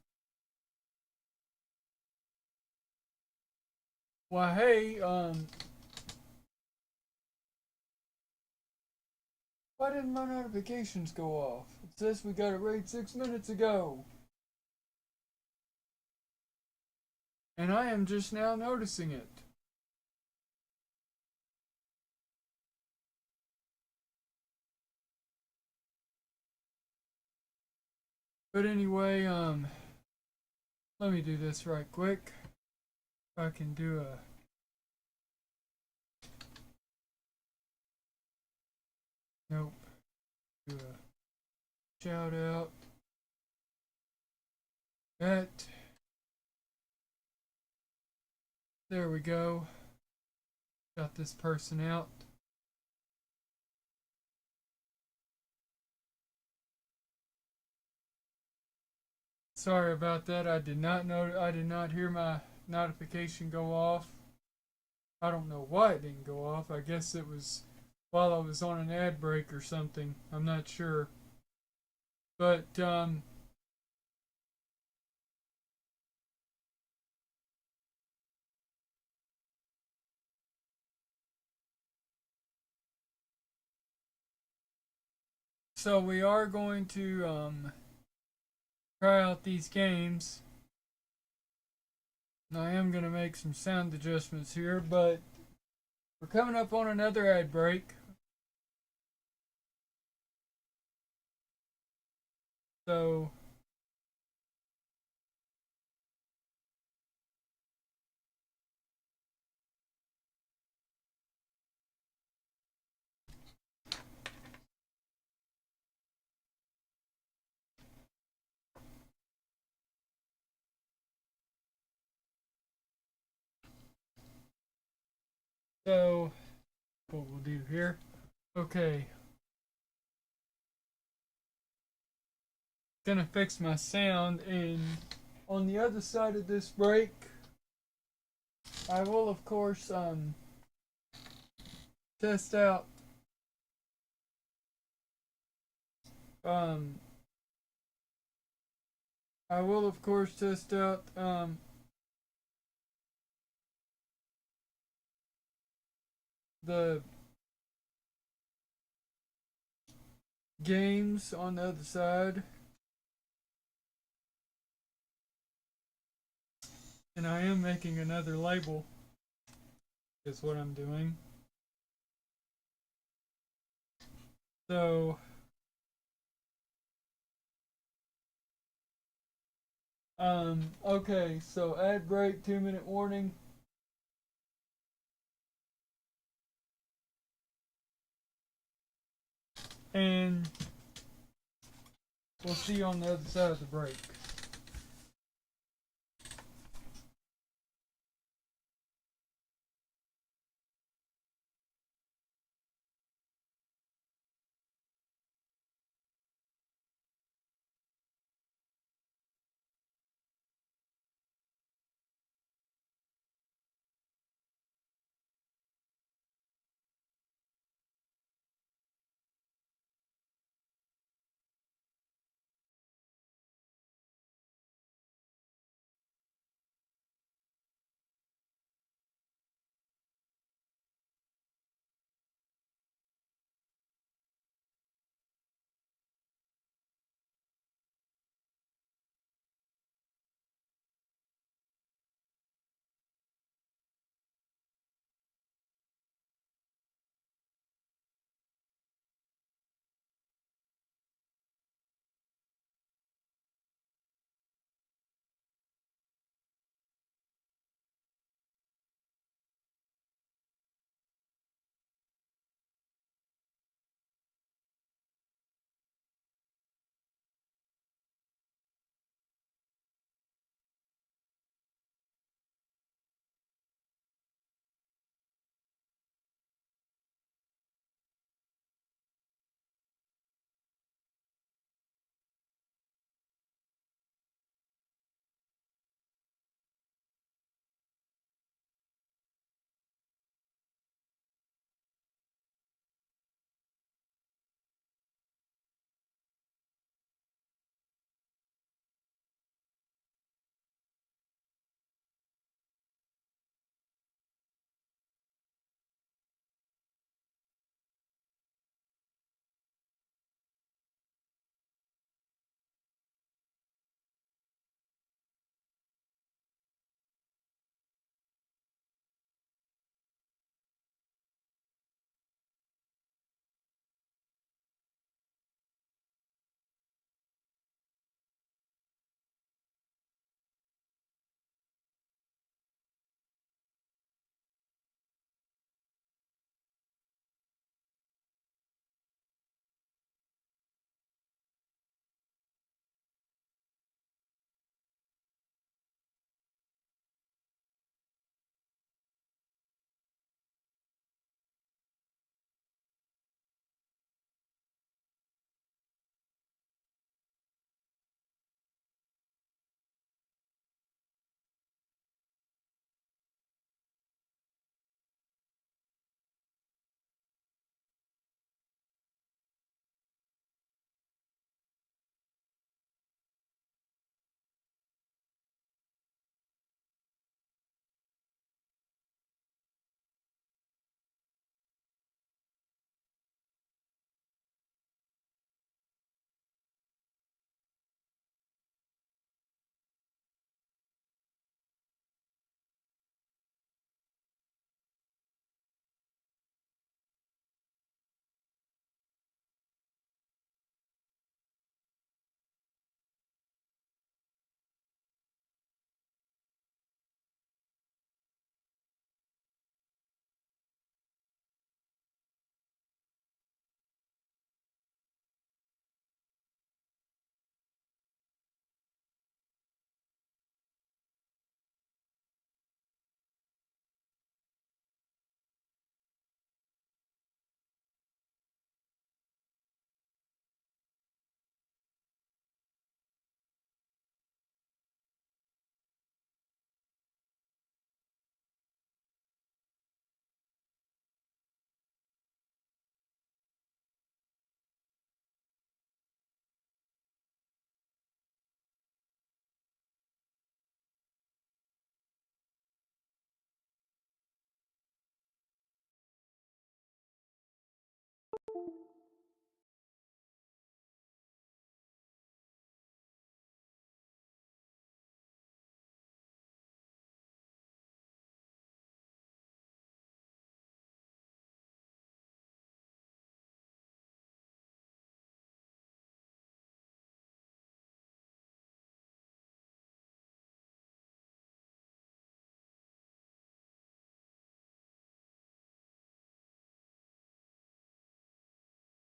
Why, hey, why didn't my notifications go off? It says we got a raid 6 minutes ago. And I am just now noticing it. But anyway, let me do this right quick. If I can do a nope. Do a shout out. That. There we go. Got this person out. Sorry about that. I did not hear my notification go off. I don't know why it didn't go off. I guess it was while I was on an ad break or something. I'm not sure. But so we are going to try out these games. I am going to make some sound adjustments here, but we're coming up on another ad break. So what we'll do here. Okay. Gonna fix my sound, and on the other side of this break I will of course test out um the games on the other side, and I am making another label is what I'm doing. So okay, so ad break, 2-minute warning. And we'll see you on the other side of the break.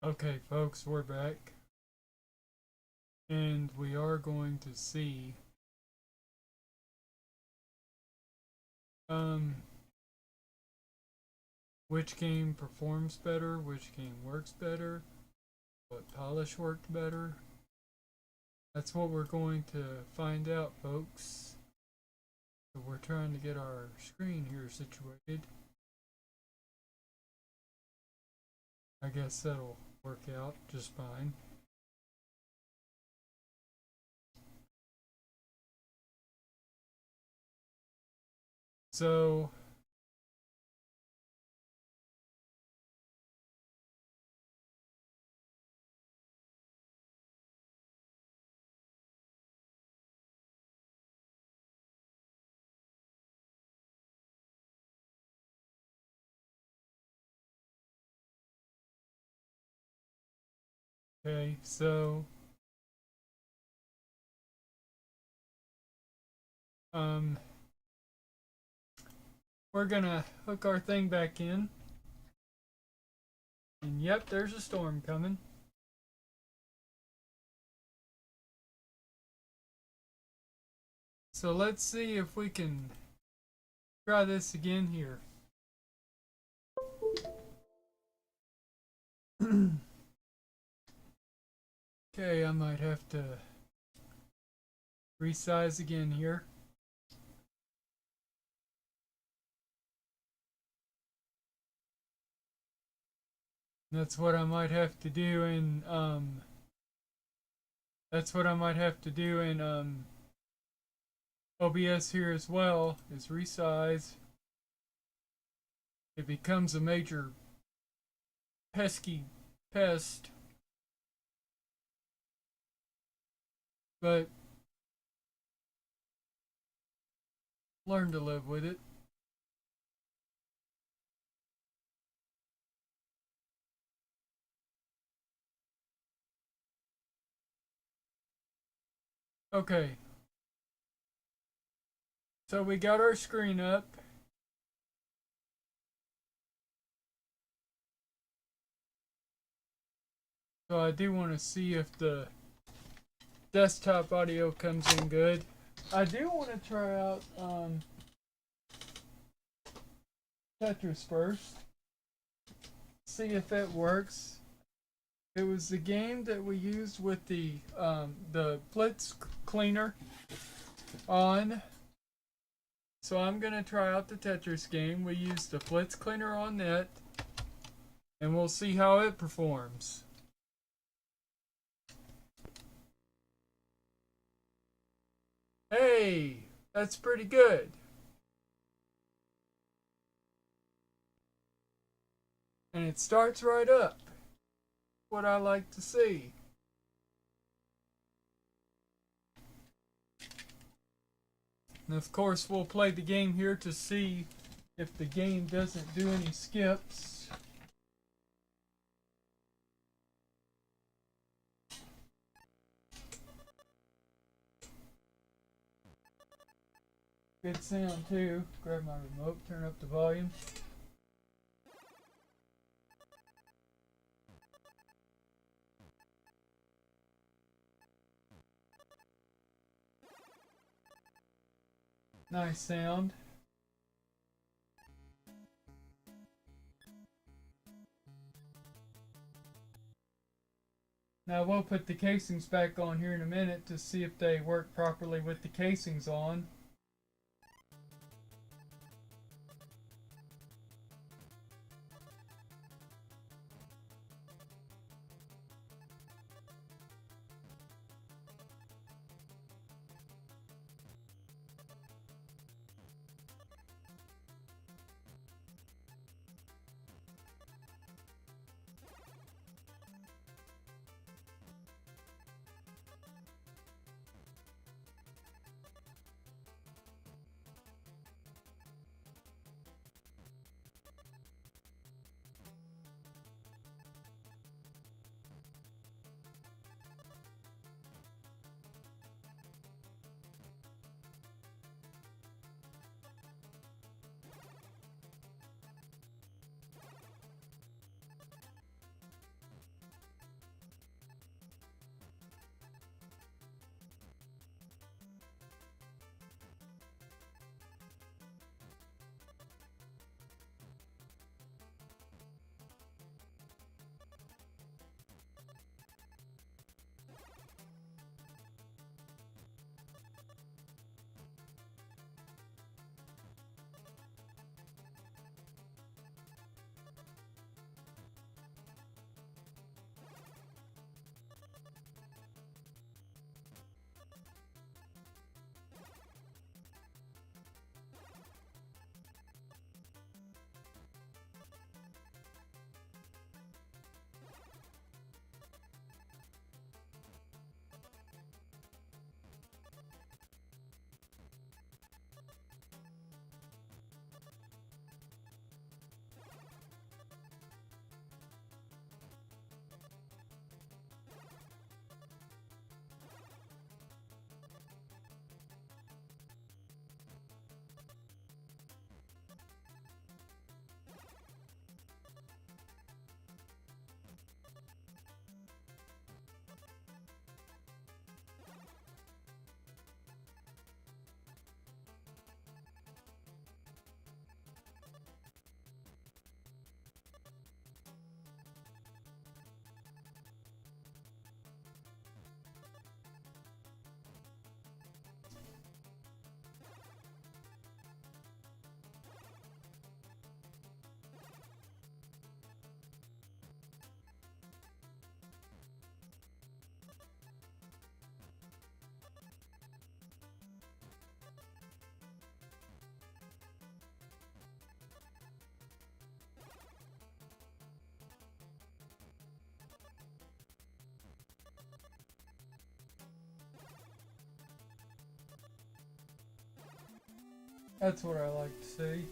Okay, folks, we're back. And we are going to see which game performs better, which game works better, what polish worked better. That's what we're going to find out, folks. So we're trying to get our screen here situated. I guess that'll work out just fine. So okay, so we're gonna hook our thing back in. And yep, there's a storm coming. So let's see if we can try this again here. Okay, I might have to resize again here. That's what I might have to do in OBS here as well, is resize. It becomes a major pesky pest, but learn to live with it. Okay, so we got our screen up. So I do want to see if the desktop audio comes in good. I do want to try out Tetris first. See if it works. It was the game that we used with the Blitz cleaner on. So I'm gonna try out the Tetris game. We used the Blitz cleaner on that, and we'll see how it performs. Hey, that's pretty good. And it starts right up. What I like to see. And of course, we'll play the game here to see if the game doesn't do any skips. Good sound too. Grab my remote, turn up the volume. Nice sound. Now we'll put the casings back on here in a minute to see if they work properly with the casings on. That's what I like to see.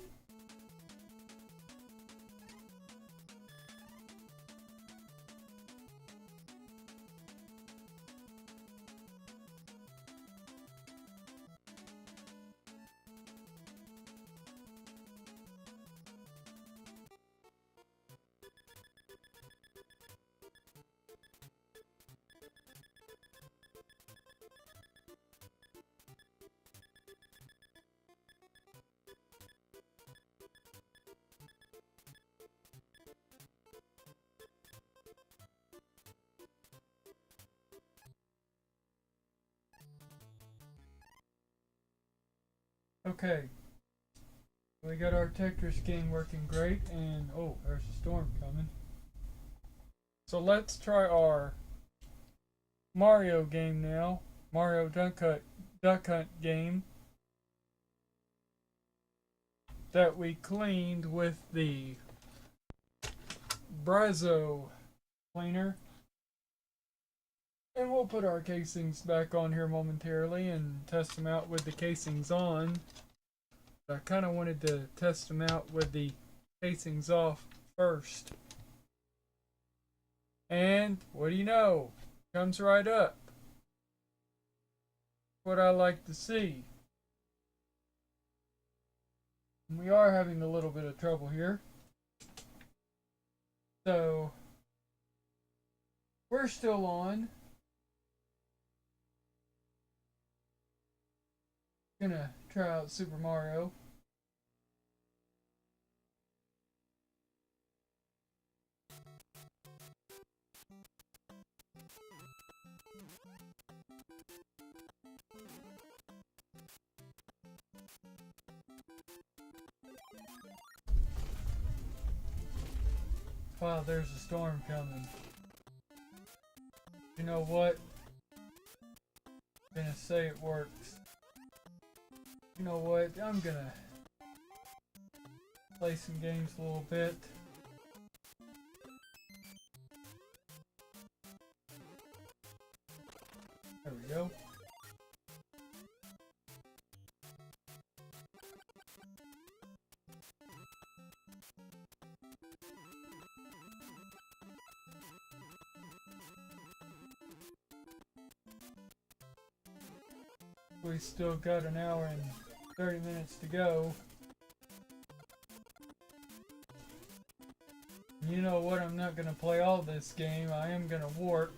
Okay, we got our Tetris game working great, and oh, there's a storm coming. So let's try our Mario game now. Mario Duck Hunt game that we cleaned with the Brazo cleaner. And we'll put our casings back on here momentarily and test them out with the casings on. I kind of wanted to test them out with the casings off first. And what do you know? Comes right up. What I like to see. And we are having a little bit of trouble here. So we're still on. Gonna try out Super Mario. Wow, there's a storm coming. You know what? I'm gonna say it works. You know what? I'm gonna play some games a little bit. There we go. We still got an hour and 30 minutes to go. You know what? I'm not going to play all this game. I am going to warp.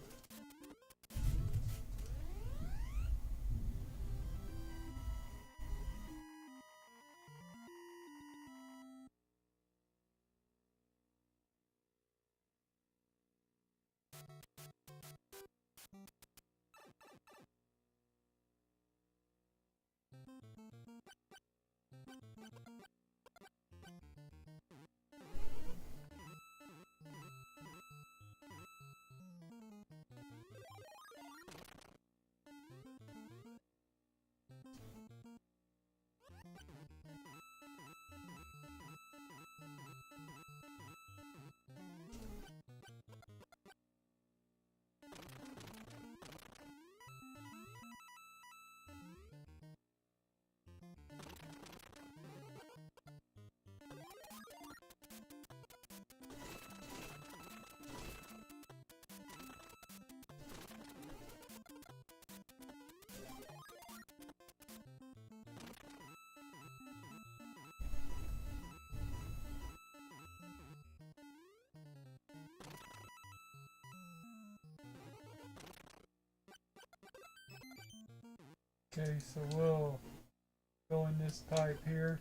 Okay, so we'll go in this pipe here.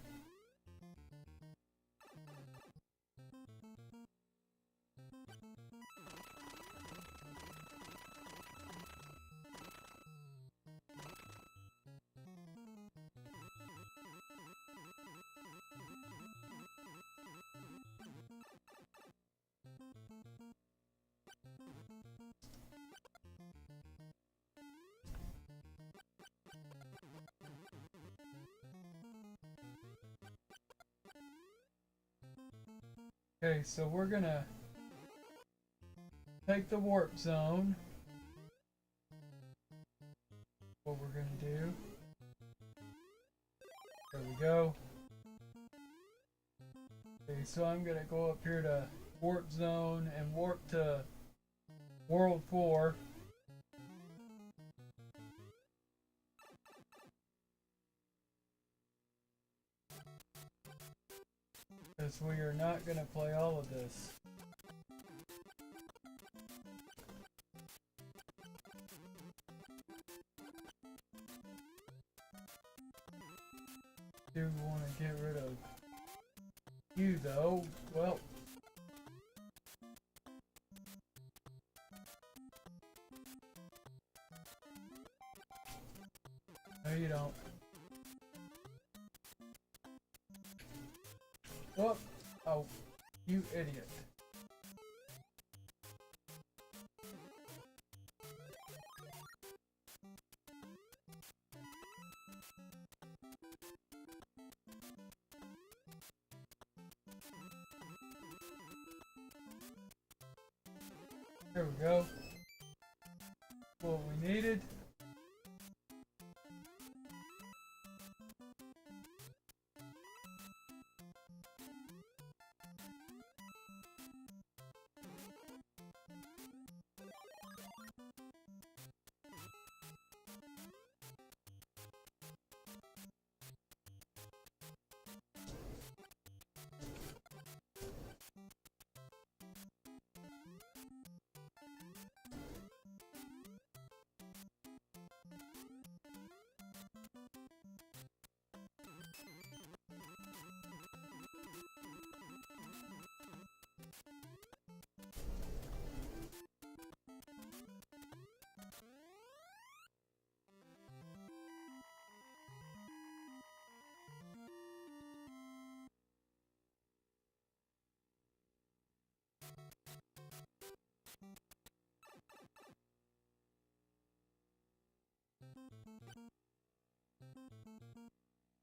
Okay, so we're gonna take the warp zone. What we're gonna do. There we go. Okay, so I'm gonna go up here to warp zone and warp to world 4. Because we are not gonna play all of this. Do want to get rid of you though. Well, no you don't. Whoop. Oh, you idiot. There we go. What we needed.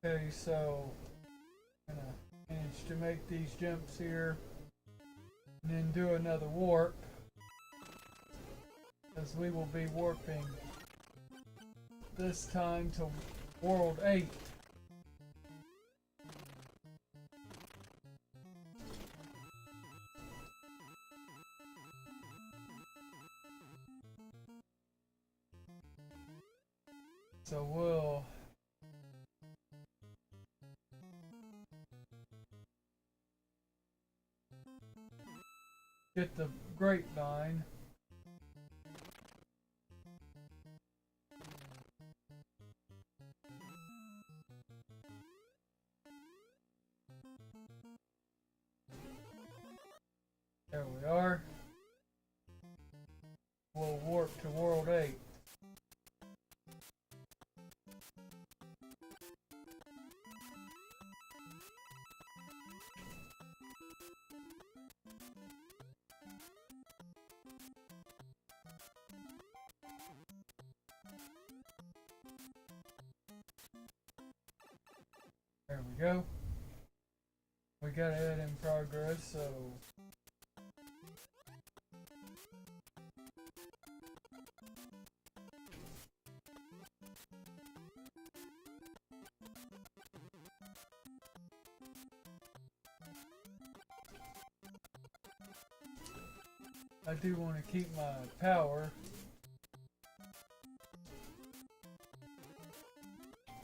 Okay, so I'm gonna manage to make these jumps here and then do another warp, as we will be warping this time to World 8. So we'll get the grapevine. There we are. We'll warp to World 8. There we go. We got it in progress, so I do want to keep my power.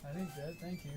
I think that, thank you.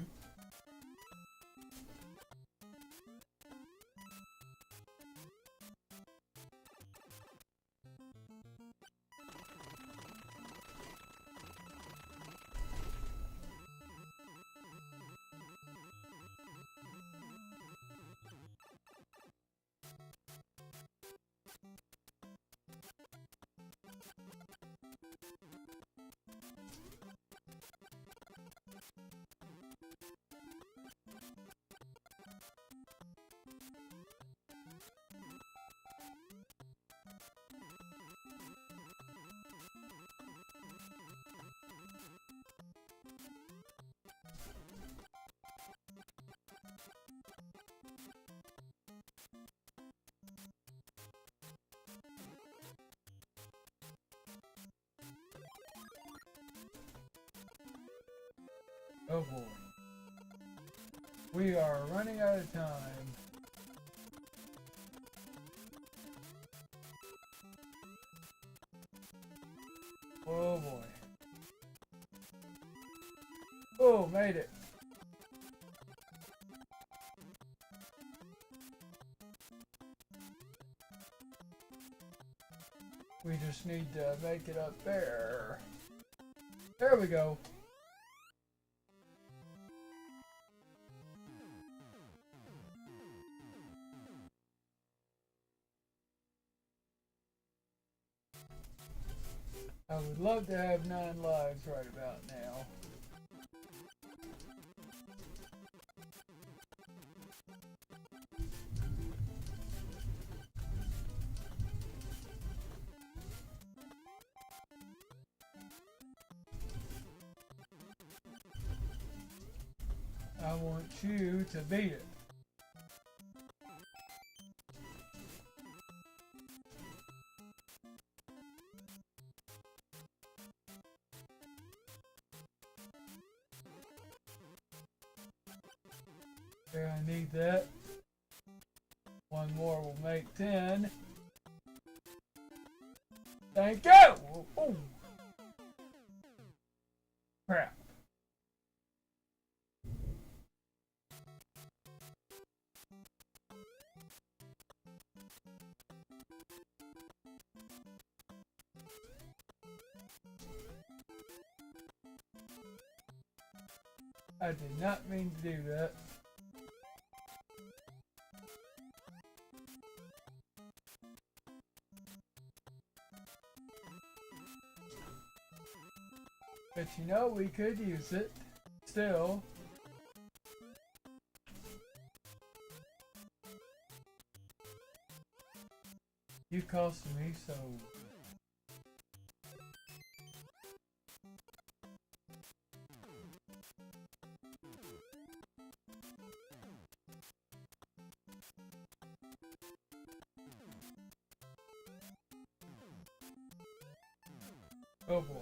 Oh boy. We are running out of time. Oh boy. Oh, made it. We just need to make it up there. There we go. I would love to have 9 lives right about now. I want you to beat it. There, I need that. One more will make 10. Thank you! Oh. Crap. I did not mean to do that. But you know, we could use it still. You cost me, so oh boy.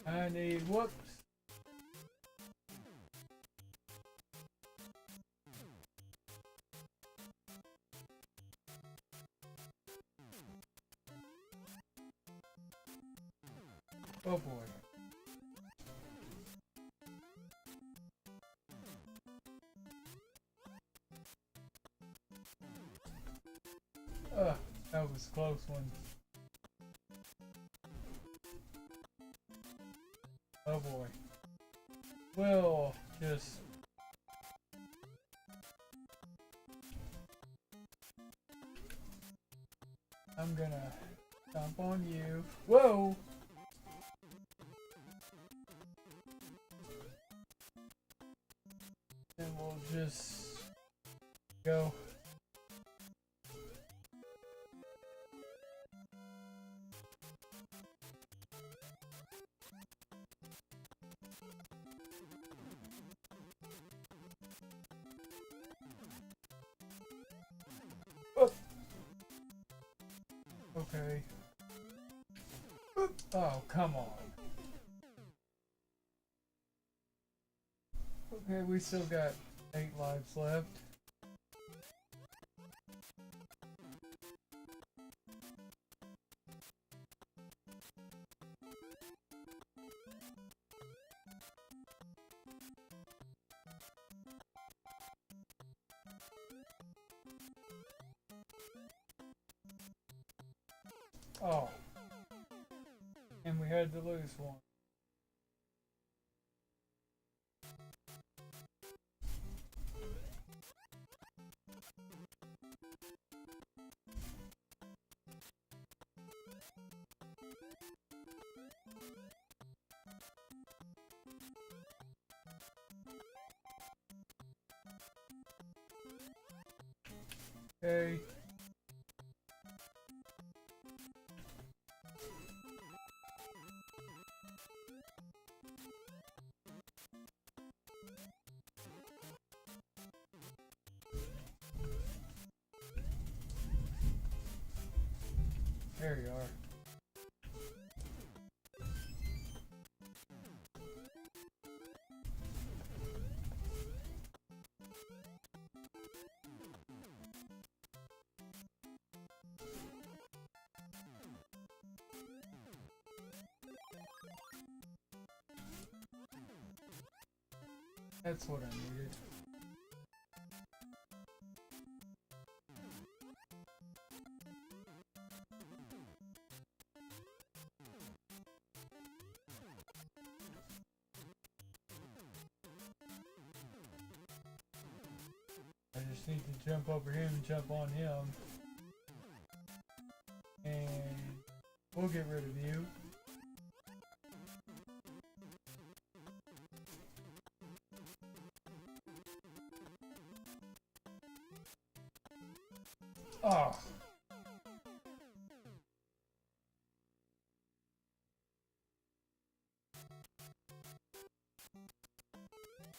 I need, whoops. Oh boy. That was a close one. Oh boy. We'll just I'm gonna stomp on you. Whoa! And we'll just go. Okay. Oh, come on. Okay, we still got 8 lives left. Oh. And we had to lose one. Okay. There you are. That's what I needed. I just need to jump over him and jump on him. And we'll get rid of you. Oh.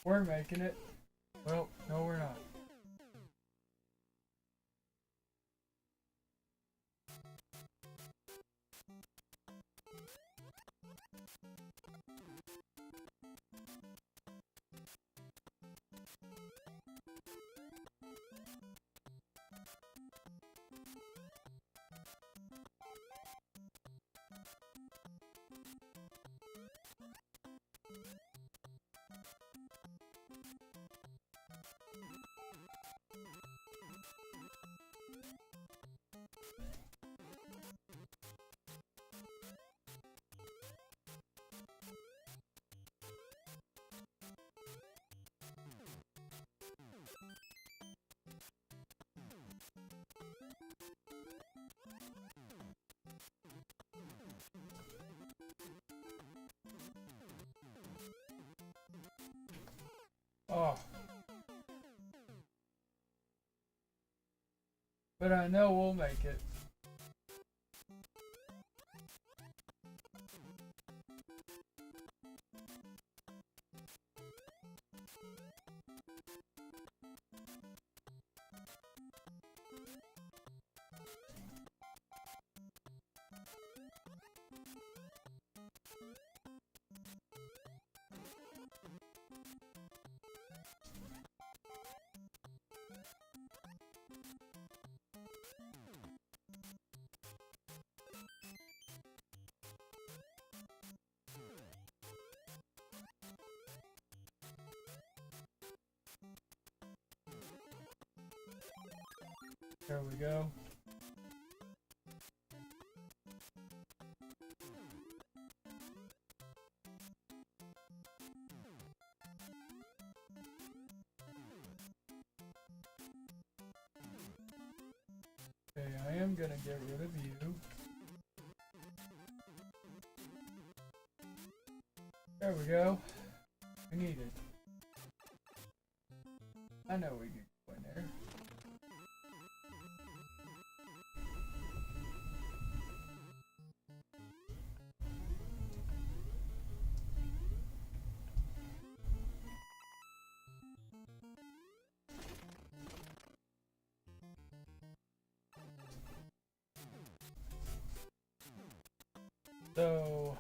We're making it. Well, no we're not. Oh. But I know we'll make it. There we go. Okay, I am gonna get rid of you. There we go. We need it. I know we can go in there. So,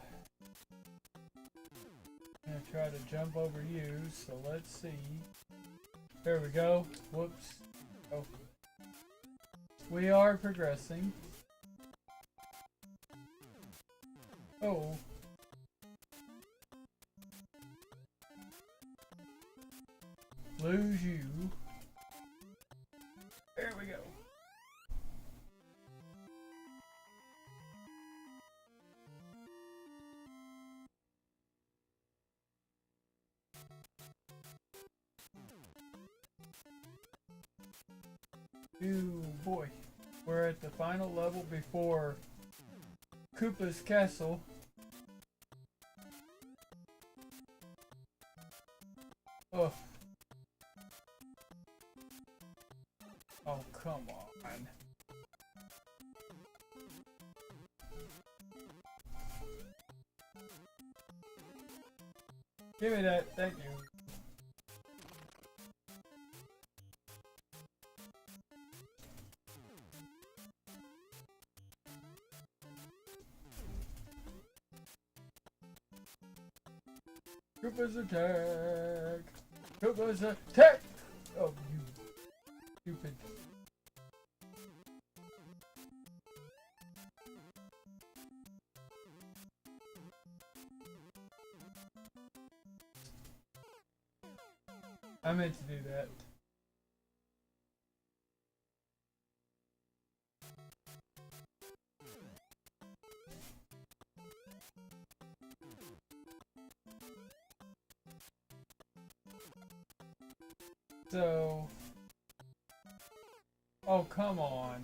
I'm gonna try to jump over you, so let's see. There we go. Whoops. Oh. We are progressing. Oh. Lose you. There we go. Ooh, boy. We're at the final level before Koopa's castle. Oh. Oh, come on. Give me that, thank you. Troopers attack! Troopers attack! Oh, you stupid. I meant to do that. So, oh, come on.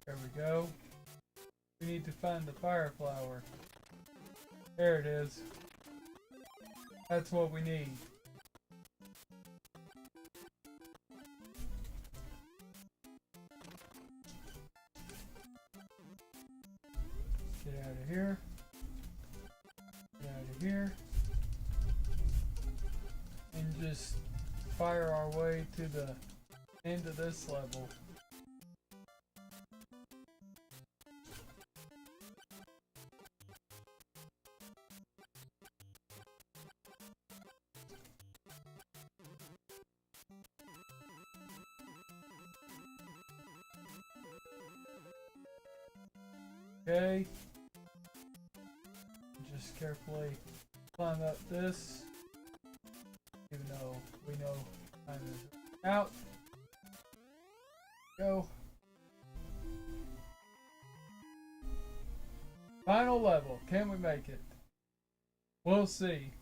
There we go. We need to find the fire flower. There it is. That's what we need. Get out of here. Get out of here. And just fire our way to the end of this level. Okay. Just carefully climb up this, even though we know time is out. Go. Final level. Can we make it? We'll see.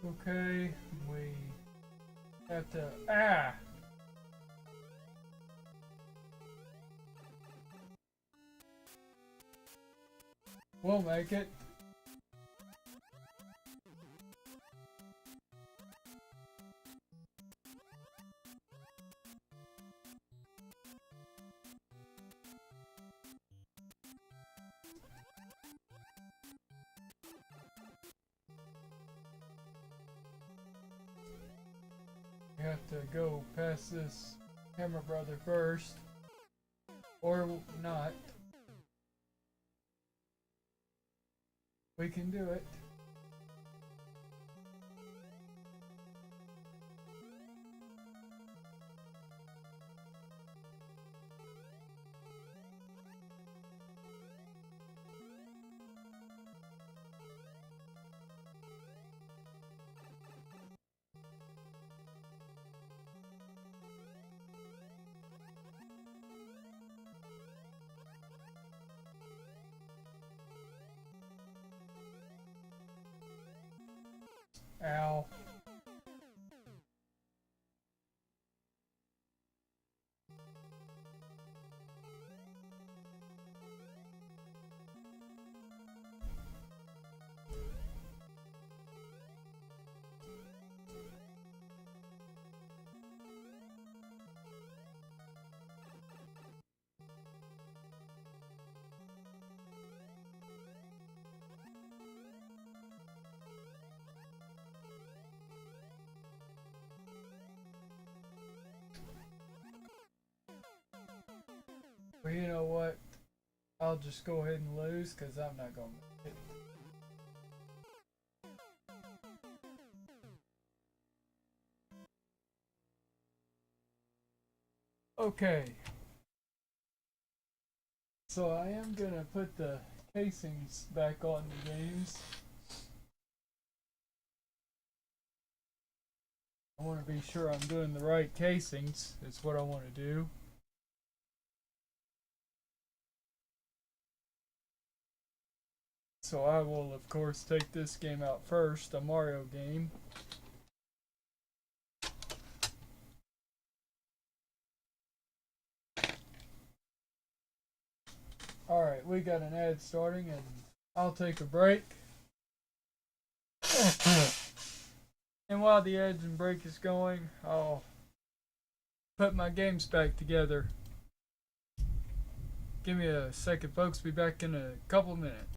Okay, we have to, we'll make it. We have to go past this hammer brother first, or not. We can do it. Ow. Well, you know what? I'll just go ahead and lose because I'm not going to make it. Okay. So I am going to put the casings back on the games. I want to be sure I'm doing the right casings. Is what I want to do. So I will, of course, take this game out first, a Mario game. Alright, we got an ad starting, and I'll take a break. And while the ads and break is going, I'll put my games back together. Give me a second, folks. Be back in a couple minutes.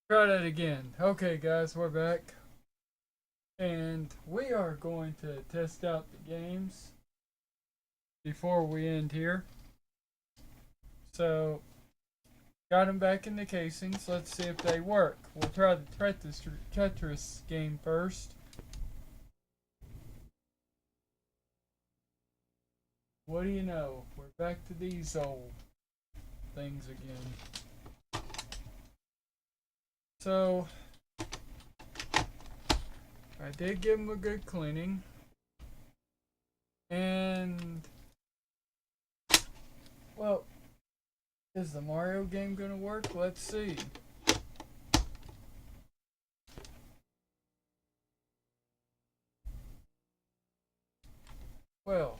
Try that again. Okay, guys, we're back. And we are going to test out the games before we end here. So, got them back in the casings. Let's see if they work. We'll try the Tetris game first. What do you know? We're back to these old things again. So, I did give them a good cleaning. And, well, is the Mario game gonna work? Let's see. Well,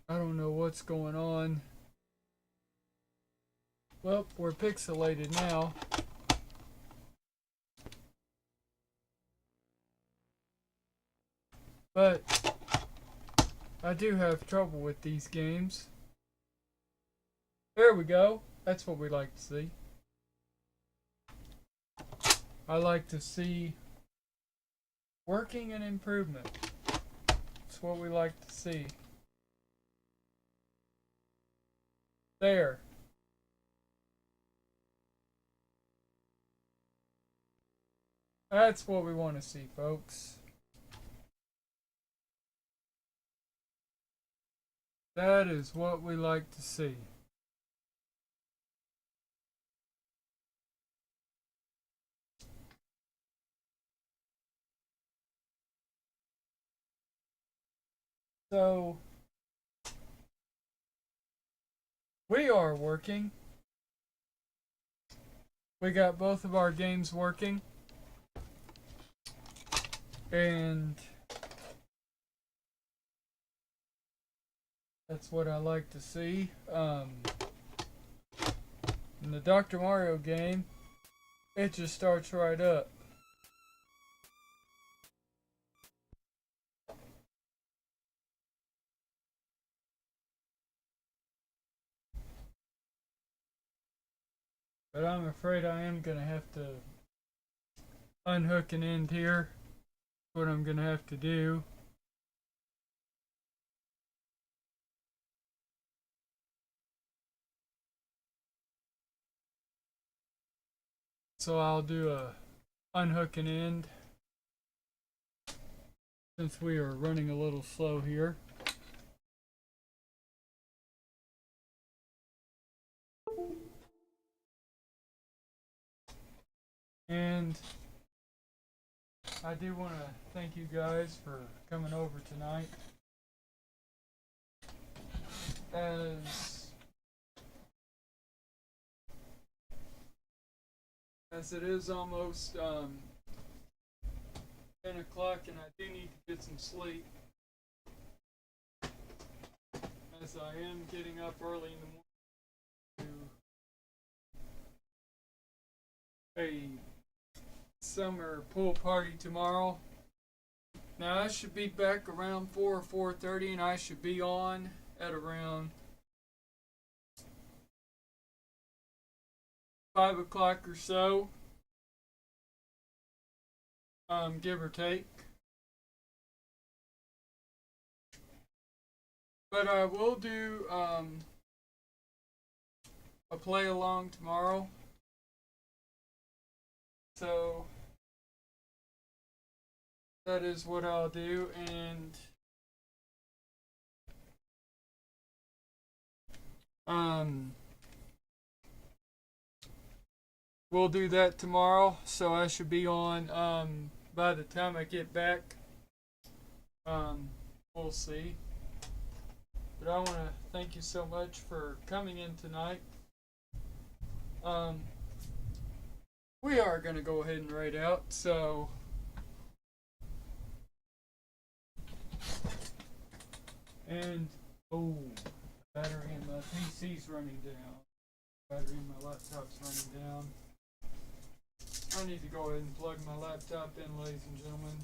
I don't know what's going on. Well, we're pixelated now. But I do have trouble with these games. There we go. That's what we like to see. I like to see working and improvement. That's what we like to see. There. That's what we want to see, folks. That is what we like to see. So, we are working. We got both of our games working. And that's what I like to see. In the Dr. Mario game, it just starts right up. But I'm afraid I am going to have to unhook an end here. That's what I'm going to have to do. So I'll do a unhook an end since we are running a little slow here. And I do want to thank you guys for coming over tonight. As it is almost 10 o'clock and I do need to get some sleep, as I am getting up early in the morning to a summer pool party tomorrow. Now I should be back around 4 or 4:30 and I should be on at around 5 o'clock or so, give or take. But I will do a play along tomorrow. So that is what I'll do, and we'll do that tomorrow. So I should be on by the time I get back. We'll see. But I want to thank you so much for coming in tonight. We are going to go ahead and write out. So, and oh, battery in my PC's running down. Battery in my laptop's running down. I need to go ahead and plug my laptop in, ladies and gentlemen.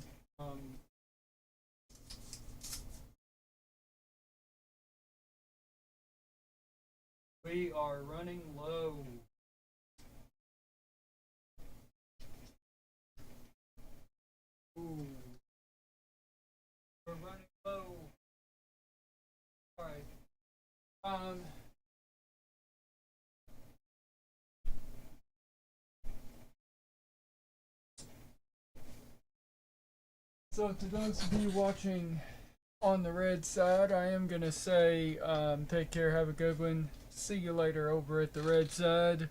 we are running low. Ooh. We're running low. Alright. So to those of you watching on the red side, I am going to say take care, have a good one. See you later over at the red side.